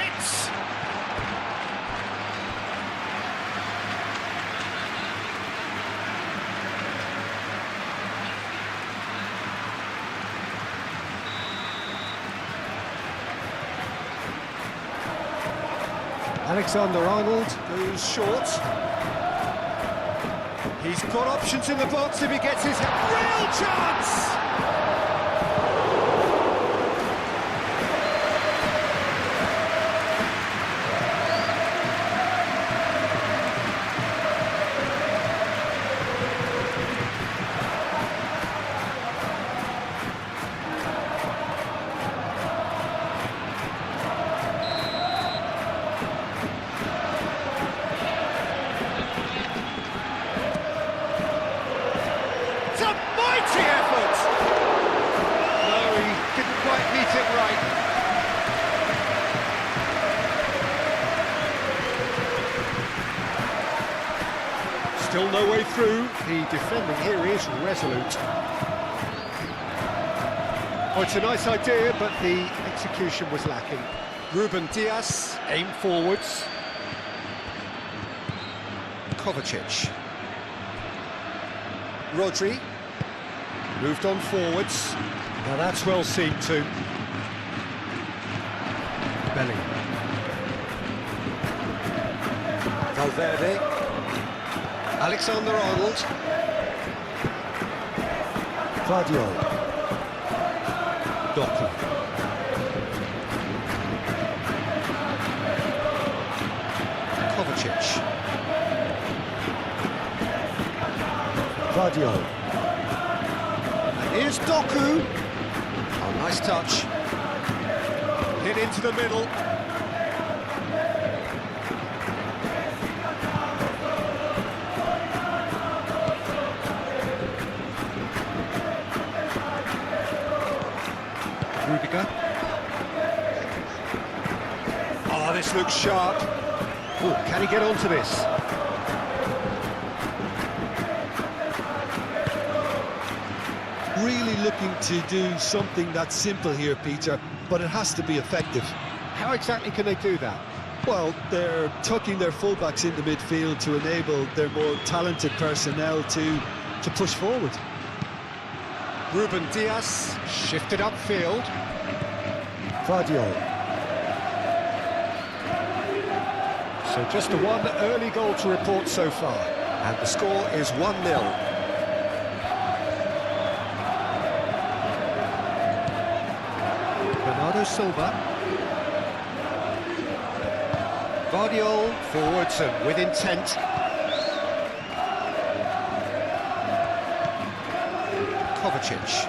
Alexander-Arnold goes short. He's got options in the box if he gets his real chance! Still no way through. The defending here is resolute. Oh, it's a nice idea, but the execution was lacking. Ruben Dias, aim forwards. Kovacic. Rodri. Moved on forwards. Now that's well seen too. Bellingham. Valverde. Alexander-Arnold. Guardiola. Doku. Kovacic. Guardiola. And here's Doku. Oh, nice touch. Hit into the middle. Rudiger. Oh, this looks sharp. Oh, can he get onto this? Really looking to do something that's simple here, Peter, but it has to be effective. How exactly can they do that? Well, they're tucking their fullbacks into midfield to enable their more talented personnel to push forward. Ruben Dias shifted upfield. Guardiola. So just the one early goal to report so far, and the score is 1-0. Bernardo Silva. Guardiola forwards and with intent. Kovacic.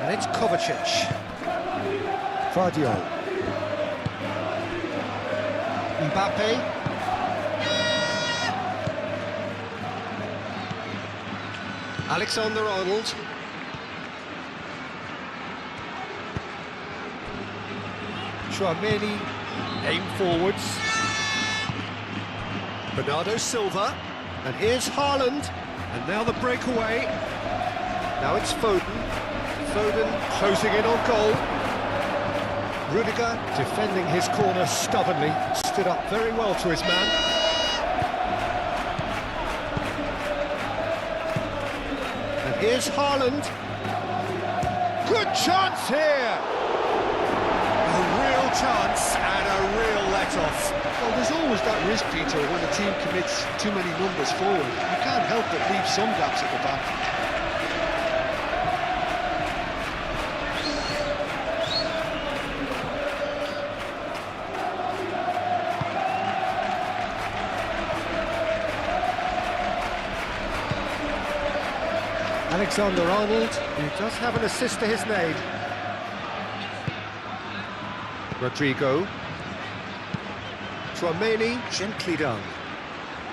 And it's Kovacic. Guardiola. Mbappe. Alexander-Arnold. Tchouaméni, aim forwards. Bernardo Silva, and here's Haaland, and now the breakaway. Now it's Foden. Foden closing in on goal. Rudiger defending his corner stubbornly, stood up very well to his man. And here's Haaland. Good chance here! A real chance and a real let-off. Well, there's always that risk, Peter, when a team commits too many numbers forward. You can't help but leave some gaps at the back. Alexander-Arnold, who does have an assist to his name. Rodrigo. Tchouaméni, gently done.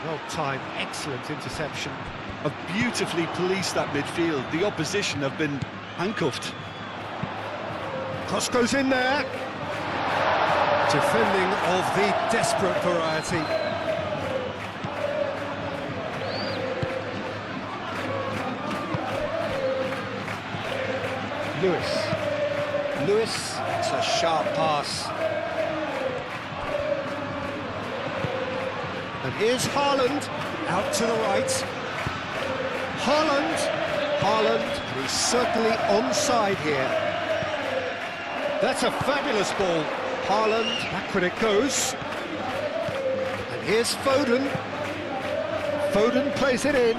Well timed, excellent interception. Have beautifully policed that midfield. The opposition have been handcuffed. Cross goes in there. Defending of the desperate variety. Lewis, it's a sharp pass. And here's Haaland, out to the right. Haaland, and he's certainly onside here. That's a fabulous ball. Haaland, back when it goes. And here's Foden. Foden plays it in.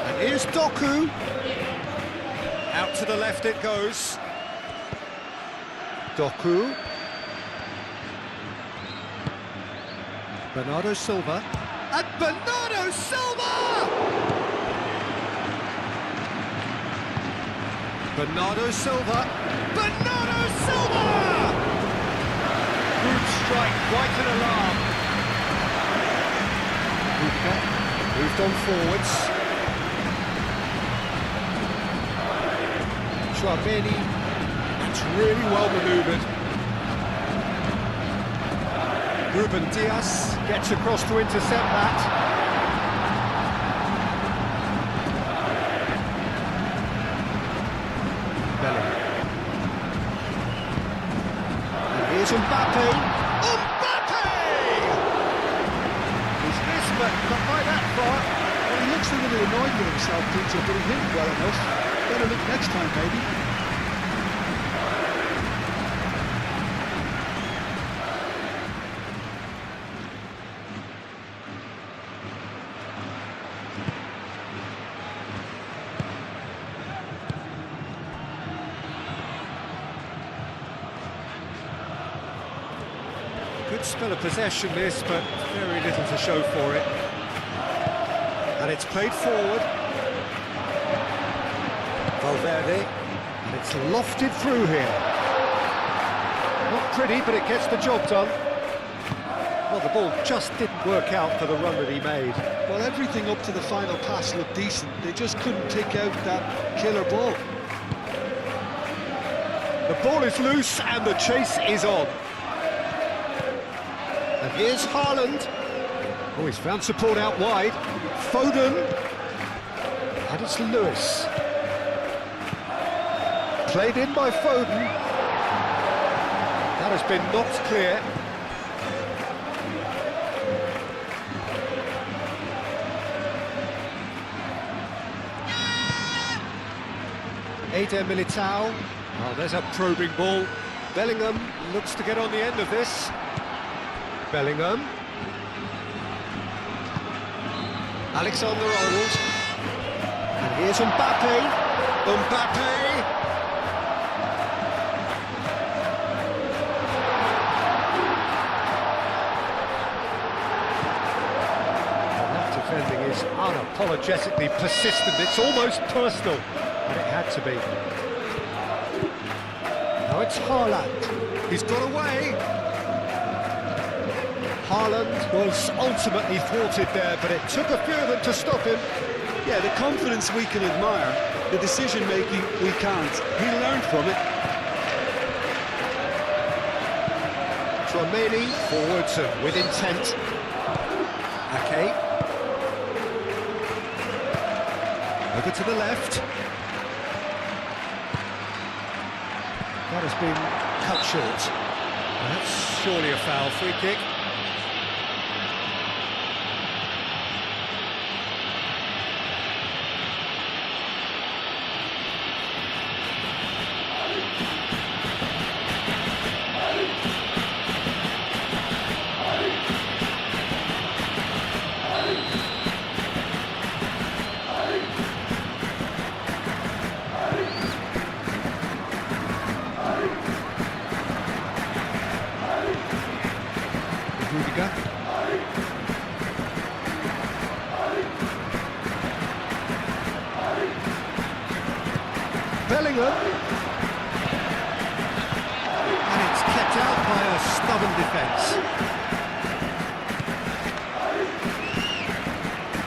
And here's Doku. Out to the left it goes. Doku. Bernardo Silva. And Bernardo Silva! Bernardo Silva. Bernardo Silva! Good strike, quite an alarm. Rudiger moved on forwards. Tchouameni. That's really well manoeuvred. Ruben Dias gets across to intercept that. Bellingham. And here's Mbappe. Mbappe! He's missed, but not by that far. Well, he looks a little annoyed with himself, Peter, but he hit it well enough. Better look next time, maybe. Good spell of possession this, but very little to show for it. And it's played forward. Valverde, and it's lofted through here. Not pretty, but it gets the job done. Well, the ball just didn't work out for the run that he made. Well, everything up to the final pass looked decent. They just couldn't take out that killer ball. The ball is loose and the chase is on. And here's Haaland. Oh, he's found support out wide. Foden. And it's Lewis. Played in by Foden. That has been knocked clear. Eder Militao. Oh, there's a probing ball. Bellingham looks to get on the end of this. Bellingham. Alexander-Arnold. And here's Mbappe. Mbappe. That defending is unapologetically persistent. It's almost personal, and it had to be. Now it's Haaland. He's got away. Haaland was ultimately thwarted there, but it took a few of them to stop him. Yeah, the confidence we can admire, the decision-making we can't. He learned from it. Tchouameni forwards and with intent. Ake. Over to the left. That has been cut short. That's surely a foul. Free kick. Bellingham. And it's kept out by a stubborn defence.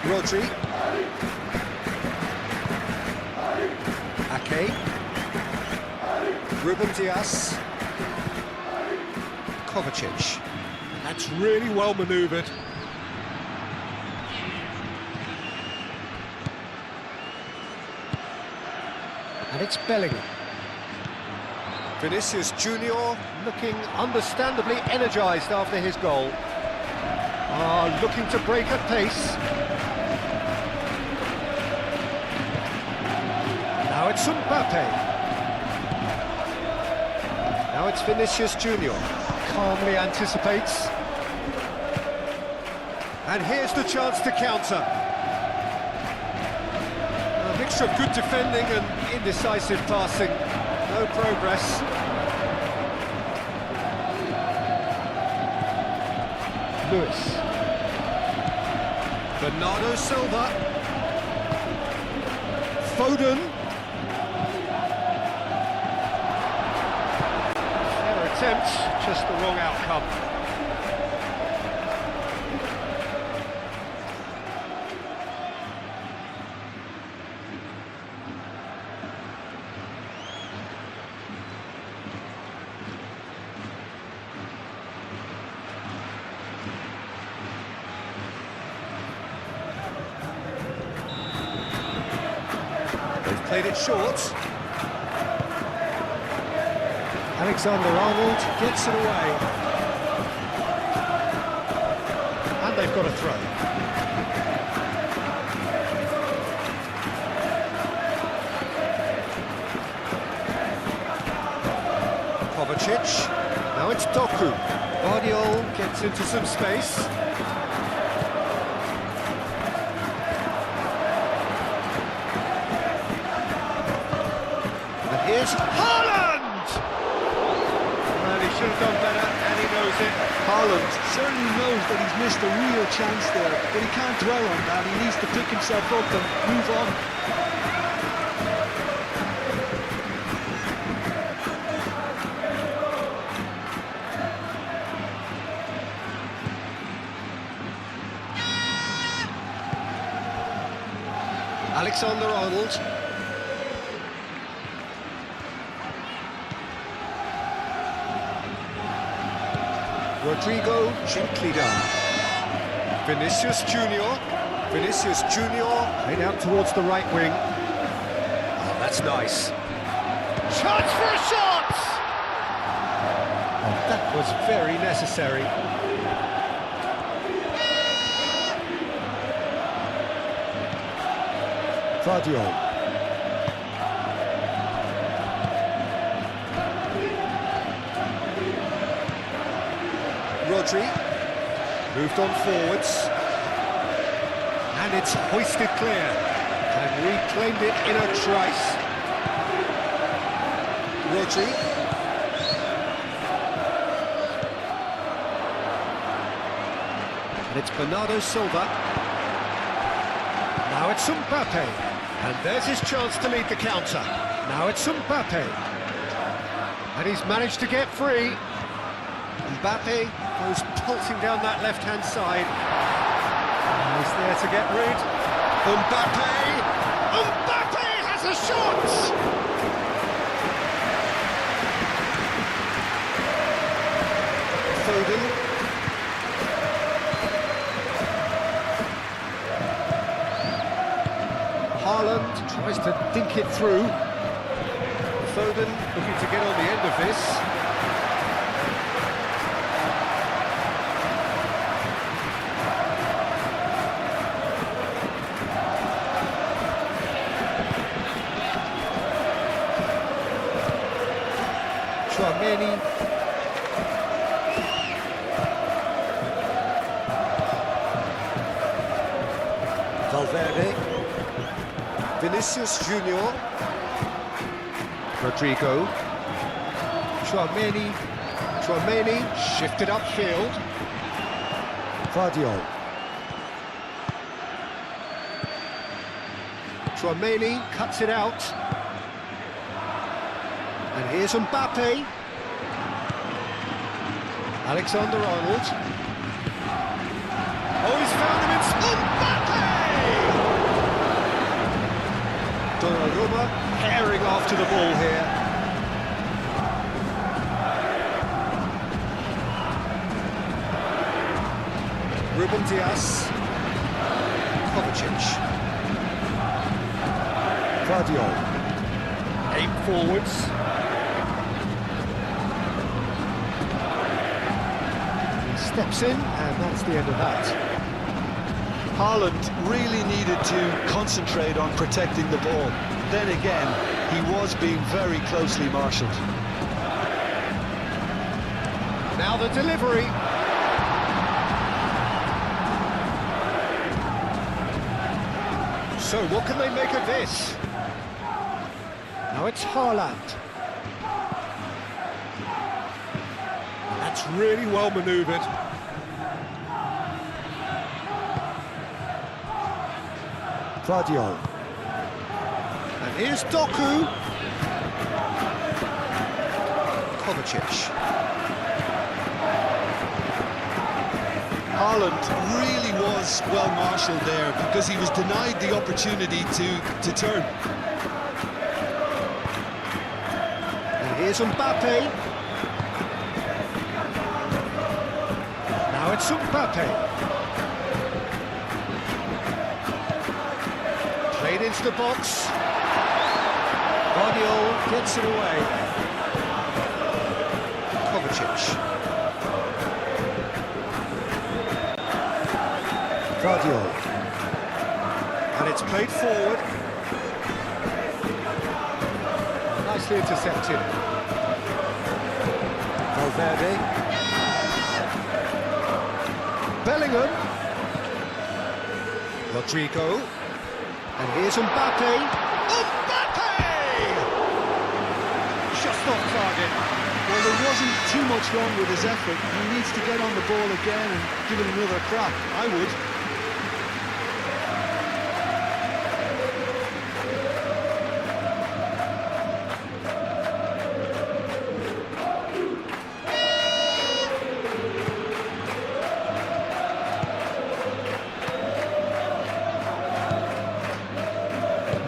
Rodri. Ake. Ruben Dias. Kovacic. That's really well manoeuvred. And it's Bellingham. Vinicius Junior looking understandably energised after his goal. Looking to break at pace. Now it's Mbappe. Now it's Vinicius Junior. Calmly anticipates. And here's the chance to counter. A mixture of good defending and indecisive passing. No progress. Lewis. Bernardo Silva. Foden. Fair attempt, just the wrong outcome. Played it short. Alexander-Arnold gets it away. And they've got a throw. Kovacic. Now it's Doku. Guardiola gets into some space. And here's Haaland! And he should have done better, and he knows it. Haaland certainly knows that he's missed a real chance there, but he can't dwell on that. He needs to pick himself up and move on. Alexander-Arnold. Rodrigo gently done. Vinicius Junior. Vinicius Junior played out towards the right wing. Oh, that's nice. Chance for a shot! Oh, that was very necessary. Guardiola. Rodri moved on forwards, and it's hoisted clear and reclaimed it in a trice. Rodri. And it's Bernardo Silva. Now it's Mbappe. And there's his chance to lead the counter. Now it's Mbappe. And he's managed to get free. Mbappe goes pulsing down that left-hand side. And he's there to get rid. Mbappe! Mbappe has a shot! Foden. Haaland tries to think it through. Foden looking to get on the end of this. Tchouaméni. Valverde. Vinicius Junior. Rodrigo. Tchouaméni. Tchouaméni shifted upfield. Guardiola. Tchouaméni cuts it out. And here's Mbappe. Alexander-Arnold. Oh, he's found him in Mbappe! Donnarumma herring after the ball here. Ruben Dias. Kovacic. Guardiola. Aim forwards. Steps in, and that's the end of that. Haaland really needed to concentrate on protecting the ball. Then again, he was being very closely marshalled. Now the delivery. So what can they make of this? Now it's Haaland. That's really well manoeuvred. Guardiola. And here's Doku. Kovacic. Haaland really was well marshalled there because he was denied the opportunity to turn. And here's Mbappe. Now it's Mbappe. Played into the box. Guardiola gets it away. Kovacic. Guardiola. And it's played forward. Nicely intercepted. Valverde. Bellingham. Rodrigo. And here's Mbappe. Mbappe! Just off target. Well, there wasn't too much wrong with his effort. He needs to get on the ball again and give it another crack. I would.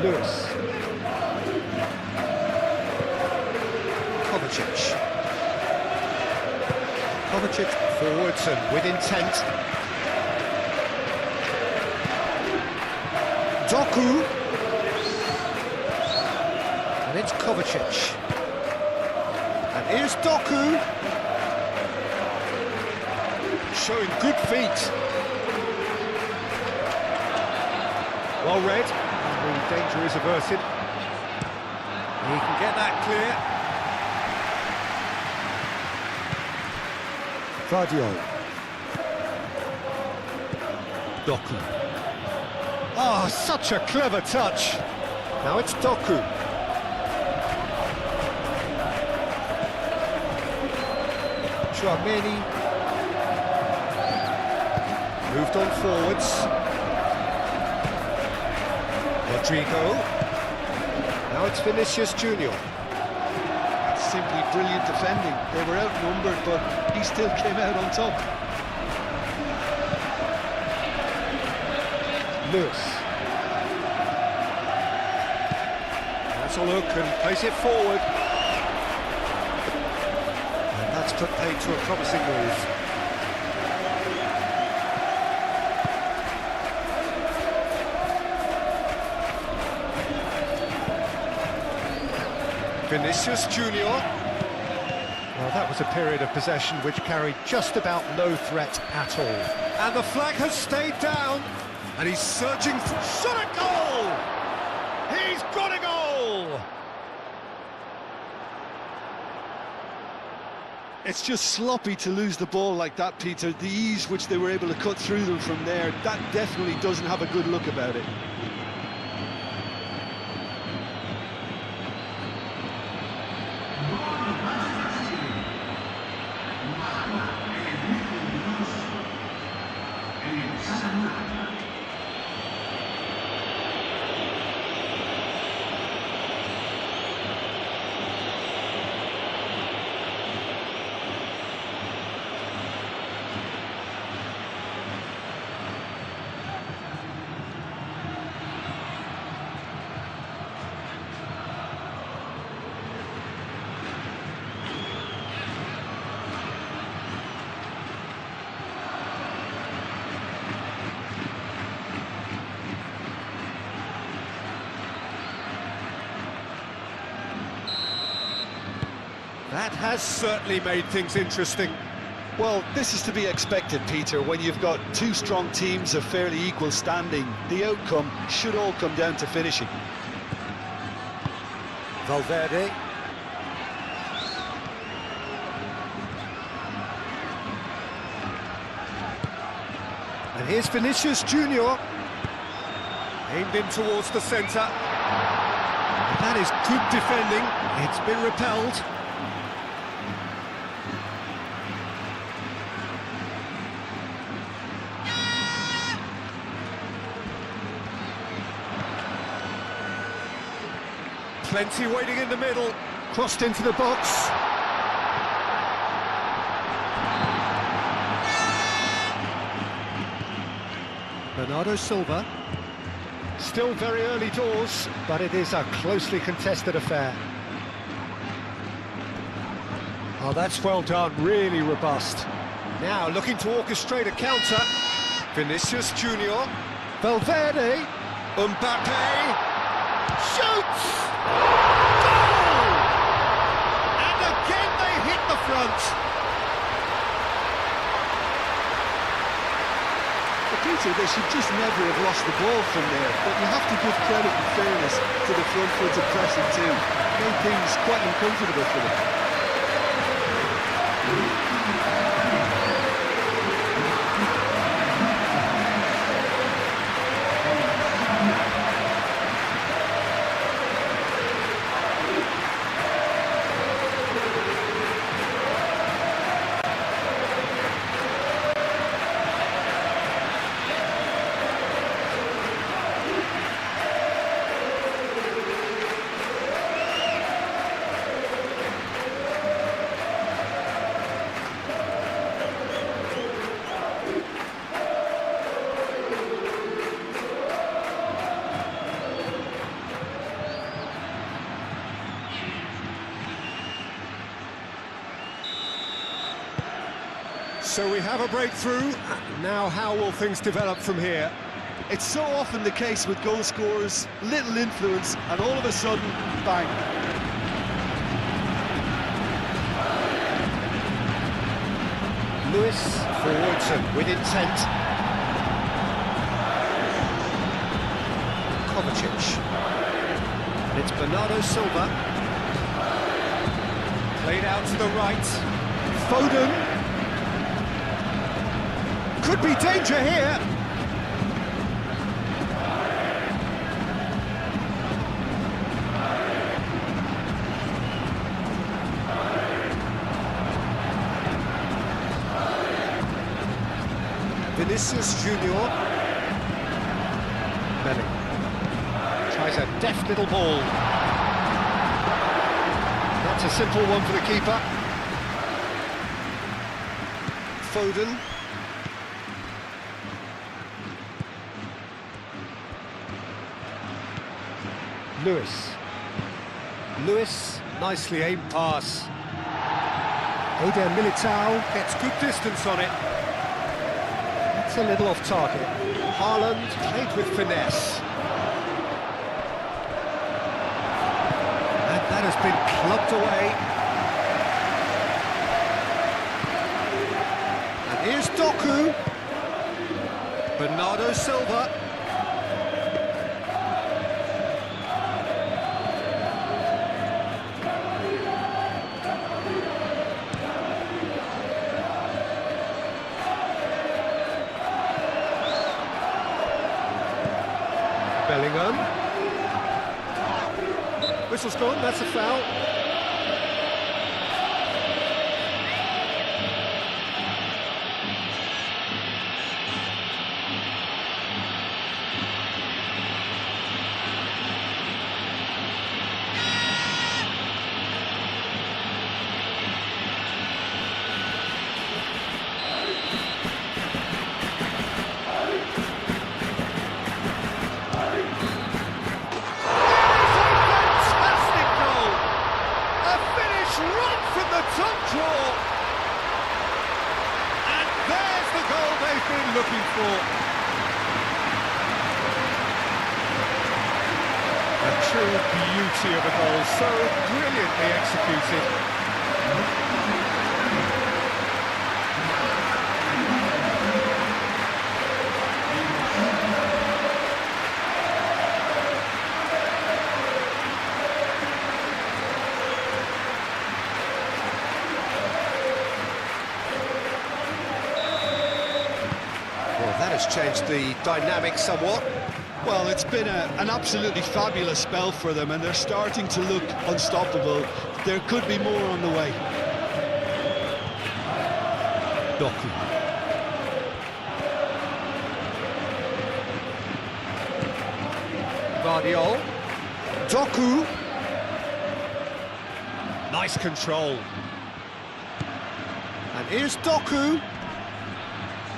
Lewis. Kovacic. Kovacic forwards and with intent. Doku. And it's Kovacic. And here's Doku. Showing good feet. Well read. The danger is averted. He can get that clear. Guardiola. Doku. Oh, such a clever touch. Now it's Doku. Chouameni. Moved on forwards. Rodrigo. Now it's Vinicius Junior. That's simply brilliant defending. They were outnumbered, but he still came out on top. Lewis. That's a look and plays it forward. And that's put paid to a promising move. Vinicius Junior. Well, that was a period of possession which carried just about no threat at all. And the flag has stayed down, and he's searching for... Shot a goal! He's got a goal! It's just sloppy to lose the ball like that, Peter. The ease which they were able to cut through them from there, that definitely doesn't have a good look about it. That has certainly made things interesting. Well, this is to be expected, Peter, when you've got two strong teams of fairly equal standing. The outcome should all come down to finishing. Valverde. And here's Vinicius Junior. Aimed in towards the centre. That is good defending. It's been repelled. Plenty waiting in the middle. Crossed into the box. Bernardo Silva. Still very early doors, but it is a closely contested affair. Oh, that's well done, really robust. Now looking to orchestrate a counter. Vinicius Junior. Valverde. Mbappe. Shoots! Goal! pressure, they should just never have lost the ball from there. But you have to give credit and fairness to the front-footed pressing too. Made things quite uncomfortable for them. So we have a breakthrough. Now how will things develop from here? It's so often the case with goal scorers, little influence, and all of a sudden, bang. Lewis forwards and with intent. Kovacic. And it's Bernardo Silva. Played out to the right. Foden. Could be danger here. Vinicius Junior. Belling. Tries a deft little ball. That's a simple one for the keeper. Foden. Lewis, nicely aimed pass. Eder Militao gets good distance on it. It's a little off target. Haaland played with finesse. And that has been clubbed away. And here's Doku. Bernardo Silva. Bellingham. Whistle's gone, that's a foul. Looking for a true beauty of a goal, so brilliantly executed. That has changed the dynamic somewhat. Well, it's been an absolutely fabulous spell for them, and they're starting to look unstoppable. There could be more on the way. Doku. Guardiol. Doku. Nice control. And here's Doku.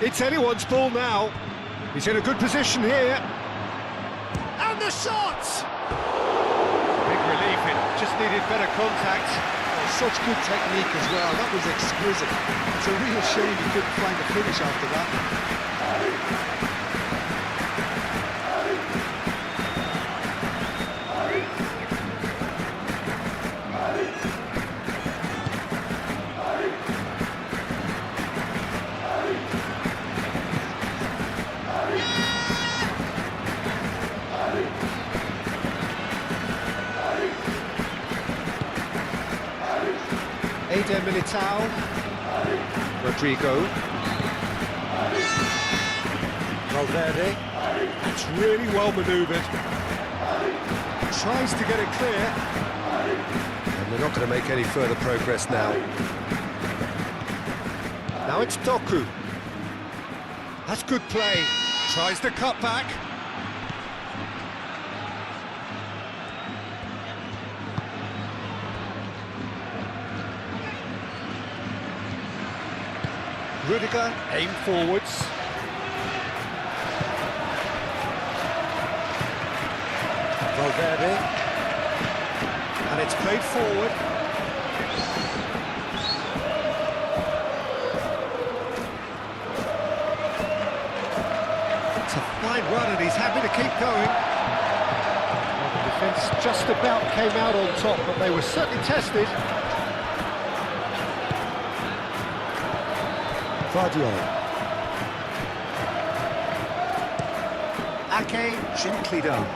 It's anyone's ball now. He's in a good position here. And the shot! Big relief, it just needed better contact. Oh, such good technique as well, that was exquisite. It's a real shame he couldn't find a finish after that. Eder Militao. Rodrigo. Valverde. It's really well manoeuvred. Tries to get it clear. And they're not going to make any further progress now. Now it's Doku. That's good play. Tries the cut back. Rudiger, aim forwards. Valverde. And it's played forward. It's a fine run and he's happy to keep going. Well, the defence just about came out on top, but they were certainly tested. Guardiola. Ake, gently done.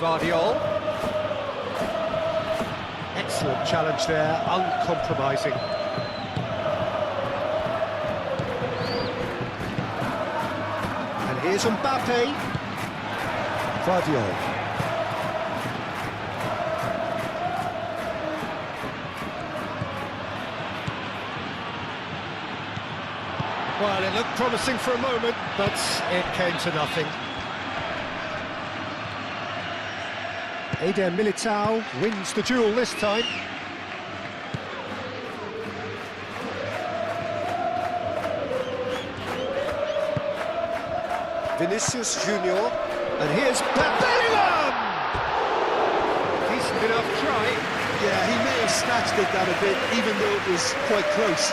Guardiola. Excellent challenge there, uncompromising. And here's Mbappe. Guardiola. Well, it looked promising for a moment, but it came to nothing. Eder Militao wins the duel this time. Vinicius Junior, and here's Bellingham! Decent enough try. Yeah, he may have snatched it that a bit, even though it was quite close.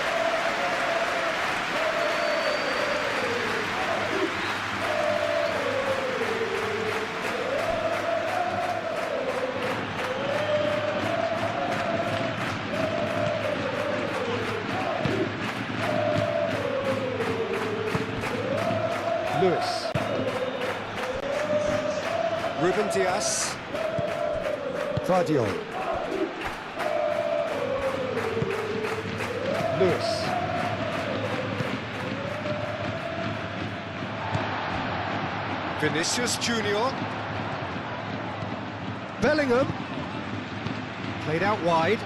Lewis. Ruben Dias. Guardiola. Lewis. Vinicius Junior. Bellingham. Played out wide.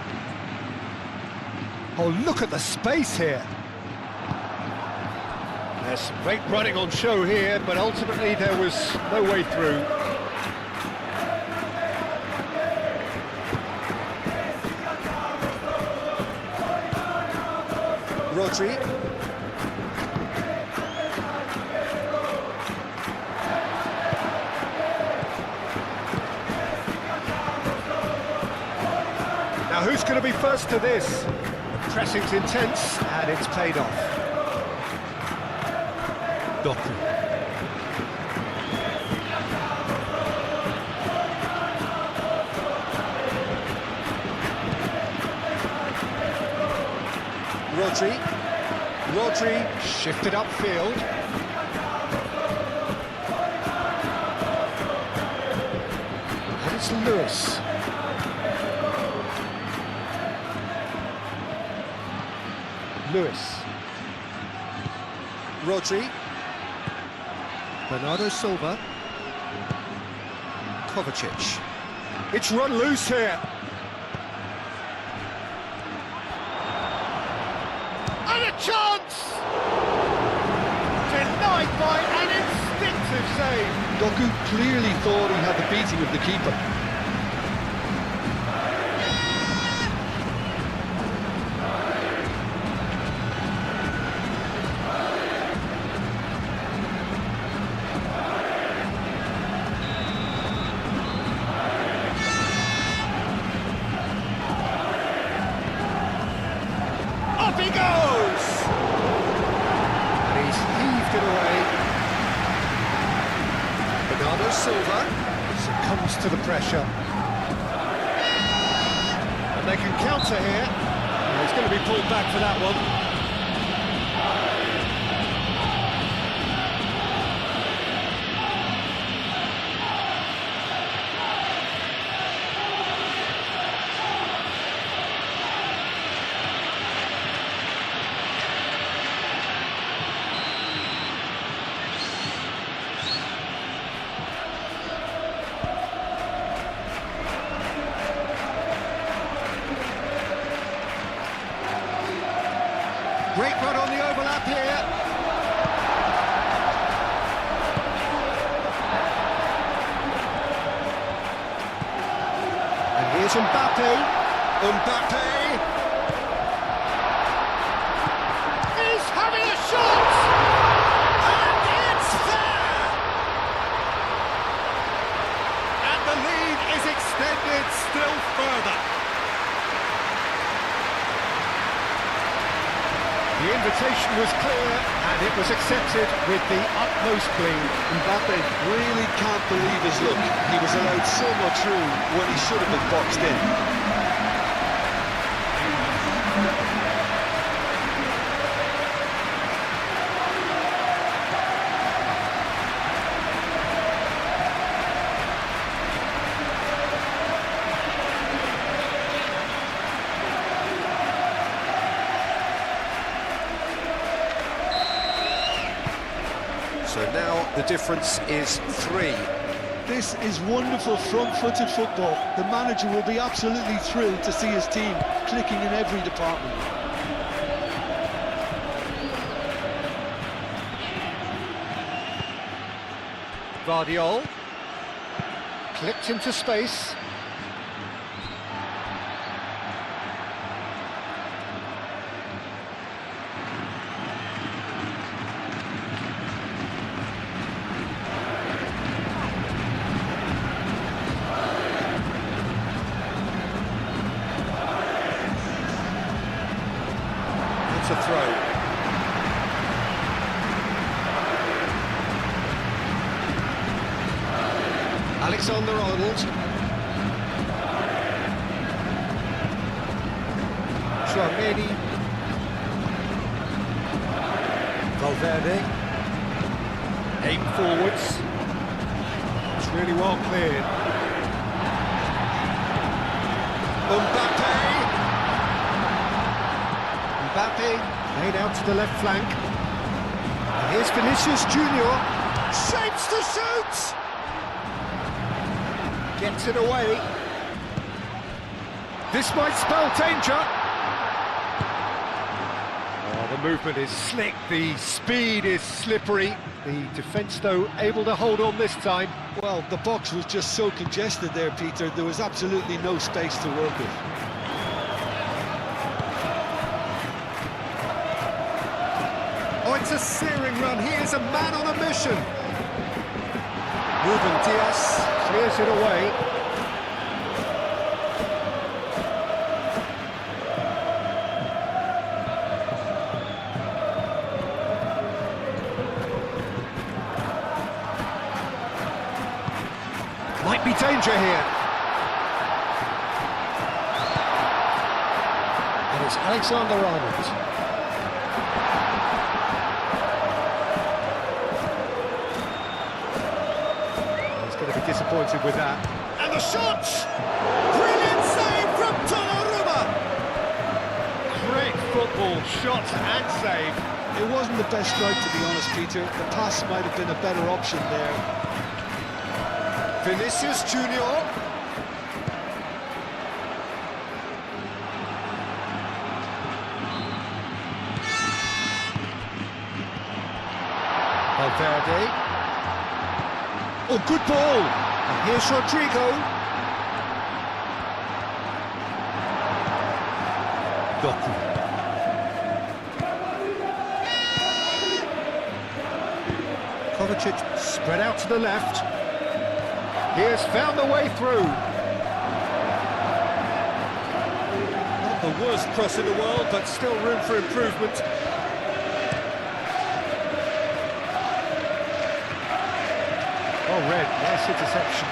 Oh, look at the space here. There's some great running on show here, but ultimately there was no way through. Rodri. Now who's going to be first to this? Pressing's intense, and it's paid off. Doku. Rodri shifted upfield. And it's Lewis. Rodri. Bernardo Silva. Kovacic. It's run loose here. And a chance! Denied by an instinctive save. Doku clearly thought he had the beating of the keeper. Up he goes! And he's heaved it away. Bernardo Silva succumbs to the pressure. And they can counter here. And he's going to be pulled back for that one. Great run on the overlap here. And here's Mbappe. Mbappe. He's having a shot! And it's there! And the lead is extended still further. The invitation was clear, and it was accepted with the utmost glee. Mbappe really can't believe his luck. He was allowed so much room when he should have been boxed in. So now the difference is 3. This is wonderful front-footed football. The manager will be absolutely thrilled to see his team clicking in every department. Guardiola clipped into space. It's a throw. Alexander-Arnold. Chouameni. Valverde. Aim forwards. It's really well cleared. Mbappe. Mbappe made out to the left flank. And here's Vinicius Junior. Shapes to shoot! Gets it away. This might spell danger. Oh, the movement is slick, the speed is slippery. The defence, though, able to hold on this time. Well, the box was just so congested there, Peter. There was absolutely no space to work with. Oh, it's a searing run. He is a man on a mission. Ruben Diaz clears it away. Might be danger here. And it's Alexander-Arnold. Disappointed with that. And the shot! Brilliant save from Donnarumma! Great football, shot and save. It wasn't the best strike, to be honest, Peter. The pass might have been a better option there. Vinicius Junior. Valverde. Oh, good ball! And here's Rodrigo. Doku. Kovacic spread out to the left. He has found the way through. Not the worst cross in the world, but still room for improvement. Oh, red, nice interception.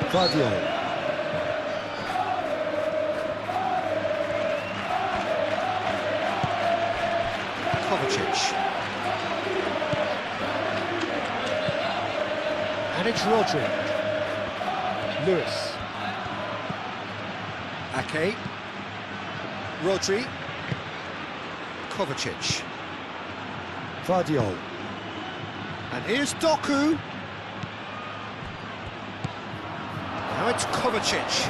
Guardiola. Kovacic. And it's Rodri. Lewis. Ake. Rodri. Kovacic. Guardiola. And here's Doku. Now it's Kovacic.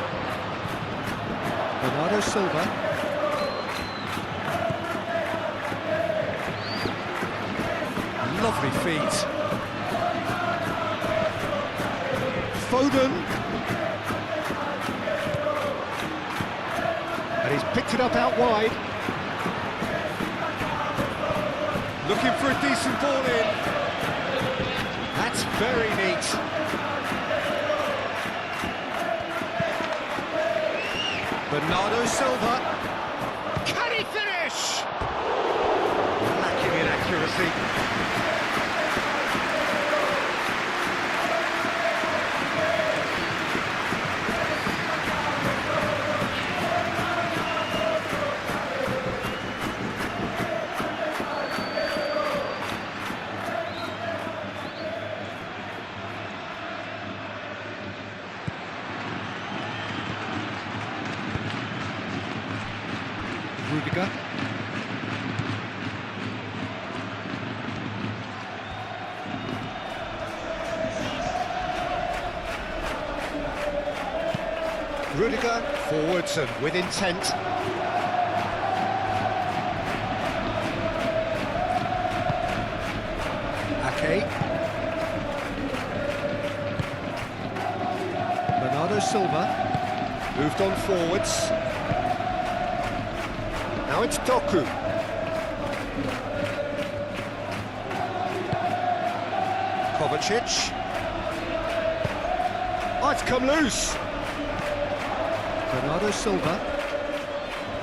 Bernardo Silva. Lovely feet. Foden. And he's picked it up out wide. Looking for a decent ball in. That's very neat. Bernardo Silva. Can he finish? Lacking in accuracy. Rudiger. Rudiger forwards and with intent. Ake. Bernardo Silva moved on forwards. Now it's Doku. Kovacic. Oh, it's come loose. Bernardo Silva.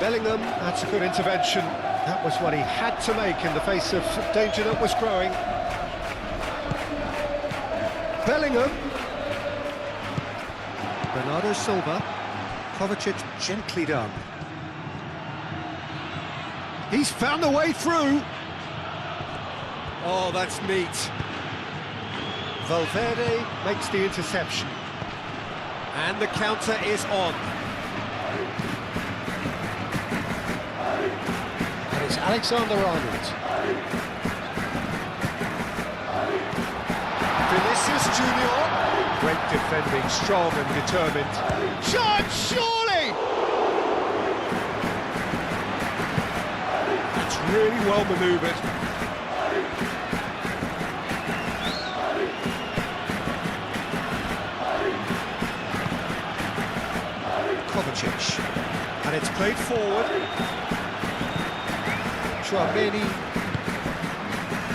Bellingham, that's a good intervention. That was what he had to make in the face of danger that was growing. Bellingham. Bernardo Silva. Kovacic gently done. He's found a way through. Oh, that's neat. Valverde makes the interception. And the counter is on. And it's Alexander-Arnold. Vinicius Junior. Great defending, strong and determined. Chance, surely! Really well manoeuvred. Kovacic. And it's played forward. Chouameni.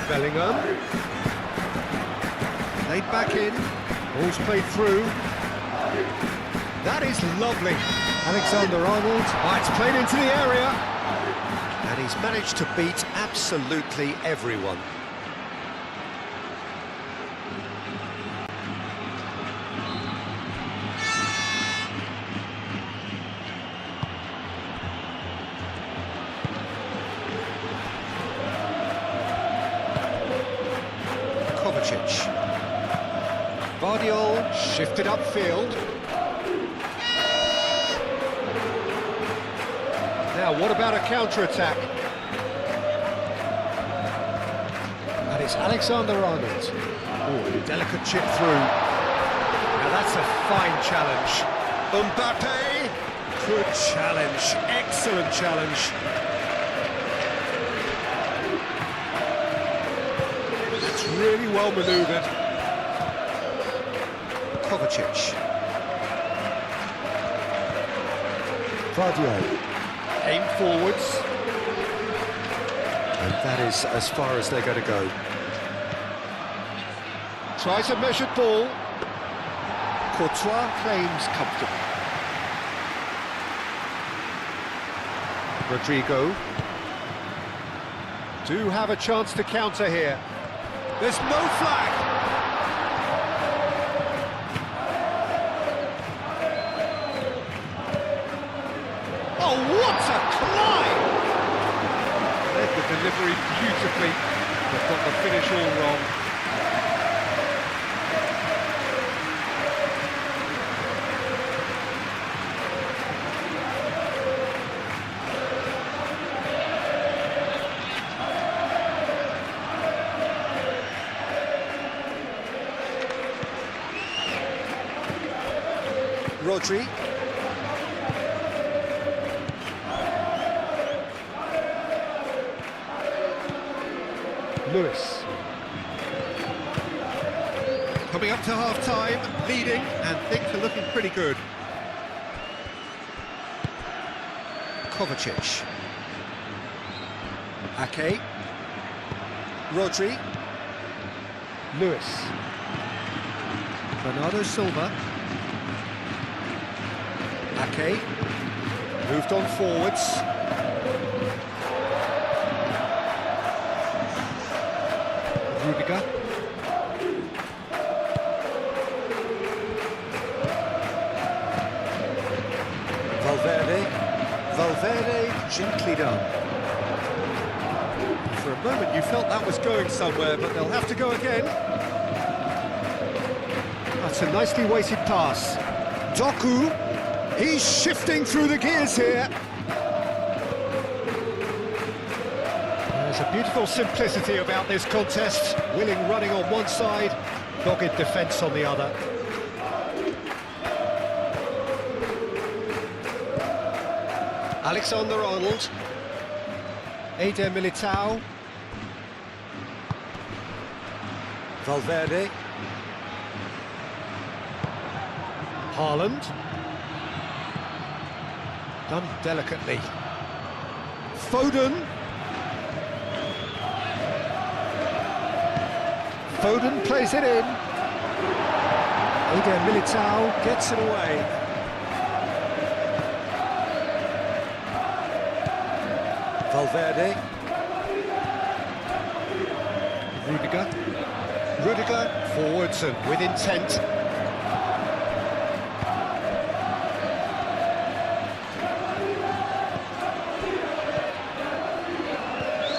Bellingham. Laid back in. Ball's played through. That is lovely. Alexander-Arnold. Oh, it's played into the area. And he's managed to beat absolutely everyone. Kovacic. Vardiol shifted upfield. Now, what about a counter-attack? And it's Alexander-Arnold. Oh, delicate chip through. Now, that's a fine challenge. Mbappe! Good challenge. Excellent challenge. That's really well manoeuvred. Kovacic. Vardiol. Aim forwards. And that is as far as they're going to go. Tries a measured ball. Courtois claims comfortable. Rodrigo. Do have a chance to counter here. There's no flag. Oh, what a climb! Led the delivery beautifully, but got the finish all wrong. Rodri. Lewis. Coming up to half-time, leading, and things are looking pretty good. Kovacic. Ake. Rodri. Lewis. Bernardo Silva. Ake. Moved on forwards. Rudiger. Valverde, gently done. For a moment you felt that was going somewhere, but they'll have to go again. That's a nicely weighted pass. Doku, he's shifting through the gears here. There's a beautiful simplicity about this contest. Willing running on one side, dogged defence on the other. Alexander-Arnold, Eder Militao, Valverde, Haaland, done delicately, Foden, plays it in, Eder Militao gets it away. Valverde. Rudiger forwards and with intent.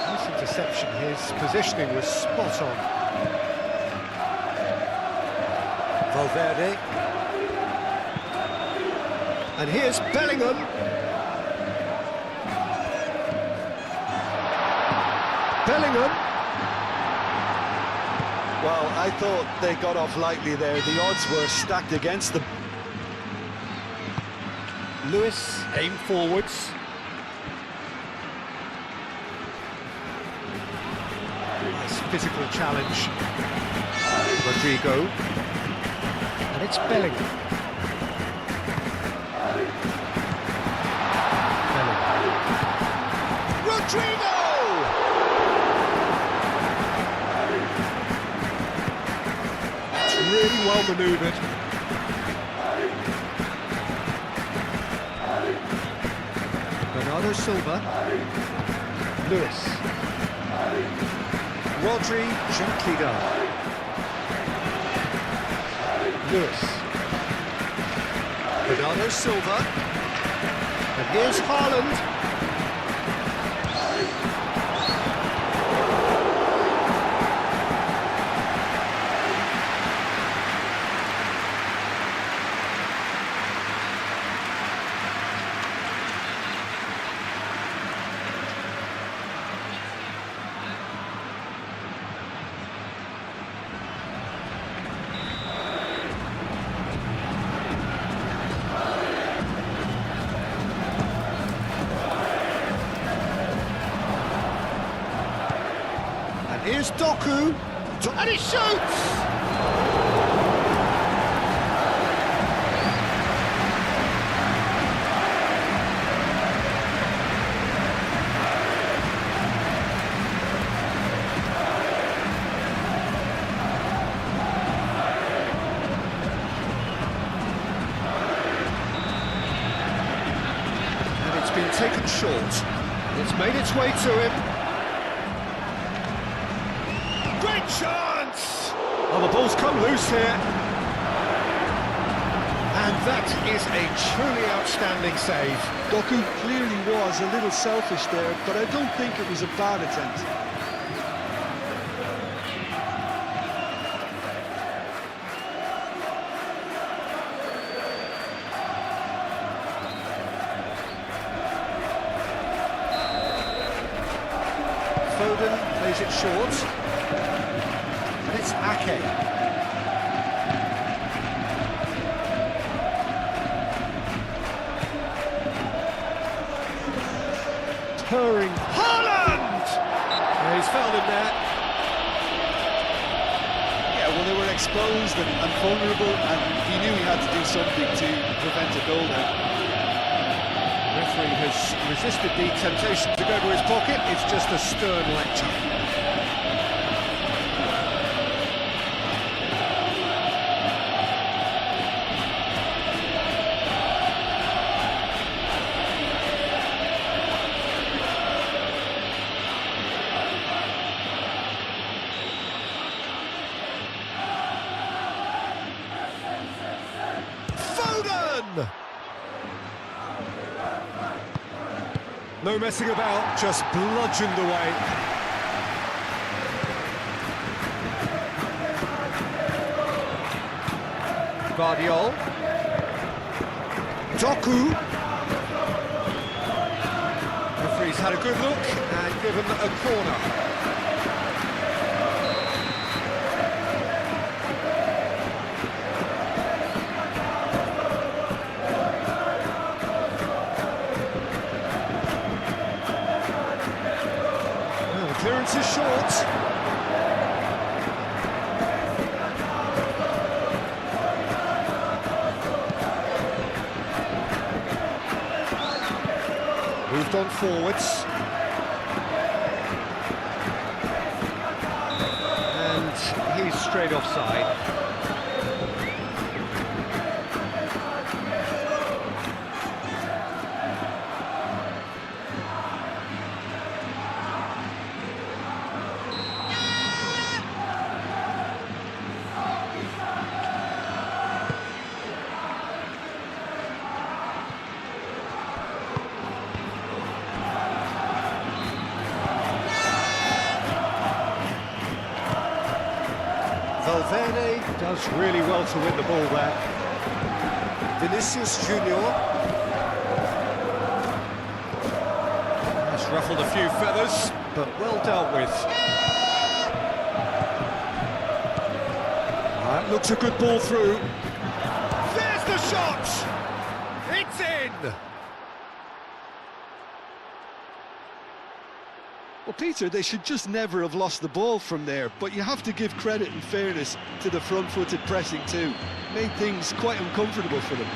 Nice interception, his positioning was spot on. Valverde. And here's Bellingham. Well, I thought they got off lightly there. The odds were stacked against them. Lewis, aim forwards. Nice physical challenge. Rodrigo. And it's Bellingham. Rodrigo! Really well manoeuvred. Bernardo Silva. Lewis. Rodri, gently done. Lewis. Bernardo Silva. And here's Haaland. Here's Doku, and he shoots! And it's been taken short. It's made its way to him. Great chance! Oh, the ball's come loose here. And that is a truly outstanding save. Doku clearly was a little selfish there, but I don't think it was a bad attempt. Foden plays it short. And it's Ake. Purring Haaland! Yeah, he's fouled him there. Yeah, well, they were exposed and vulnerable, and he knew he had to do something to prevent a goal there. The referee has resisted the temptation to go to his pocket. It's just a stern lecture. No messing about, just bludgeoned away. Guardiol. Doku. Referee's had a good look and given a corner. Clearance is short. Moved on forwards. And he's straight offside. Valverde does really well to win the ball there. Vinicius Junior. He's ruffled a few feathers, but well dealt with. That looks a good ball through. There's the shot! It's in! Well, Peter, they should just never have lost the ball from there, but you have to give credit and fairness to the front-footed pressing too. Made things quite uncomfortable for them.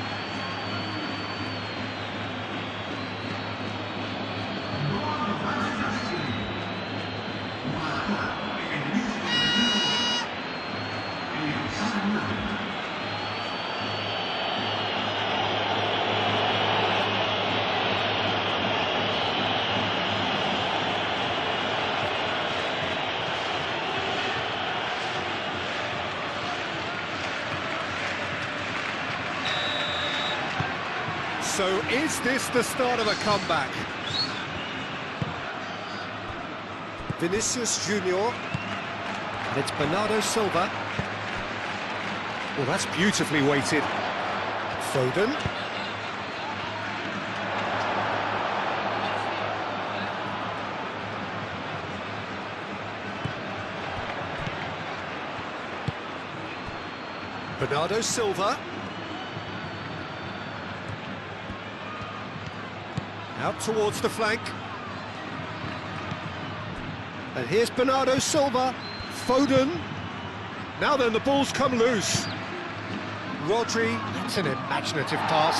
So is this the start of a comeback? Vinicius Junior. And it's Bernardo Silva. Well, that's beautifully weighted. Foden. Bernardo Silva. Out towards the flank. And here's Bernardo Silva. Foden. Now then, the ball's come loose. Rodri, that's an imaginative pass.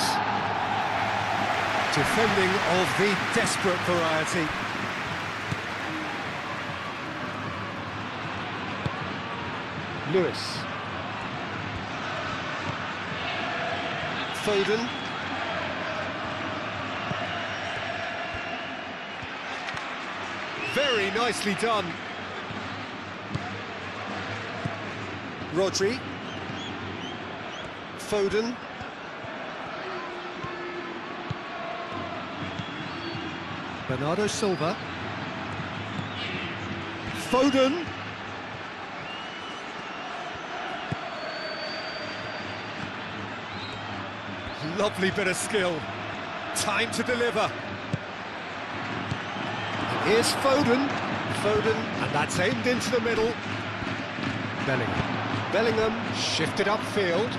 Defending of the desperate variety. Lewis. Foden. Very nicely done. Rodri. Foden. Bernardo Silva. Foden. Lovely bit of skill. Time to deliver. Here's Foden. Foden, and that's aimed into the middle. Bellingham. Bellingham shifted upfield.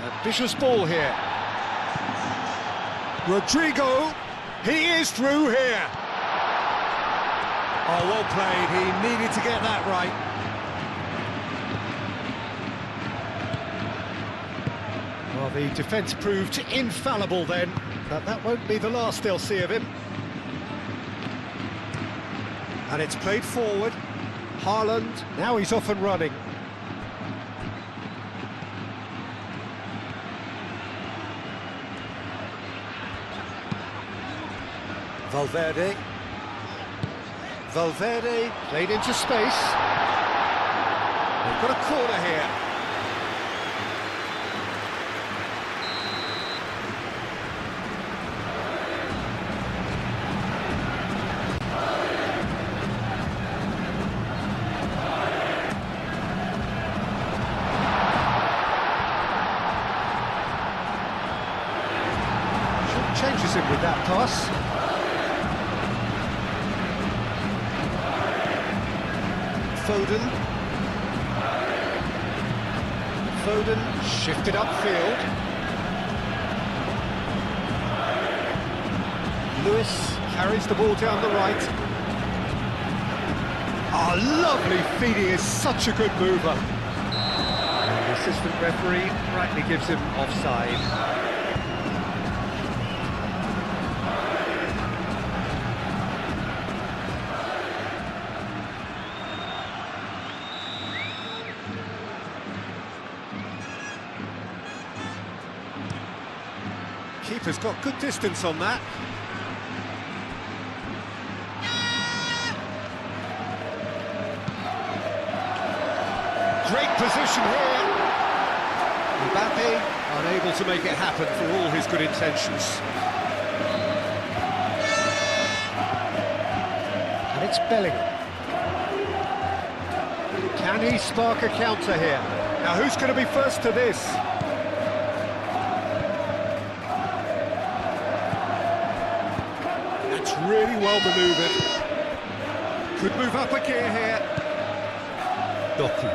Ambitious ball here. Rodrigo, he is through here. Oh, well played. He needed to get that right. The defence proved infallible then, but that won't be the last they'll see of him. And it's played forward. Haaland, now he's off and running. Valverde. Valverde played into space. They've got a corner here. Changes him with that pass. Foden. Foden shifted upfield. Lewis carries the ball down the right. Oh, lovely feeding, is such a good mover. And the assistant referee rightly gives him offside. Keeper's got good distance on that. Great position here. Mbappe unable to make it happen for all his good intentions. And it's Bellingham. Can he spark a counter here? Now who's going to be first to this? Really well manoeuvred. Could move up a gear here. Doku.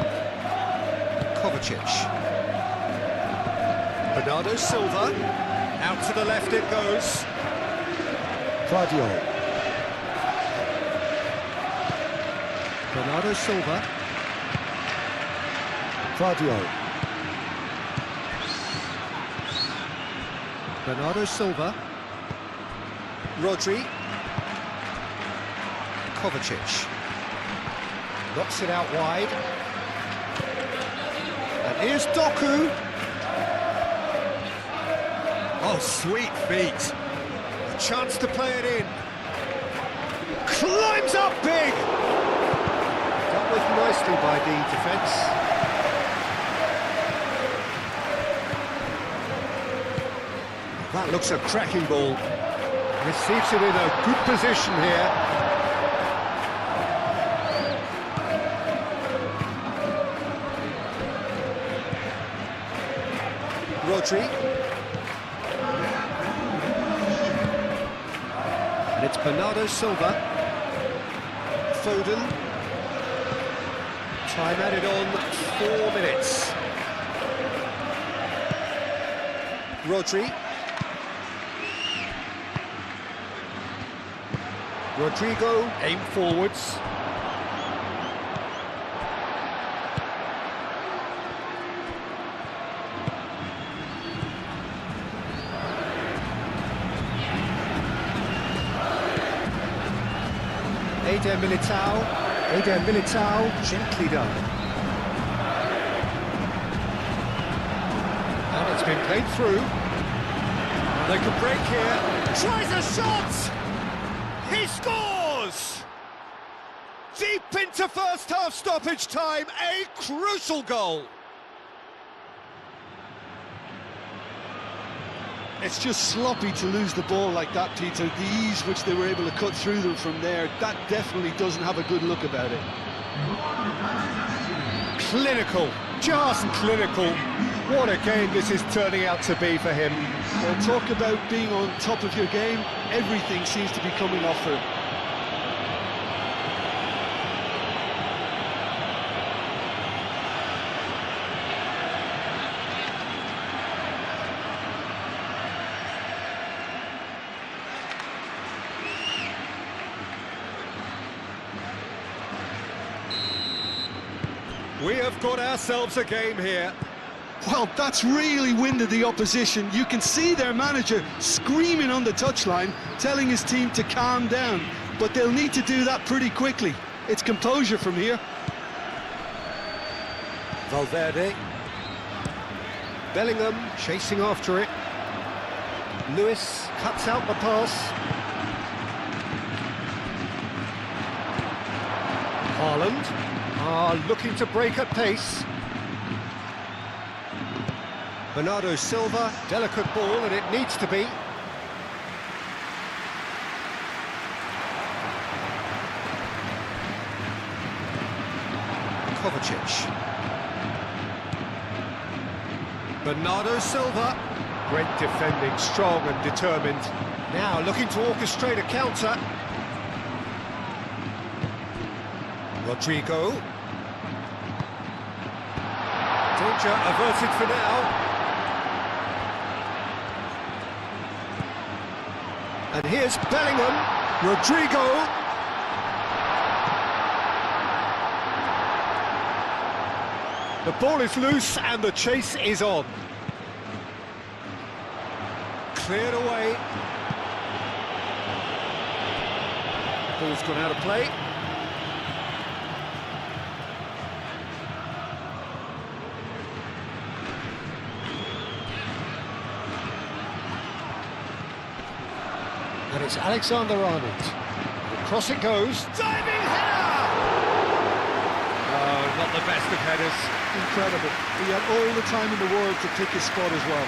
Kovacic. Bernardo Silva. Out to the left it goes. Vardiol. Bernardo Silva. Vardiol. Bernardo Silva. Rodri. Kovacic knocks it out wide, and here's Doku. Oh, sweet feet. A chance to play it in. Climbs up big. Dealt with nicely by the defence. That looks a cracking ball. Receives it in a good position here. Rodri. And it's Bernardo Silva. Foden. Time added on 4 minutes. Rodri. Rodrigo, aim forwards. Eder Militao, gently done. And it's been played through. And they can break here. Tries a shot! He scores! Deep into first half stoppage time, a crucial goal. It's just sloppy to lose the ball like that, Peter. The ease which they were able to cut through them from there, that definitely doesn't have a good look about it. Clinical, just clinical. What a game this is turning out to be for him. Well, talk about being on top of your game. Everything seems to be coming off for him. We have got ourselves a game here. Well, that's really winded the opposition. You can see their manager screaming on the touchline, telling his team to calm down. But they'll need to do that pretty quickly. It's composure from here. Valverde. Bellingham chasing after it. Lewis cuts out the pass. Haaland looking to break at pace. Bernardo Silva, delicate ball, and it needs to be. Kovacic. Bernardo Silva. Great defending, strong and determined. Now looking to orchestrate a counter. Rodrigo. Danger averted for now. And here's Bellingham. Rodrigo. The ball is loose and the chase is on. Cleared away. Ball's gone out of play. And it's Alexander-Arnold. Across it goes. Diving header! Oh, not the best of headers. Incredible. He had all the time in the world to pick his spot as well.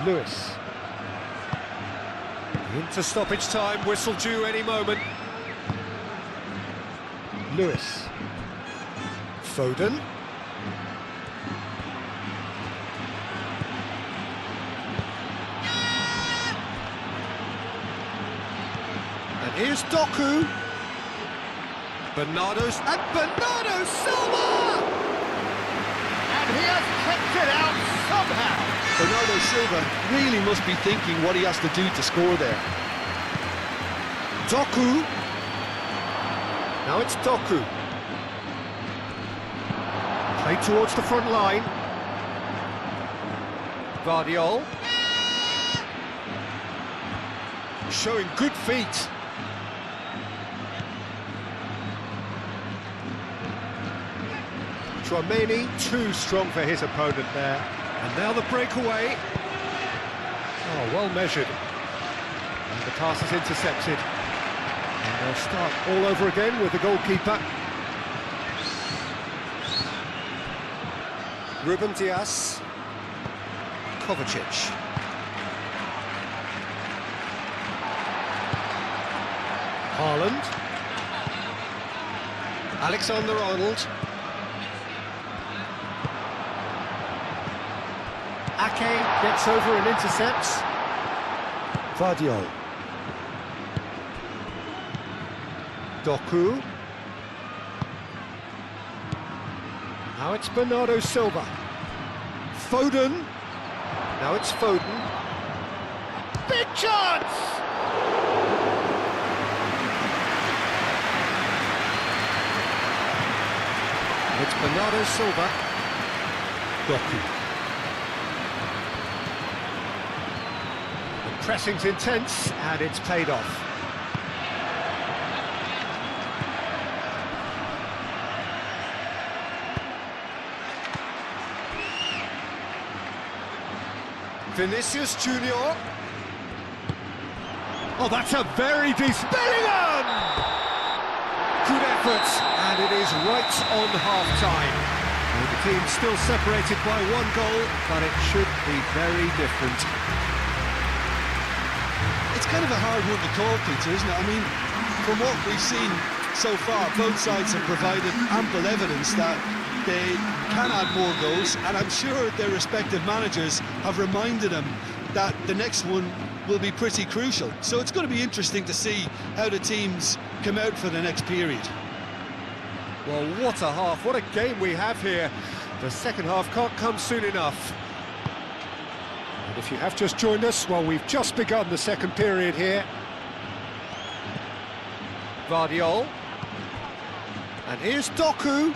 Lewis. Into stoppage time, whistle due any moment. Lewis. Foden. And here's Doku. Bernardo Silva! And he has kept it out somehow. Bernardo Silva really must be thinking what he has to do to score there. Doku. Now it's Doku. Play towards the front line. Guardiola. Showing good feet. Tchouaméni, too strong for his opponent there. And now the breakaway. Oh, well measured. And the pass is intercepted. And they'll start all over again with the goalkeeper. Ruben Dias. Kovacic. Haaland. Alexander-Arnold. Ake gets over and intercepts. Guardiola. Doku. Now it's Bernardo Silva. Foden. Now it's Foden. Big chance! It's Bernardo Silva. Doku. The pressing's intense and it's paid off. Vinicius Junior. Oh, that's a very decent... Bellingham! Good effort, and it is right on half-time. Well, the team's still separated by one goal, but it should be very different. It's kind of a hard one to call, Peter, isn't it? I mean, from what we've seen so far, both sides have provided ample evidence that they can add more goals, and I'm sure their respective managers have reminded them that the next one will be pretty crucial. So it's going to be interesting to see how the teams come out for the next period. Well, what a half, what a game we have here. The second half can't come soon enough. And if you have just joined us, well, we've just begun the second period here. Vardiol. And here's Doku.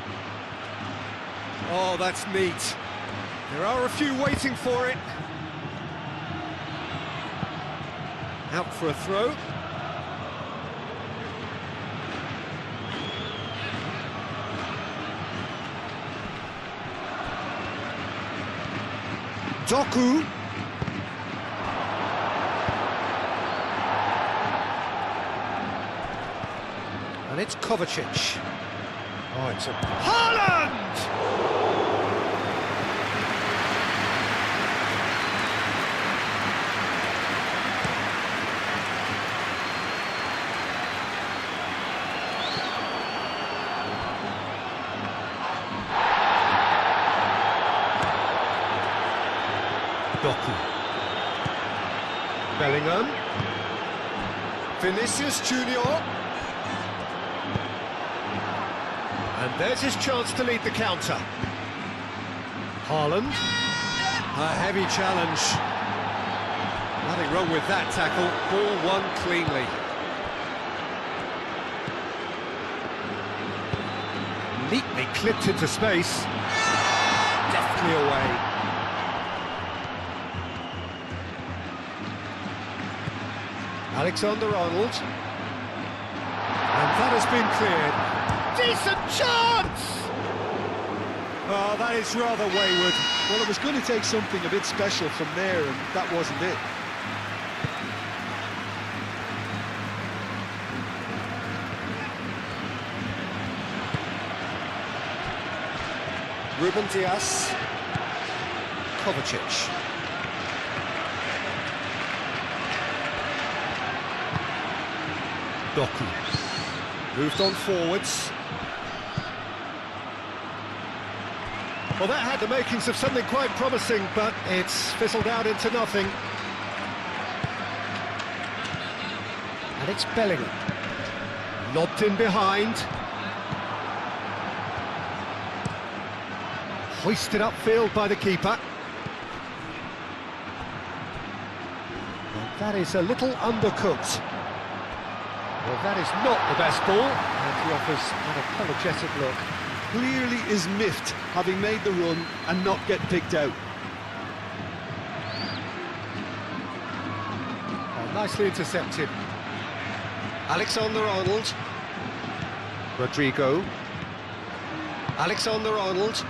Oh, that's neat. There are a few waiting for it. Out for a throw. Doku. And it's Kovacic. Oh, it's a... Haaland! Doku. Bellingham. Vinicius Junior. And there's his chance to lead the counter. Haaland. A heavy challenge. Nothing wrong with that tackle. Ball won cleanly. Neatly clipped into space. Deftly away. Alexander-Arnold. And that has been cleared. Decent chance! Oh, that is rather wayward. Well, it was going to take something a bit special from there, and that wasn't it. Ruben Dias. Kovacic. Doku. Moved on forwards. Well, that had the makings of something quite promising, but it's fizzled out into nothing. And it's Bellingham. Lobbed in behind. Hoisted upfield by the keeper. And that is a little undercooked. Well, that is not the best ball, and he offers an apologetic look. Clearly is miffed, having made the run and not get picked out. Oh, nicely intercepted. Alexander-Arnold. Rodrigo. Alexander-Arnold.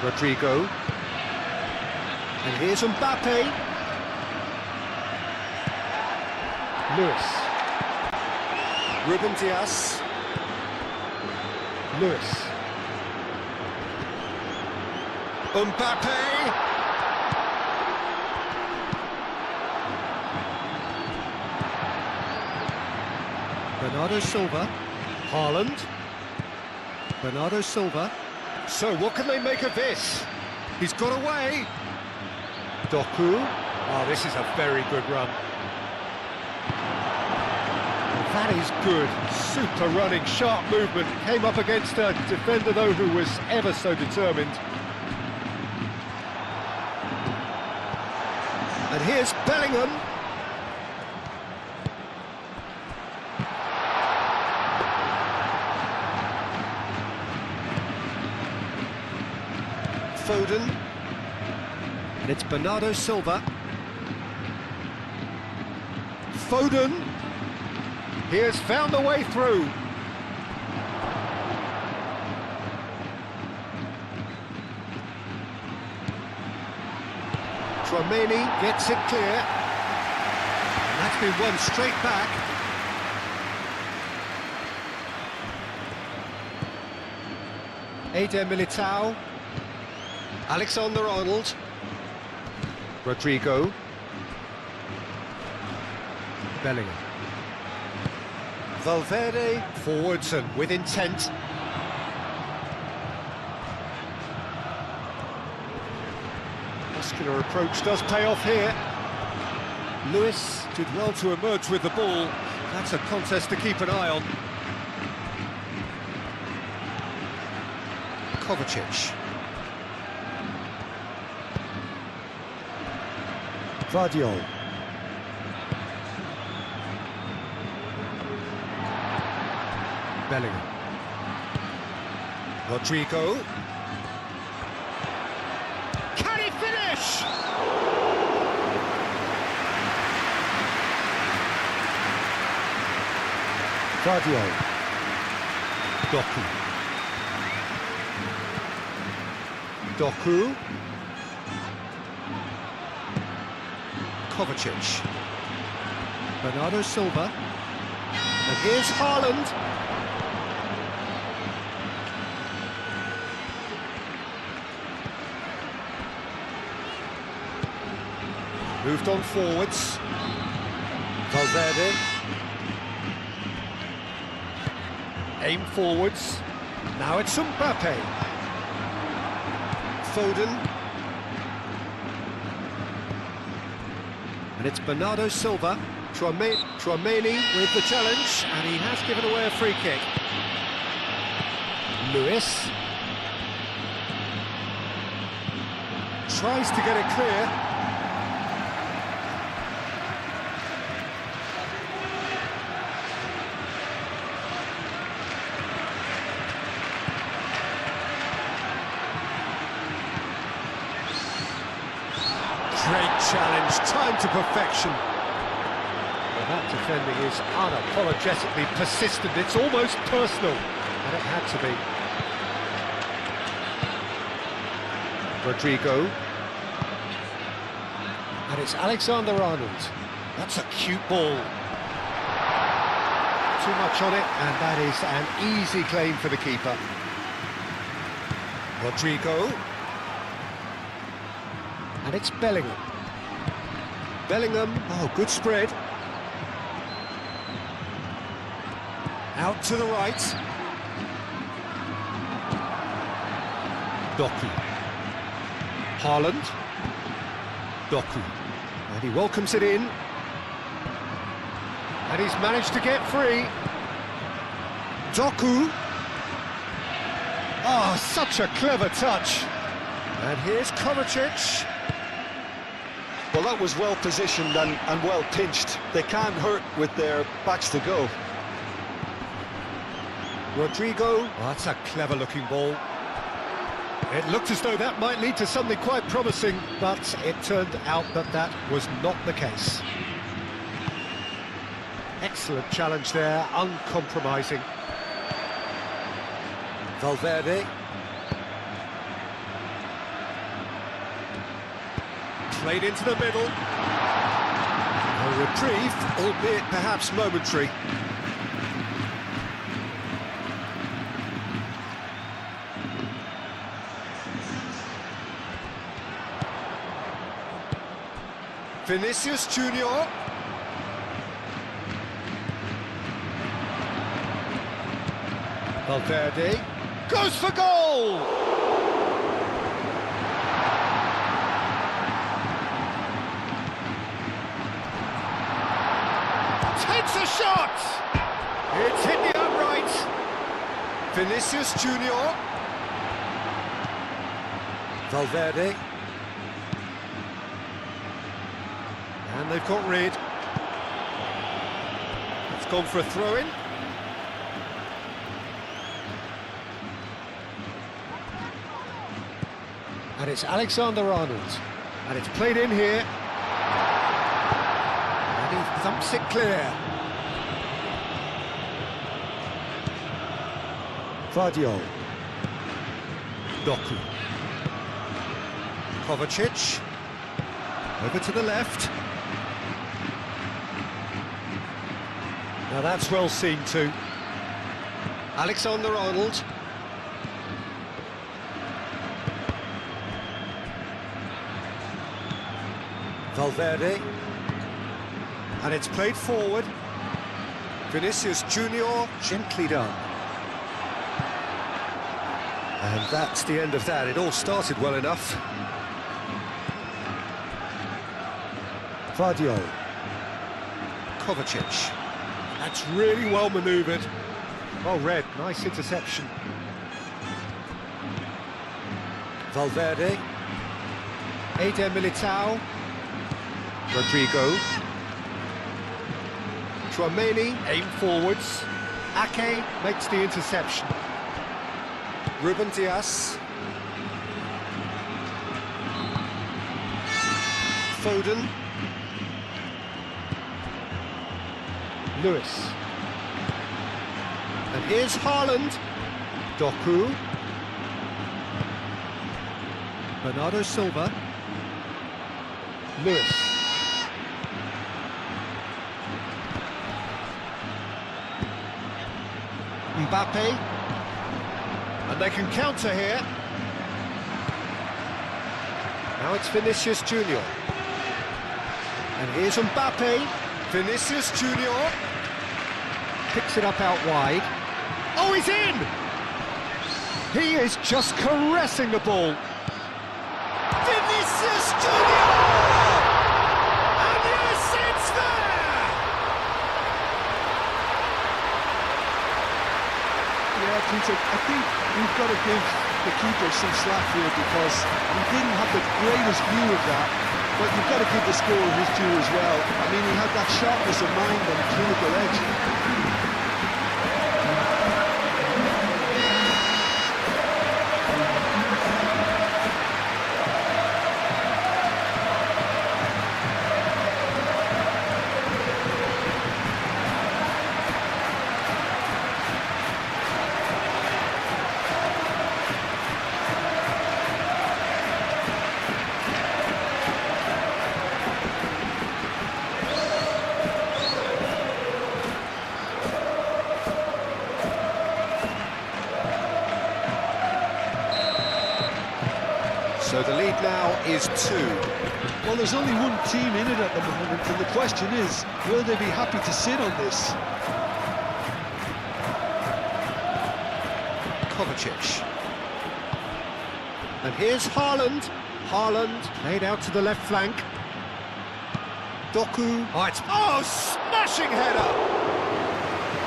Rodrigo. And here's Mbappe. Lewis. Ruben Dias. Lewis. Mbappe. Bernardo Silva. Haaland. Bernardo Silva. So what can they make of this? He's got away. Doku. Oh, this is a very good run. That is good, super running, sharp movement. Came up against a defender, though, who was ever so determined. And here's Bellingham. Foden. And it's Bernardo Silva. Foden. He has found the way through. Tchouaméni gets it clear. And that's been won straight back. Eder Militao. Alexander-Arnold. Rodrigo. Bellingham. Valverde forwards and with intent. Muscular approach does pay off here. Lewis did well to emerge with the ball. That's a contest to keep an eye on. Kovacic. Vardiol. Bellingham. Rodrigo. Can he finish? Vardiol. Doku. Doku. Kovacic. Bernardo Silva. And here's Haaland. Moved on forwards. Valverde. Aim forwards. Now it's Mbappe. Foden. And it's Bernardo Silva. Tchouaméni with the challenge, and he has given away a free kick. Lewis. Tries to get it clear. Great challenge, time to perfection. Well, that defending is unapologetically persistent, it's almost personal, and it had to be. Rodrigo. And it's Alexander-Arnold. That's a cute ball. Too much on it, and that is an easy claim for the keeper. Rodrigo. And it's Bellingham. Bellingham, oh, good spread. Out to the right. Doku. Haaland. Doku. And he welcomes it in. And he's managed to get free. Doku. Oh, such a clever touch. And here's Kovacic. Well, that was well positioned and well pinched. They can't hurt with their backs to go. Rodrigo. Oh, that's a clever-looking ball. It looked as though that might lead to something quite promising, but it turned out that that was not the case. Excellent challenge there, uncompromising. Valverde. Played into the middle. A reprieve, albeit perhaps momentary. Vinicius Junior. Valverde goes for goal! Takes a shot! It's hit the upright. Vinicius Junior. Valverde. And they've got rid. It's gone for a throw-in. And it's Alexander-Arnold. And it's played in here. And he thumps it clear. Vardiol. Doku. Kovacic. Over to the left. Now that's well seen too. Alexander-Arnold. Valverde. And it's played forward. Vinicius Junior, gently done. And that's the end of that. It all started well enough. Vardiol. Kovacic. That's really well manoeuvred. Well read, nice interception. Valverde. Eder Militao. Rodrigo. Tchouaméni, aim forwards. Ake makes the interception. Ruben Dias. Foden. Lewis. And here's Haaland. Doku. Bernardo Silva. Lewis. Mbappe. And they can counter here. Now it's Vinicius Junior. And here's Mbappe. Vinicius Junior. Picks it up out wide. Oh, he's in! He is just caressing the ball. Vinicius Junior! And yes, it's there! Yeah, Peter, I think we've got to give the keeper some slack here because he didn't have the greatest view of that, but you've got to give the scorer his due as well. I mean, he had that sharpness of mind and clinical edge. So the lead now is 2. Well, there's only one team in it at the moment, and the question is, will they be happy to sit on this? Kovacic. And here's Haaland. Haaland played out to the left flank. Doku. Oh, smashing header!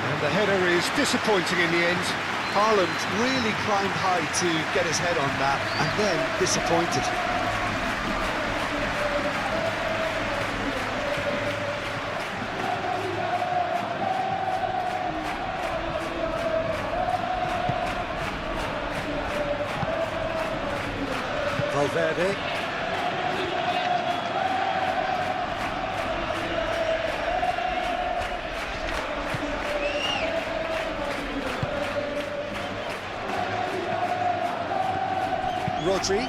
And the header is disappointing in the end. Haaland really climbed high to get his head on that, and then disappointed. Valverde. Rodri.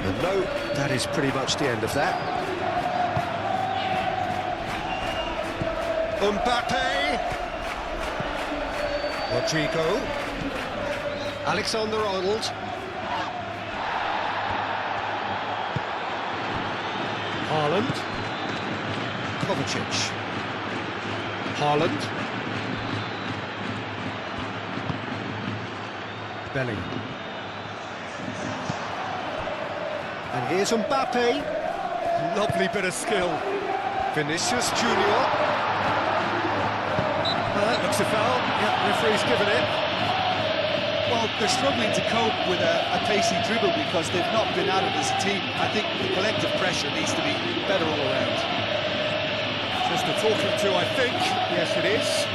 And no, that is pretty much the end of that. Mbappe. Rodrigo. Alexander-Arnold. Haaland. Kovacic. Haaland. Bellingham. And here's Mbappe. Lovely bit of skill. Vinicius Junior. Well, that looks a foul. Yeah, referee's given it. Well, they're struggling to cope with a pacey dribble because they've not been at it as a team. I think the collective pressure needs to be better all around. Just a talking to, I think. Yes, it is.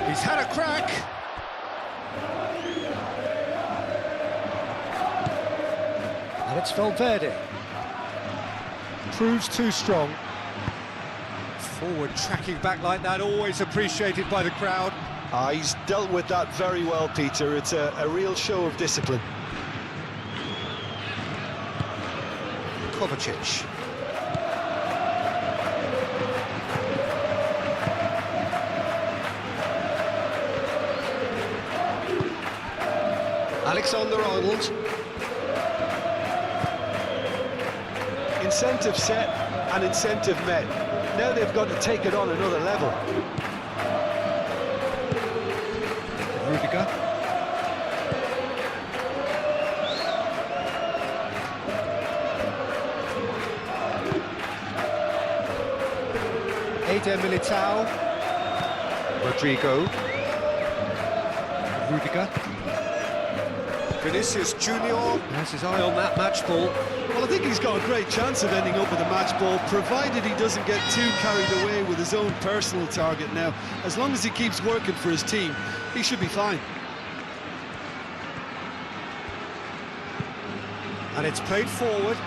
He's had a crack. And it's Valverde. Proves too strong. Forward tracking back like that, always appreciated by the crowd. He's dealt with that very well, Peter. It's a real show of discipline. Kovacic. Alexander-Arnold. Incentive set, and incentive met. Now they've got to take it on another level. Rudiger. Eder Militao. Rodrigo. Rudiger. Vinicius Junior has his eye on that match ball. Well, I think he's got a great chance of ending up with a match ball, provided he doesn't get too carried away with his own personal target now. As long as he keeps working for his team, he should be fine. And it's played forward.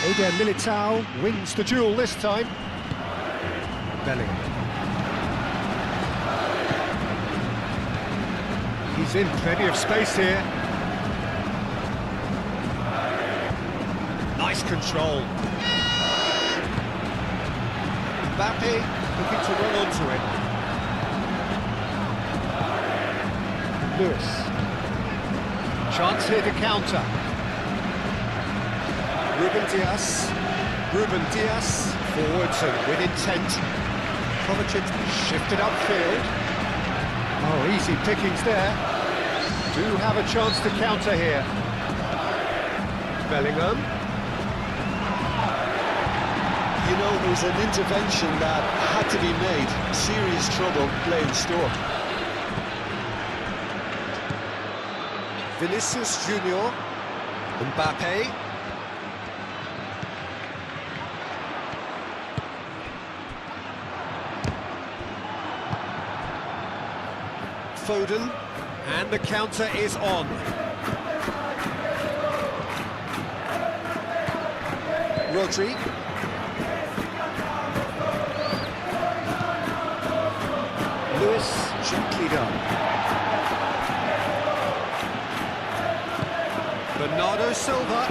Eder Militao wins the duel this time. Bellingham. He's in plenty of space here. Nice control. Mbappe looking to run onto it. Lewis. Chance here to counter. Ruben Diaz forwards and with intent. Kovacic shifted upfield. Oh, easy pickings there. Do have a chance to counter here. Bellingham. You know, there was an intervention that had to be made. Serious trouble lay in store. Vinicius Junior. Mbappe. Foden, and the counter is on. Rodri. Lewis, gently done. Bernardo Silva.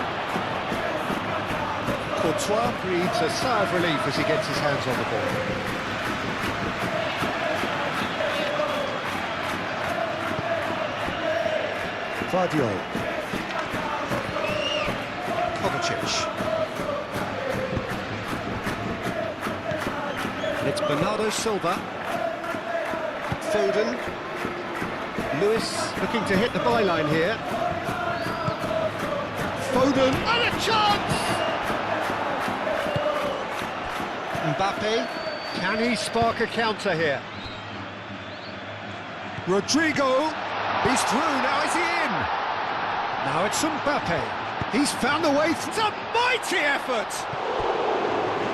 Courtois breathes a sigh of relief as he gets his hands on the ball. Vardiol. Kovacic. It's Bernardo Silva. Foden. Lewis looking to hit the byline here. Foden, and a chance! Mbappe, can he spark a counter here? Rodrigo, he's through, now is he in? Now it's Mbappe, he's found the way, it's a mighty effort!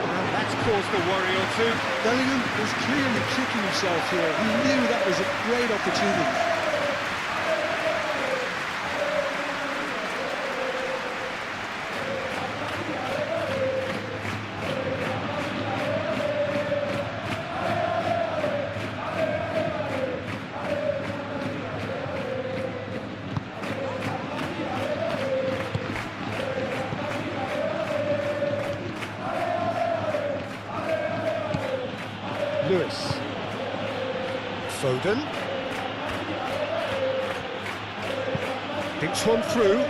And that's caused a worry or two. Bellingham was clearly kicking himself here. He knew that was a great opportunity. Lewis. Foden. Thinks one through.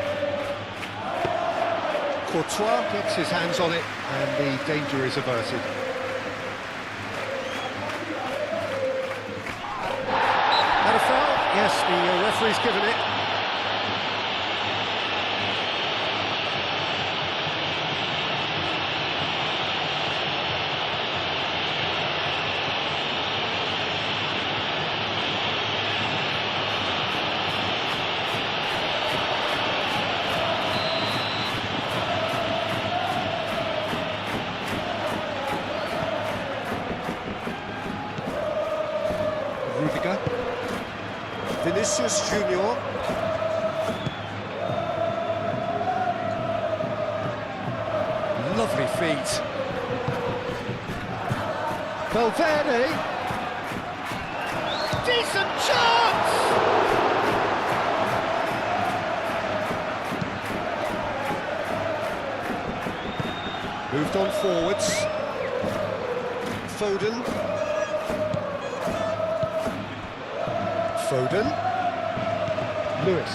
Courtois gets his hands on it and the danger is averted. That a foul? Yes, the referee's given it. Rudiger. Vinicius Junior. Lovely feet. Valverde. Decent chance! Moved on forwards. Foden. Foden. Lewis.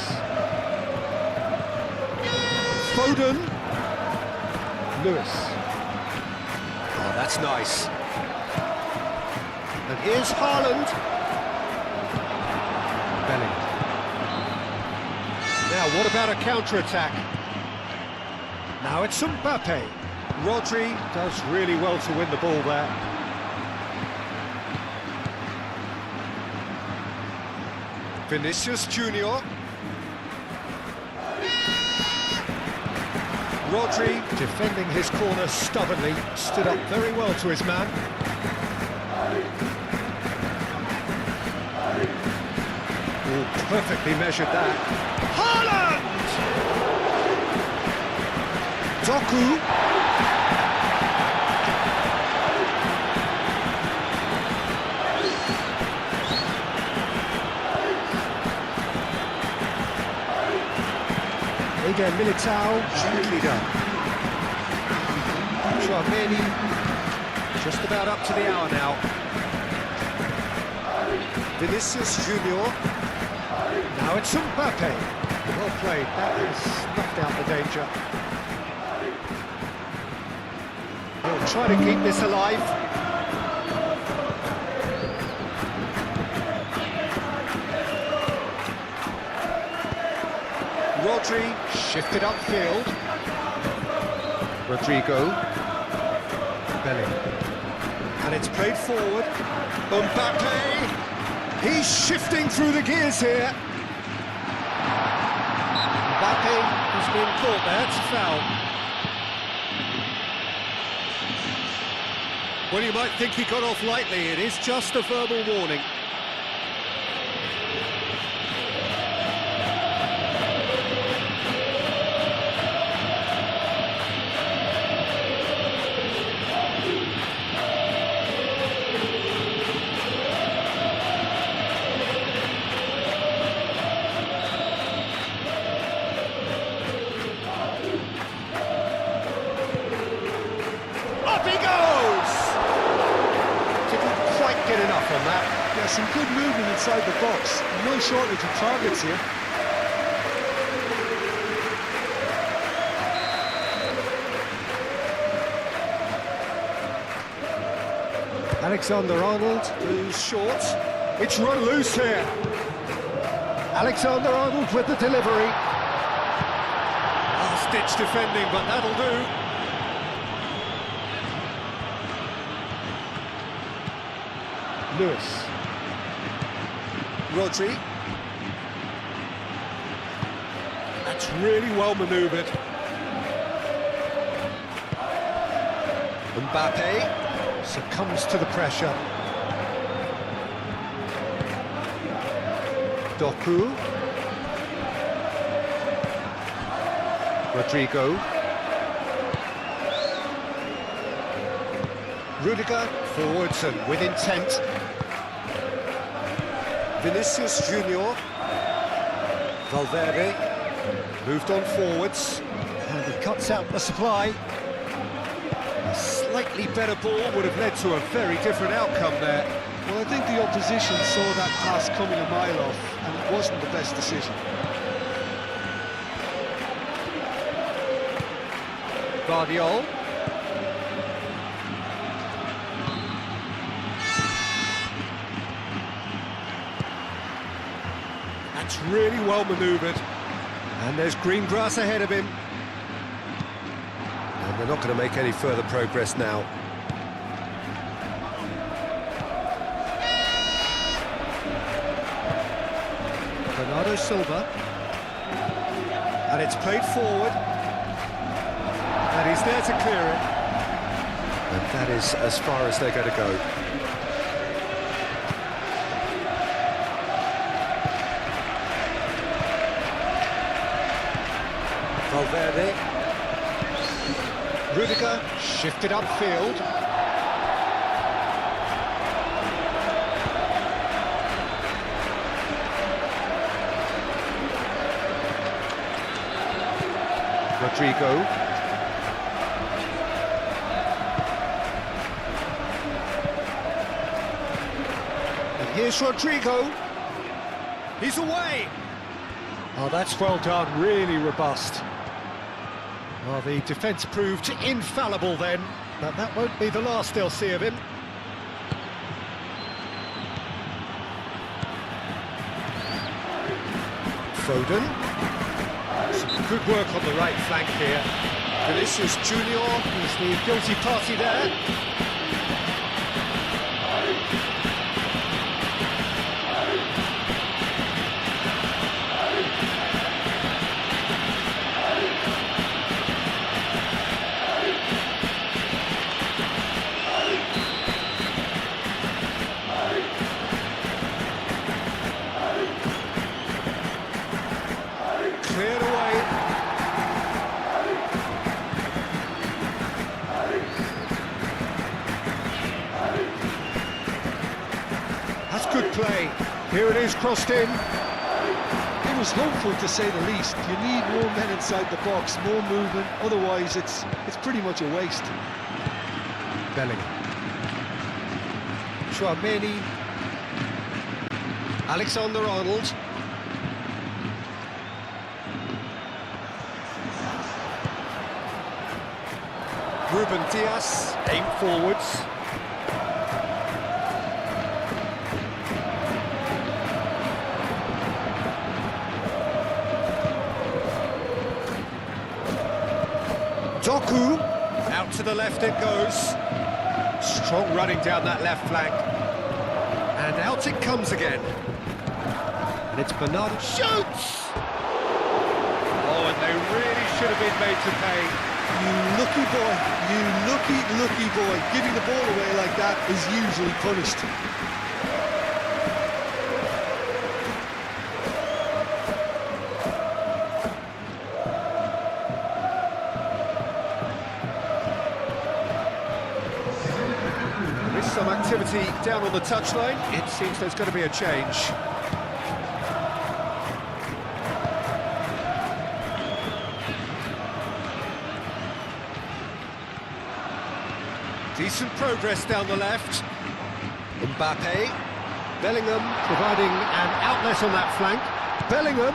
Foden. Lewis. Oh, that's nice. And here's Haaland. Bellingham. Now, what about a counter-attack? Now it's Mbappe. Rodri does really well to win the ball there. Vinicius Junior. Rodri, defending his corner stubbornly, stood up very well to his man. Oh, perfectly measured that. Haaland! Doku. Again, Militao, gently done. Tchouameni, just about up to the hour now. Vinicius Junior. Now it's Mbappe. Well played, that has snuffed out the danger. He'll try to keep this alive. Rodri, shifted upfield. Rodrigo. Bellingham. And it's played forward. Mbappe! He's shifting through the gears here. Mbappe has been caught there, it's a foul. Well, you might think he got off lightly, it is just a verbal warning. Get enough on that. Yeah, some good movement inside the box. No shortage of targets here. Alexander-Arnold moves short. It's run loose here. Alexander-Arnold with the delivery. Last-ditch defending, but that'll do. Lewis. Rodri. That's really well manoeuvred. Mbappe succumbs to the pressure. Doku. Rodrigo. Rudiger forwards and with intent. Vinicius Junior. Valverde moved on forwards and he cuts out the supply. A slightly better ball would have led to a very different outcome there. Well, I think the opposition saw that pass coming a mile off and it wasn't the best decision. Guardiola. That's really well manoeuvred. And there's green grass ahead of him. And they're not going to make any further progress now. Bernardo Silva. And it's played forward. And he's there to clear it. And that is as far as they're going to go. Valverde. Rudiger shifted upfield. Rodrigo. And here's Rodrigo. He's away. Oh, that's well done, really robust. Well, the defence proved infallible then, but that won't be the last they'll see of him. Foden. Some good work on the right flank here. Vinicius Junior, he's the guilty party there. Cleared away. That's good play. Here it is, crossed in. It was hopeful, to say the least. You need more men inside the box, more movement, otherwise it's pretty much a waste. Bellingham. Chouameni. Alexander-Arnold. Ruben Dias, aim forwards. Doku, out to the left it goes. Strong running down that left flank. And out it comes again. And it's Bernardo shoots! Oh, and they really should have been made to pay. You lucky boy, you lucky boy. Giving the ball away like that is usually punished. There is some activity down on the touchline. It seems there's going to be a change. Decent progress down the left. Mbappe. Bellingham providing an outlet on that flank. Bellingham.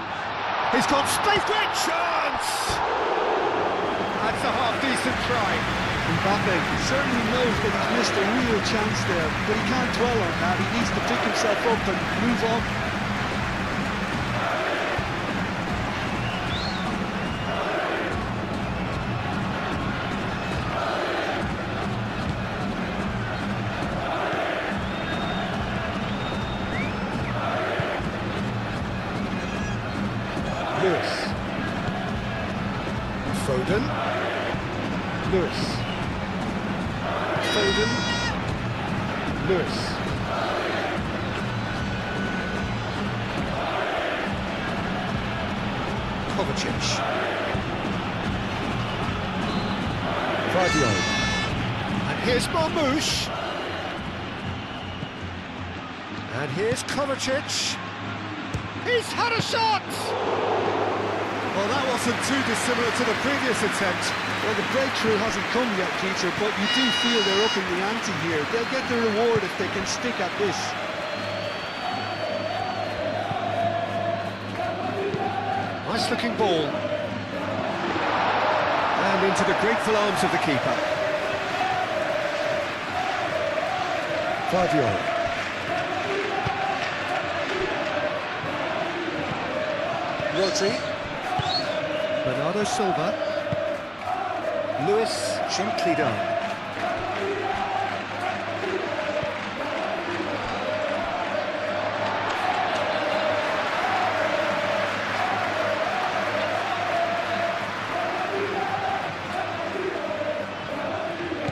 He's got space. Great chance! That's a half-decent try. Mbappe certainly knows that he's missed a real chance there, but he can't dwell on that. He needs to pick himself up and move on. Lewis. Foden. Lewis. Foden. Lewis. Kovacic. Vardio. And here's Marmoush. And here's Kovacic. He's had a shot! Well, that wasn't too dissimilar to the previous attempt. Well, the breakthrough hasn't come yet, Peter, but you do feel they're upping the ante here. They'll get the reward if they can stick at this. Nice looking ball. And into the grateful arms of the keeper. Vardio. Rodri. Bernardo Silva. Lewis gently done.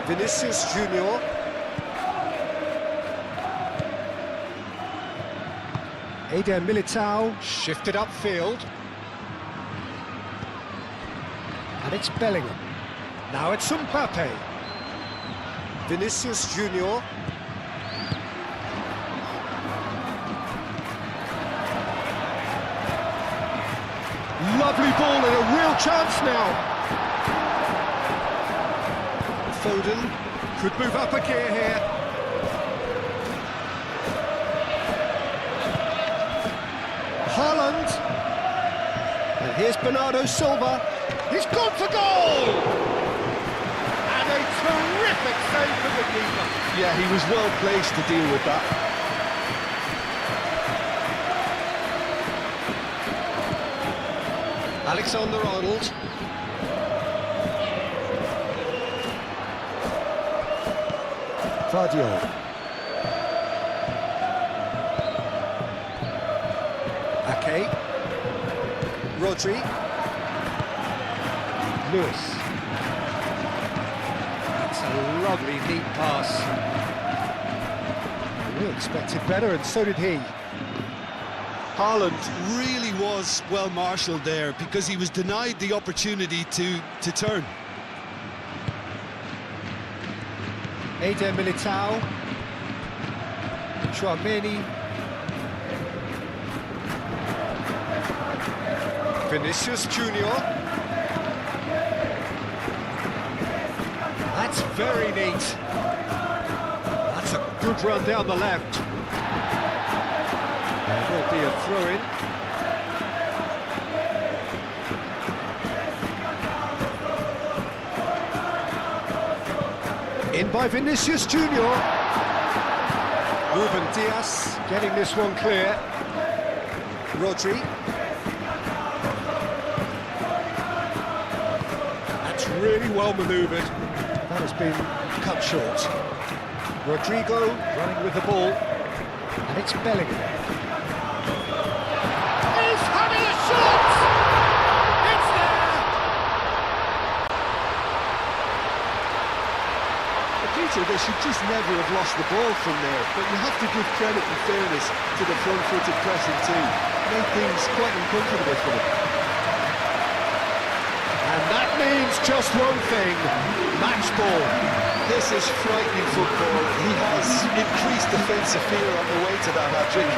Vinicius Junior. Eder Militao shifted upfield. And it's Bellingham. Now it's Mbappe. Vinicius Junior. Lovely ball and a real chance now. Foden could move up a gear here. Haaland. And here's Bernardo Silva. He's gone for goal! And a terrific save from the keeper. Yeah, he was well placed to deal with that. Alexander-Arnold. Vardiol. Ake. Rodri. Lewis. That's a lovely neat pass. We expected better, and so did he. Haaland really was well marshalled there because he was denied the opportunity to turn. Eder Militao. Tchouameni. Vinicius Junior. That's very neat. That's a good run down the left. There will be a throw-in. In by Vinicius Junior. Ruben Dias getting this one clear. Rodri. That's really well manoeuvred. That has been cut short. Rodrigo running with the ball. And it's Bellingham. He's having a shot! It's there! Peter, they should just never have lost the ball from there, but you have to give credit and fairness to the front-footed pressing team. Made things quite uncomfortable for them. And that means just one thing, match ball. This is frightening football. He has increased defensive fear on the way to that hat-trick.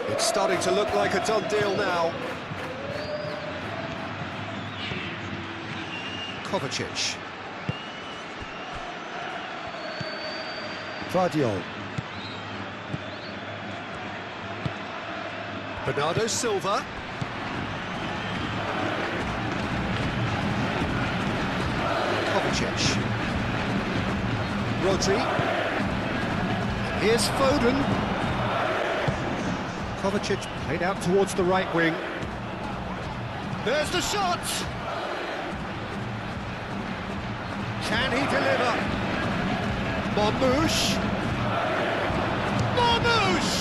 It's starting to look like a done deal now. Kovacic. Vardiol. Bernardo Silva. Kovacic. Rodri. Here's Foden. Kovacic played out towards the right wing. There's the shot! Can he deliver? Marmoush! Marmoush!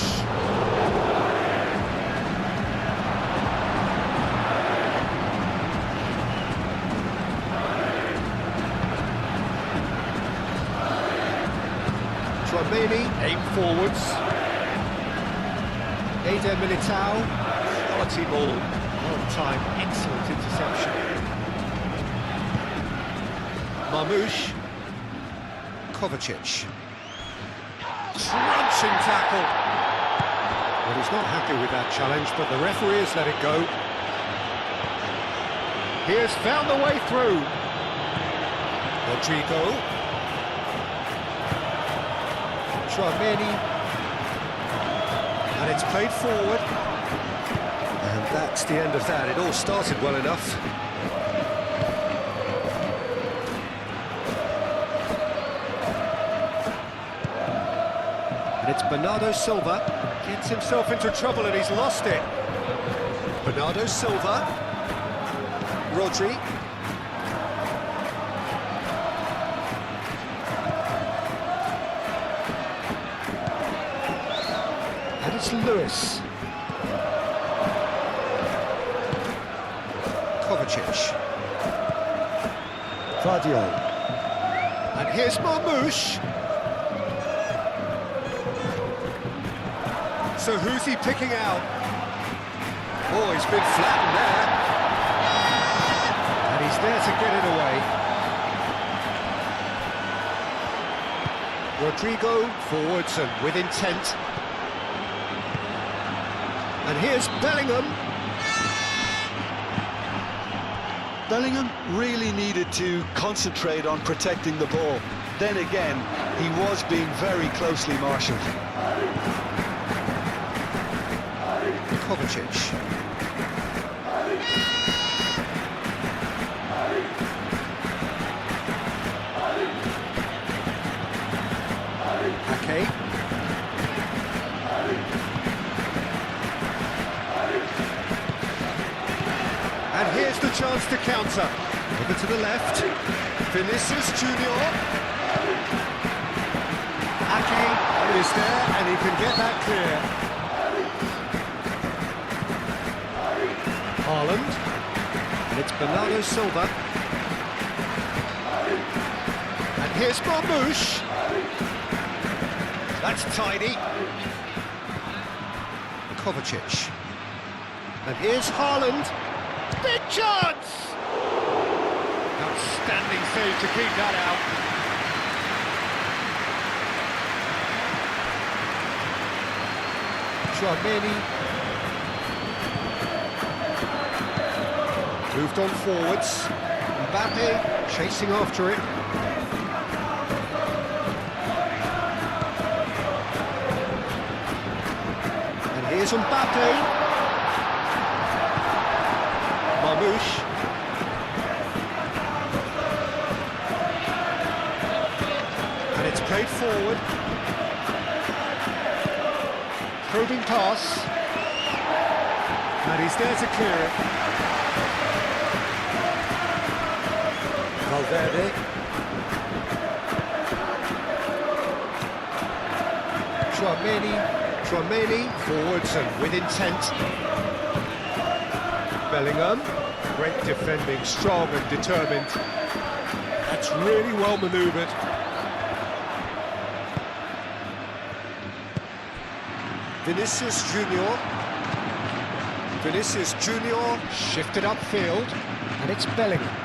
Tchouameni, aim forwards. Eder Militao, quality ball, well timed, excellent interception. Marmoush, Kovacic, crunching tackle. Well, he's not happy with that challenge, but the referee has let it go. He has found the way through. Rodrigo, Tchouameni. And it's played forward. And that's the end of that. It all started well enough. And it's Bernardo Silva. Gets himself into trouble and he's lost it. Bernardo Silva. Rodri. And it's Lewis. Kovacic. Vardiol. And here's Marmoush. So who's he picking out? Oh, he's been flattened there. And he's there to get it away. Rodrigo forwards and with intent. And here's Bellingham. Bellingham really needed to concentrate on protecting the ball. Then again, he was being very closely marshalled. Kovacic. Ake. And here's the chance to counter. Over to the left. Vinicius Junior. Ake is there, and he can get that clear. Haaland. And it's Bernardo Silva. And here's Marmoush. That's tidy. Kovacic. And here's Haaland. Big chance! Outstanding save to keep that out. Chouameni. Moved on forwards. Mbappe chasing after it. And here's Mbappe. Marmoush. And it's played forward. Probing pass. And he's there to clear it. Valverde. Chouameni forwards and with intent. Bellingham, great defending, strong and determined. That's really well manoeuvred. Vinicius Junior shifted upfield, and it's Bellingham.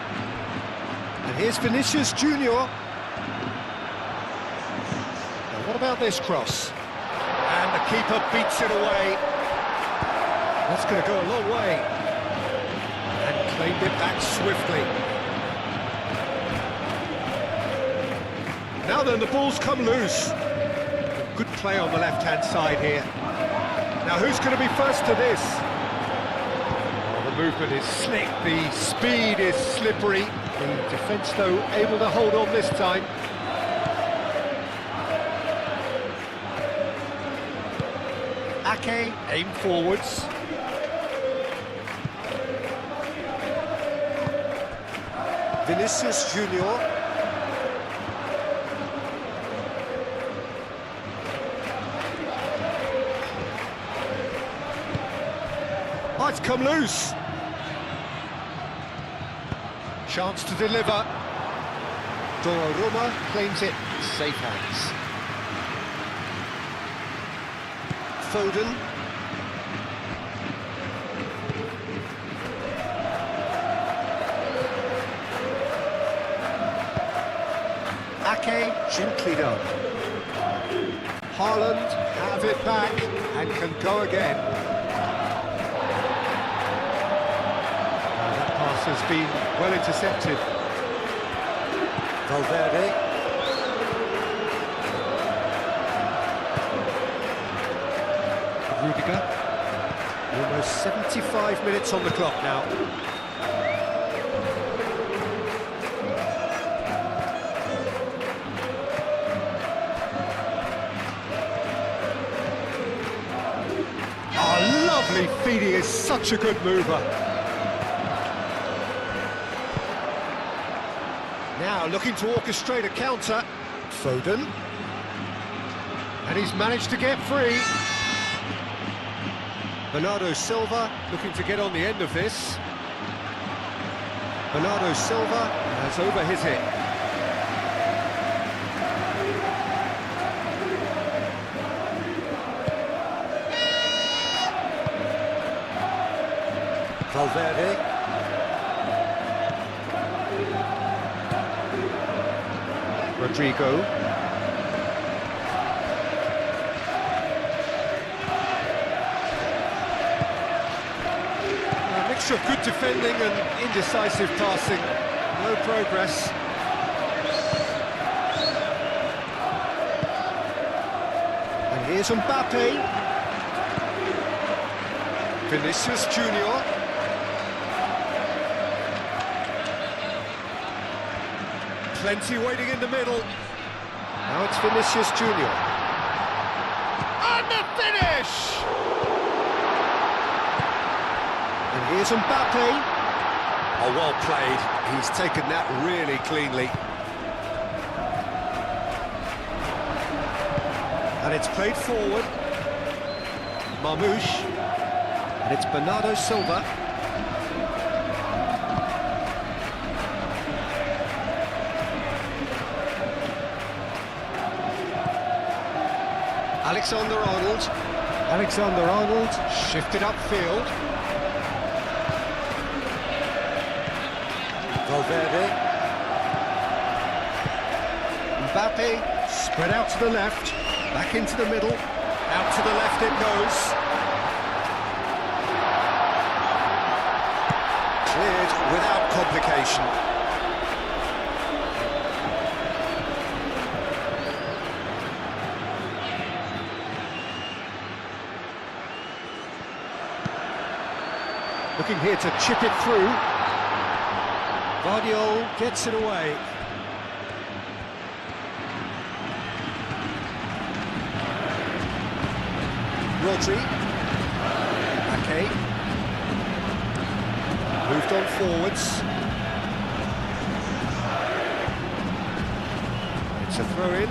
And here's Vinicius Junior. Now what about this cross? And the keeper beats it away. That's going to go a long way. Claimed it back swiftly. Now then, the ball's come loose. Good play on the left-hand side here. Now, who's going to be first to this? Oh, the movement is slick, the speed is slippery. The defence, though, able to hold on this time. Ake, aim forwards. Vinicius Junior. Oh, it's come loose. Chance to deliver. Donnarumma claims it. Safe hands. Foden. Ake, gently done. Haaland have it back and can go again. That pass has been well intercepted. Valverde. Rudiger. Almost 75 minutes on the clock now. Feedy is such a good mover. Now looking to orchestrate a counter. Foden. And he's managed to get free. Bernardo Silva looking to get on the end of this. Bernardo Silva has over his hit. Valverde. Rodrigo. A mixture of good defending and indecisive passing. No progress. And here's Mbappe. Vinicius Junior. Plenty waiting in the middle. Now it's Vinicius Junior. And the finish! And here's Mbappe. Oh, well played. He's taken that really cleanly. And it's played forward. Marmoush. And it's Bernardo Silva. Alexander-Arnold. Alexander-Arnold shifted upfield. Valverde. Mbappe spread out to the left, back into the middle, out to the left it goes. Cleared without complication. Looking here to chip it through. Guardiola gets it away. Rodri. Okay. Moved on forwards. It's a throw-in.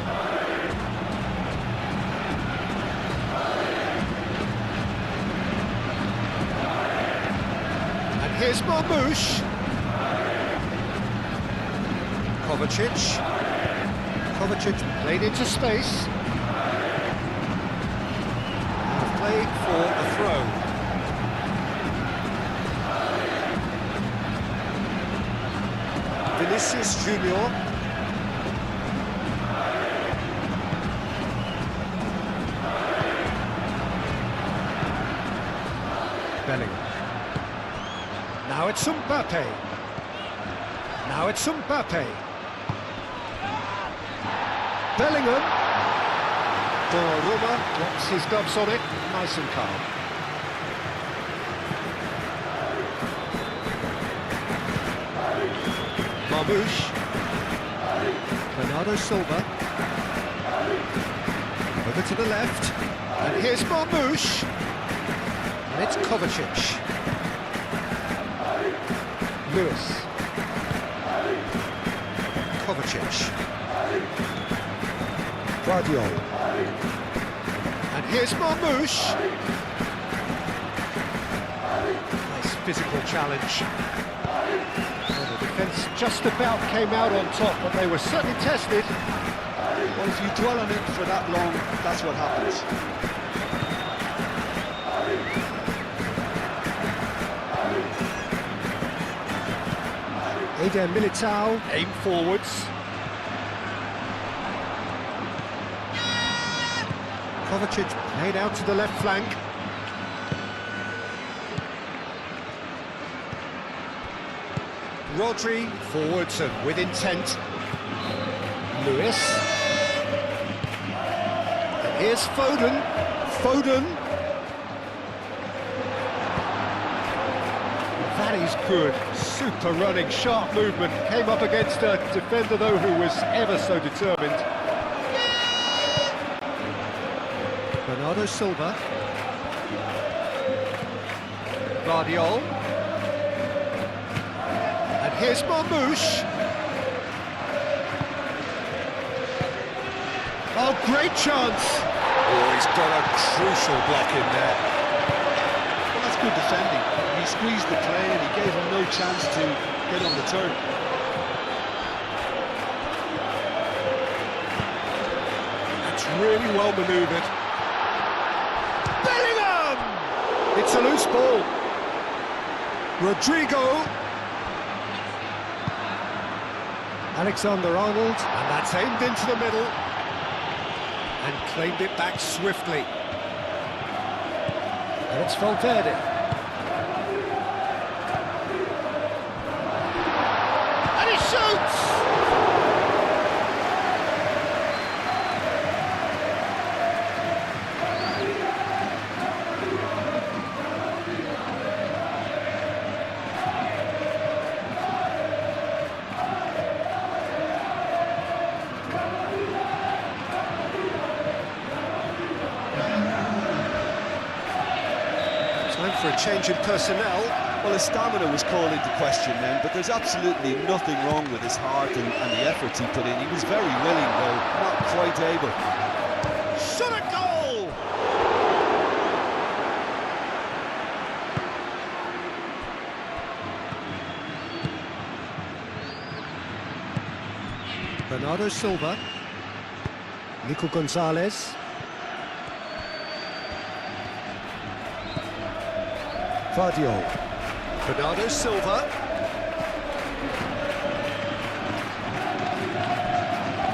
And here's Marmoush. Kovacic played into space. Played for a throw. Vinicius Junior. Bellingham. Now it's Mbappe. Now it's Mbappe. Bellingham. Donnarumma drops his gloves on it, nice and calm. Marmoush. Bernardo Silva. Over to the left. And here's Marmoush. And it's Kovacic. Lewis. Kovacic. Guardiola. And here's Marmoush. Nice physical challenge. Well, the defence just about came out on top, but they were certainly tested. Well, if you dwell on it for that long, that's what happens. Eder Militao, aim forwards. Kovacic played out to the left flank. Rodri forwards and with intent. Lewis. And here's Foden. Foden. That is good. Super running, sharp movement. Came up against a defender though who was ever so determined. Bernardo Silva. Guardiola. And here's Marmoush. Oh, great chance! Oh, he's got a crucial block in there. Well, that's good defending. He squeezed the play and he gave him no chance to get on the turn. That's really well manoeuvred. It's a loose ball. Rodrigo. Alexander-Arnold, and that's aimed into the middle, and claimed it back swiftly. And it's Valverde. And he shoots! Time for a change in personnel. Well, his stamina was called into question then, but there's absolutely nothing wrong with his heart and the efforts he put in. He was very willing, though not quite able. Shot a goal! Bernardo Silva. Nico Gonzalez. Vardio. Bernardo Silva.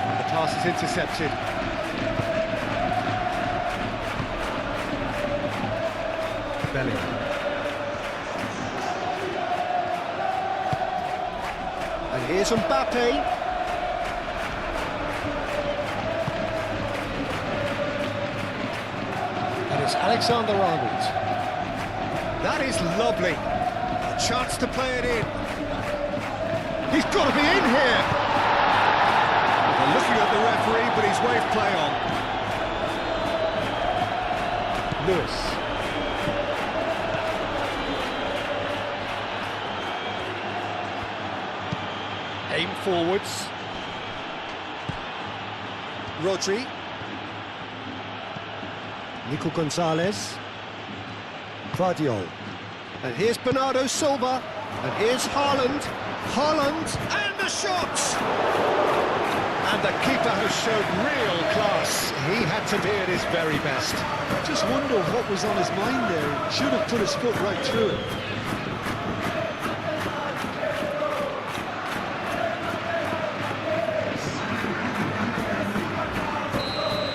And the pass is intercepted. Bellingham. And here's Mbappe. And it's Alexander-Arnold. That is lovely. A chance to play it in. He's got to be in here. They're looking at the referee, but he's waved play on. Lewis. Aim forwards. Rodri. Nico Gonzalez. Vardio. And here's Bernardo Silva. And here's Haaland. Haaland. And the shot! And the keeper has showed real class. He had to be at his very best. Just wonder what was on his mind there. He should have put his foot right through it.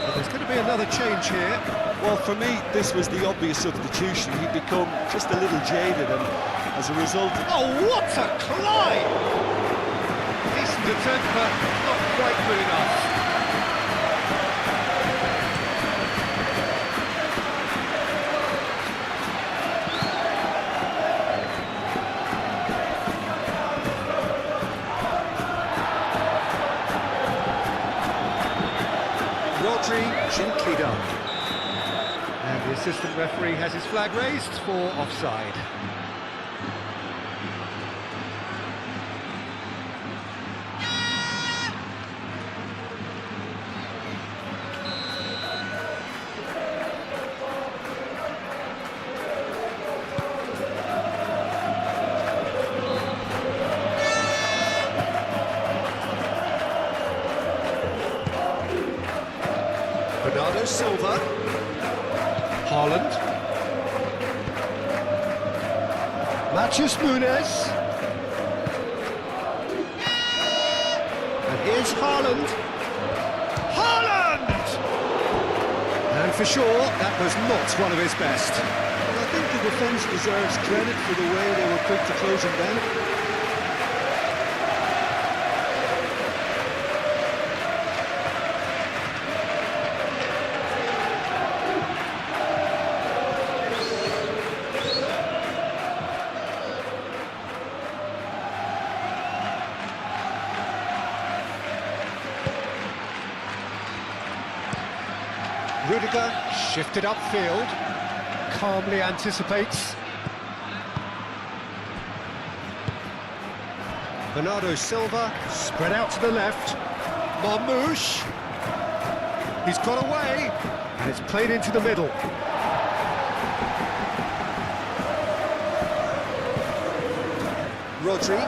Well, there's going to be another change here. Well, for me, this was the obvious substitution. He'd become just a little jaded, and as a result... Oh, what a climb! Decent attempt, but not quite good enough. Rodri, gently done. And the assistant referee has his flag raised for offside. Bernardo Silva. Haaland. Matheus Nunes. And here's Haaland. Haaland! And for sure, that was not one of his best. Well, I think the defence deserves credit for the way they were quick to close him down. Rudiger shifted upfield, calmly anticipates. Bernardo Silva spread out to the left. Marmoush. He's got away, and it's played into the middle. Rodri.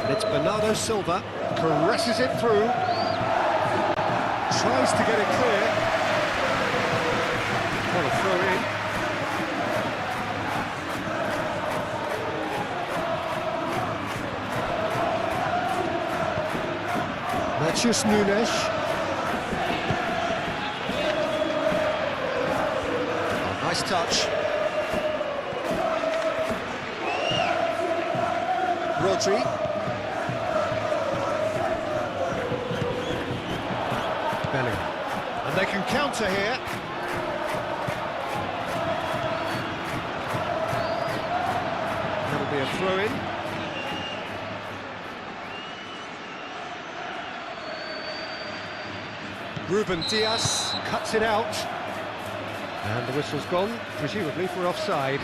And it's Bernardo Silva, caresses it through. Tries to get it clear. What a throw in. Matheus Nunes. Oh, nice touch. Rodri. Bellingham. And they can counter here. That'll be a throw-in. Ruben Dias cuts it out. And the whistle's gone, presumably for offside.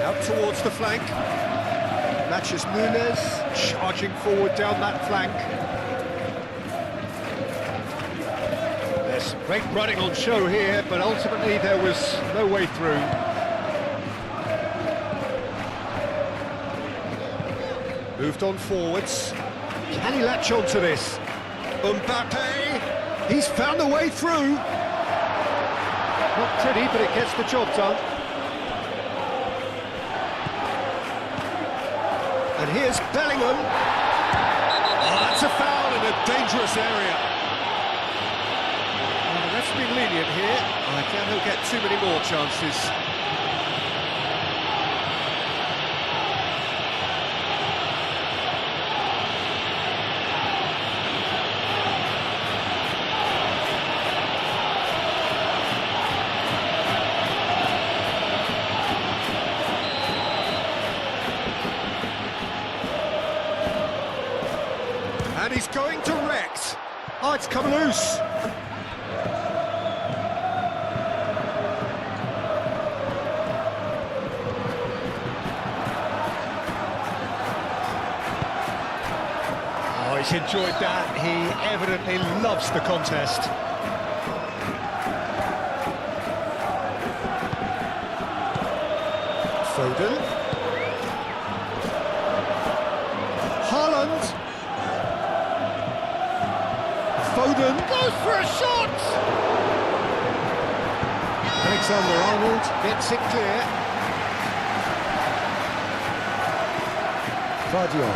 Out towards the flank. Matheus Nunes charging forward down that flank. There's great running on show here, but ultimately there was no way through. Moved on forwards. Can he latch on to this? Mbappe, he's found a way through. Not pretty, but it gets the job done. And here's Bellingham. Oh, that's a foul in a dangerous area. Well, the ref's been lenient here. I doubt he'll get too many more chances. And he's going direct. Oh, it's come loose. Oh, he's enjoyed that. He evidently loves the contest. Foden. Haaland. Foden goes for a shot! Alexander-Arnold gets it clear. Vardiol.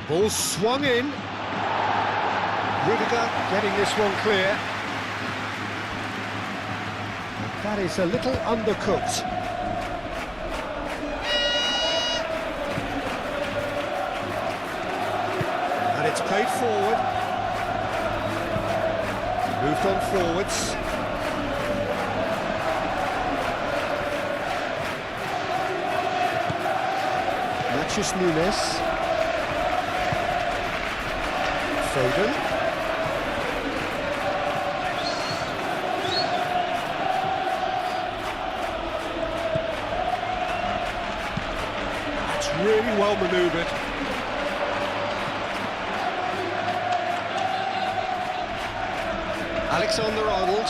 Ball swung in. Rudiger getting this one clear. That is a little undercooked. And it's played forward. Moved on forwards. Matheus Nunes. Foden. Really well manoeuvred. Alexander-Arnold.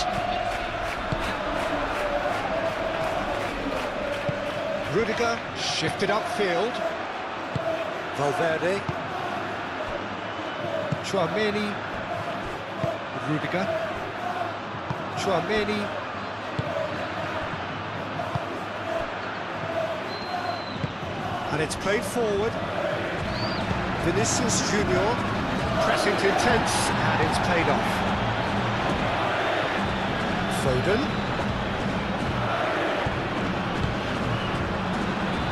Rudiger shifted upfield. Valverde. Tchouaméni. Rudiger. Tchouaméni. And it's played forward. Vinicius Junior, pressing intense, and it's paid off. Foden.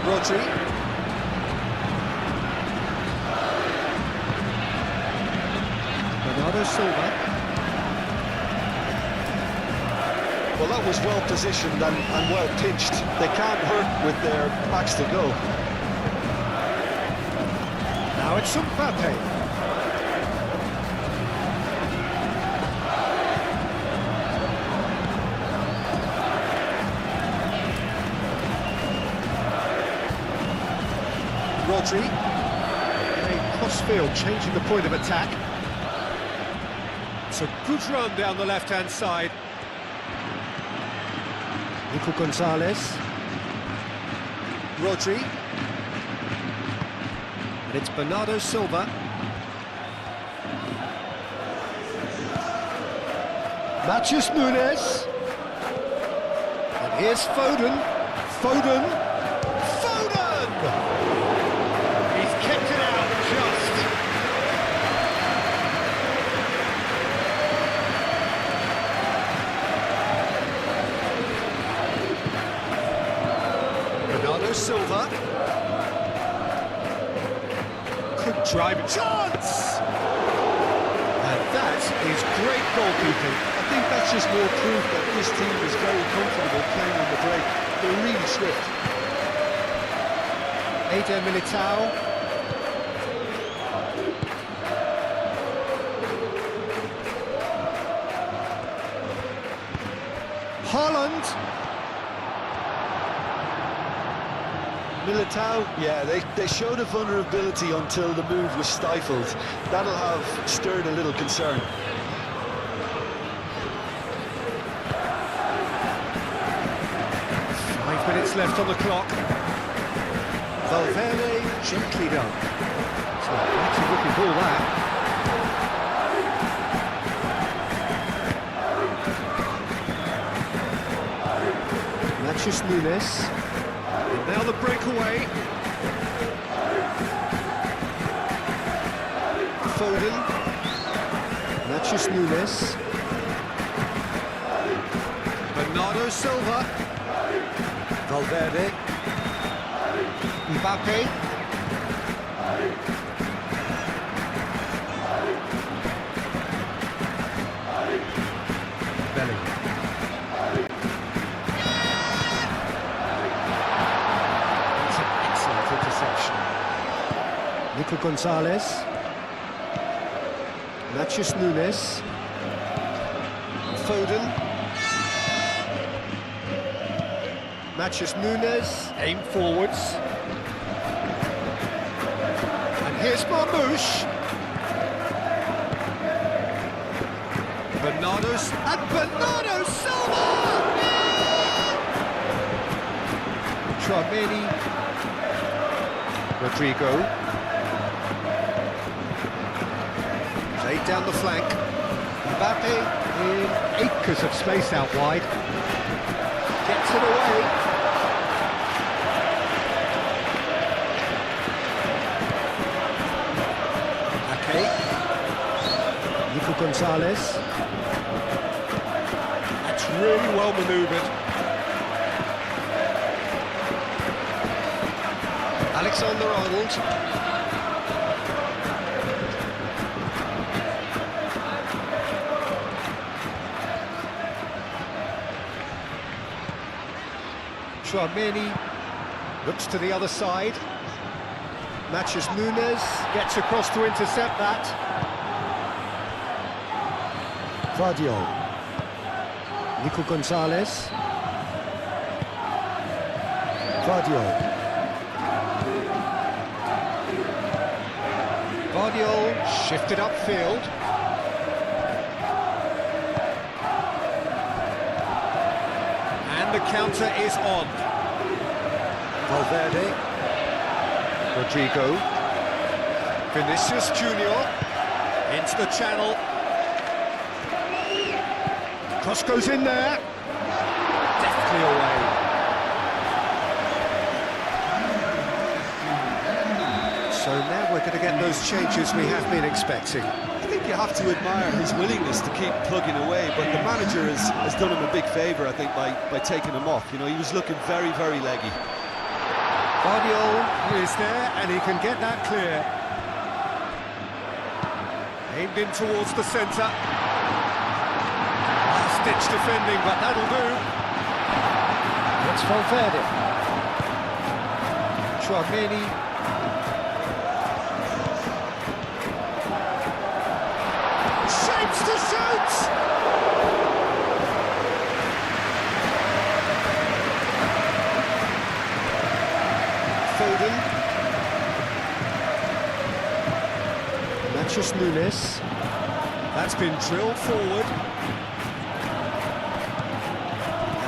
Rodri. Bernardo Silva. Well, that was well positioned and well pitched. They can't hurt with their backs to go. Now it's Mbappe. Rodri. Playing cross-field, changing the point of attack. a good run down the left-hand side. Nico Gonzalez. Rodri. And it's Bernardo Silva. Matheus Nunes. And here's Foden. Foden. He's kept it out just. Bernardo Silva. Could drive a chance! And that is great goalkeeping. I think that's just more proof that this team is very comfortable playing on the break. They're really swift. Eder Militao. Haaland. Militao, yeah, they showed a vulnerability until the move was stifled. That'll have stirred a little concern. Minutes left on the clock. Valverde, gently done. It's not quite a looking ball, that. Matheus Nunes. And now the breakaway. Foden. Matheus Nunes. Bernardo Silva. Valverde. Mbappe. Bellingham. It's an excellent interception. Nico Gonzalez. Matheus Nunes. Foden. Matheus Nunes, aim forwards. And here's Marmoush. Bernardo Silva! Tchouaméni. Rodrigo. Played down the flank. Mbappe in acres of space out wide. Gets it away. Nico Gonzalez. That's really well manoeuvred. Alexander-Arnold. Tchouaméni looks to the other side. Matheus Nunes gets across to intercept that. Vardiol. Nico Gonzalez. Vardiol. Vardiol shifted upfield. And the counter is on. Valverde. Rodrigo. Vinicius Junior. Into the channel. Cross goes in there. Deftly away. So now we're going to get those changes we have been expecting. I think you have to admire his willingness to keep plugging away, but the manager has done him a big favour, I think, by taking him off. You know, he was looking very, very leggy. Vardiol is there, and he can get that clear. Aimed in towards the centre. Last-ditch defending, but that'll do. It's Valverde. Tchouaméni. Shapes to shoot! Foden. Matheus Nunes. That's been drilled forward.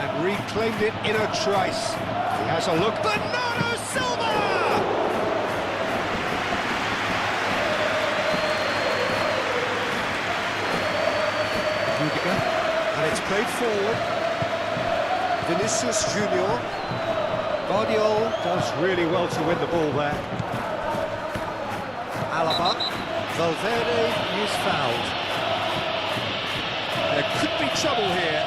And reclaimed it in a trice. He has a look. Bernardo Silva! Rudiger. And it's played forward. Vinicius Junior. Guardiola does really well to win the ball there. Alaba. Valverde is fouled. There could be trouble here,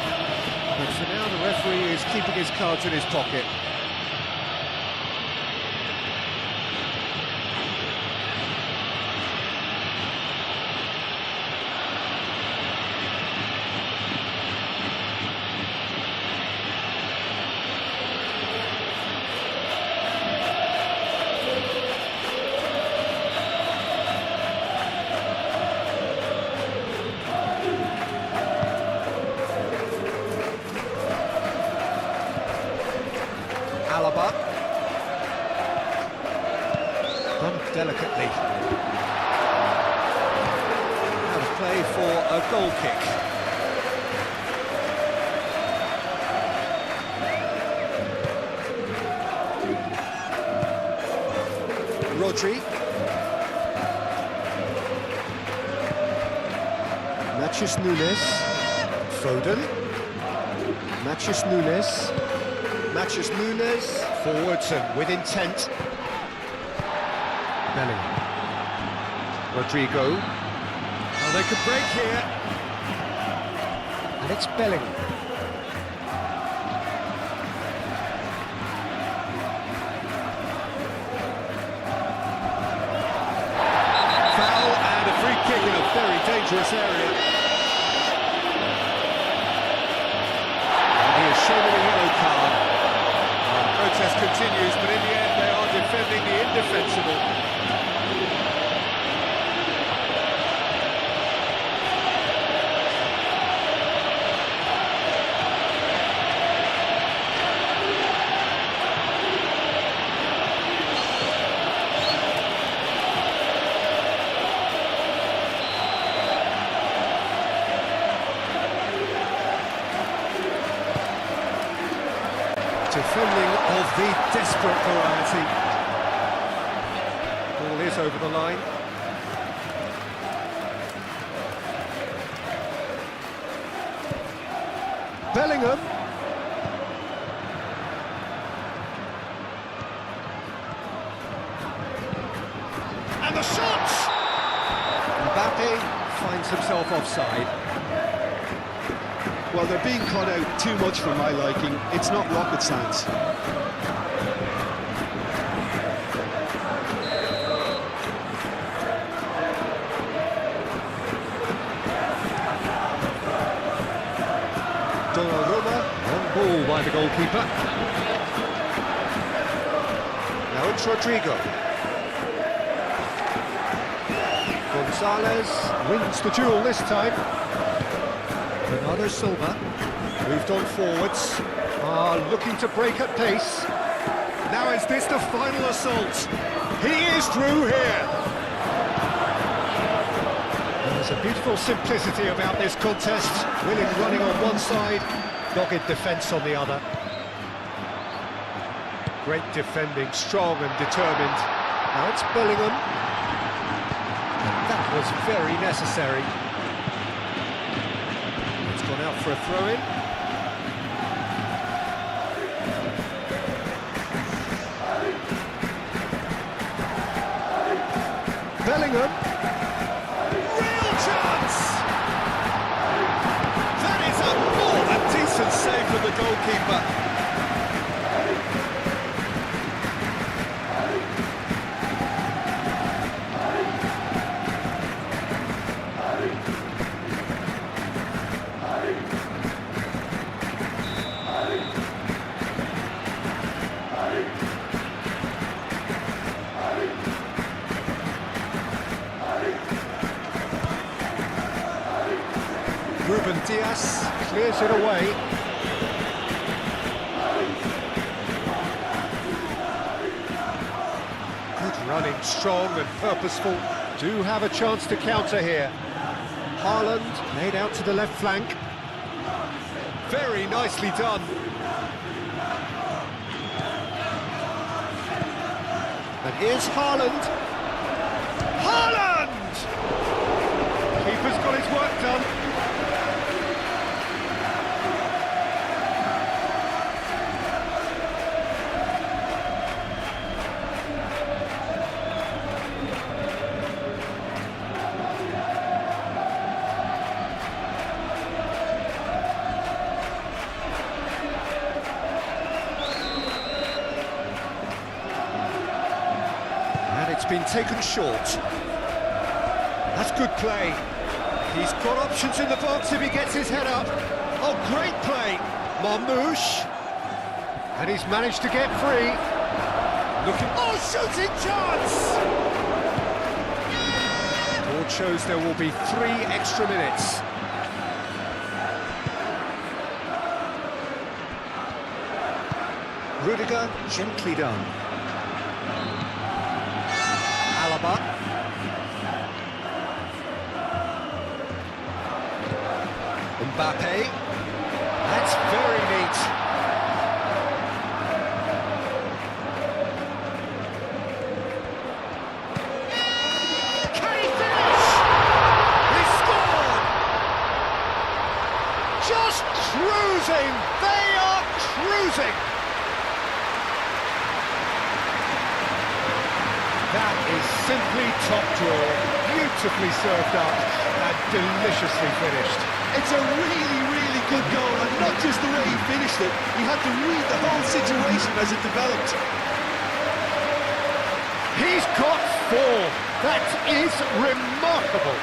but for now the referee is keeping his cards in his pocket. Alaba. Done delicately. Out of play for a goal kick. Rodri. Matheus Nunes. Foden. Matheus Nunes. Matheus Nunes, forwards and with intent. Bellingham. Rodrigo. Oh, they could break here. And it's Bellingham. Foul and a free kick in a very dangerous area. And he is shown a yellow card. Protest continues, but in the end they are defending the indefensible. Defending of the desperate variety. Ball is over the line. Bellingham. And the shot! Mbappe finds himself offside. Well, they're being caught out too much for my liking. It's not rocket science. Donnarumma, on ball by the goalkeeper. Now it's Rodrigo. Gonzalez wins the duel this time. Bernardo Silva moved on forwards, looking to break at pace. Now is this the final assault? He is through here. There's a beautiful simplicity about this contest. Willing running on one side, dogged defence on the other. Great defending, strong and determined. Now it's Bellingham. And that was very necessary. Gone out for a throw-in. Bellingham. Real chance! That is a more than decent save from the goalkeeper. Ruben Dias clears it away. Good running, strong and purposeful. Do have a chance to counter here. Haaland made out to the left flank. Very nicely done. And here's Haaland. Haaland! Keeper's got his work done. It's been taken short. That's good play. He's got options in the box if he gets his head up. Oh, great play. Marmouche. And he's managed to get free. Looking... Oh, shooting chance! Board shows there will be 3 extra minutes. Rudiger, gently done. Mbappe, that's very neat. Can he finish? He scored! Just cruising, they are cruising! That is simply top drawer, beautifully served up and deliciously finished. It's a really, really good goal, and not just the way he finished it, he had to read the whole situation as it developed. He's got 4. That is remarkable.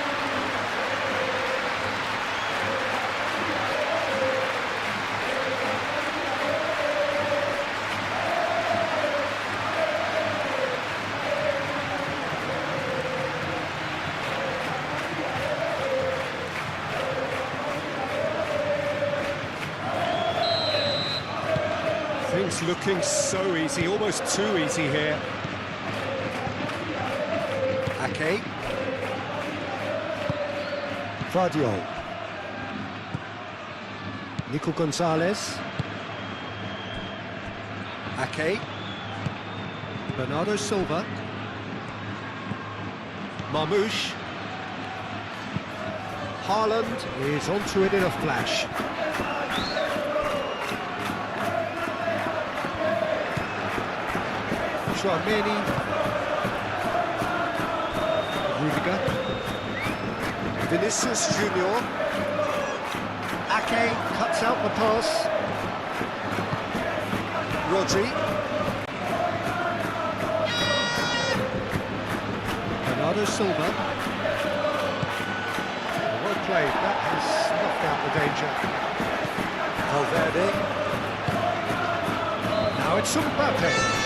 Things looking so easy, almost too easy here. Ake. Vardiol. Nico Gonzalez. Ake. Bernardo Silva. Marmouche. Haaland is onto it in a flash. Chouameni, Rudiger, Vinicius Junior, Ake cuts out the pass, Rodri, Bernardo Silva, well played, that has snuffed out the danger. Valverde, now it's Mbappe.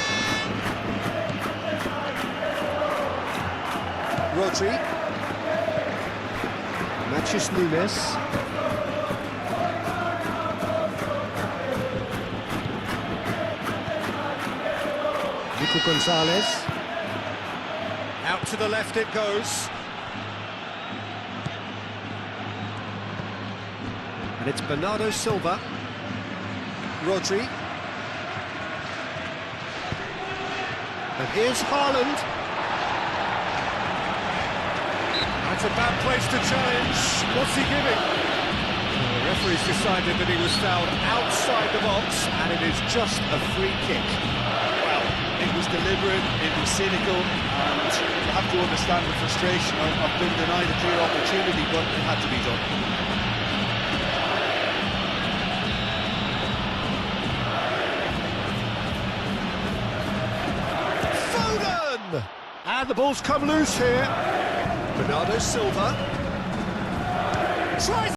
Rodri, Mathias Nunes, Nico Gonzalez, out to the left it goes, and it's Bernardo Silva, Rodri, and here's Haaland. It's a bad place to challenge. What's he giving? The referee's decided that he was fouled outside the box, and it is just a free kick. Well, it was deliberate, it was cynical, and you have to understand the frustration of being denied a clear opportunity, but it had to be done. Foden! And the ball's come loose here. Bernardo Silva tries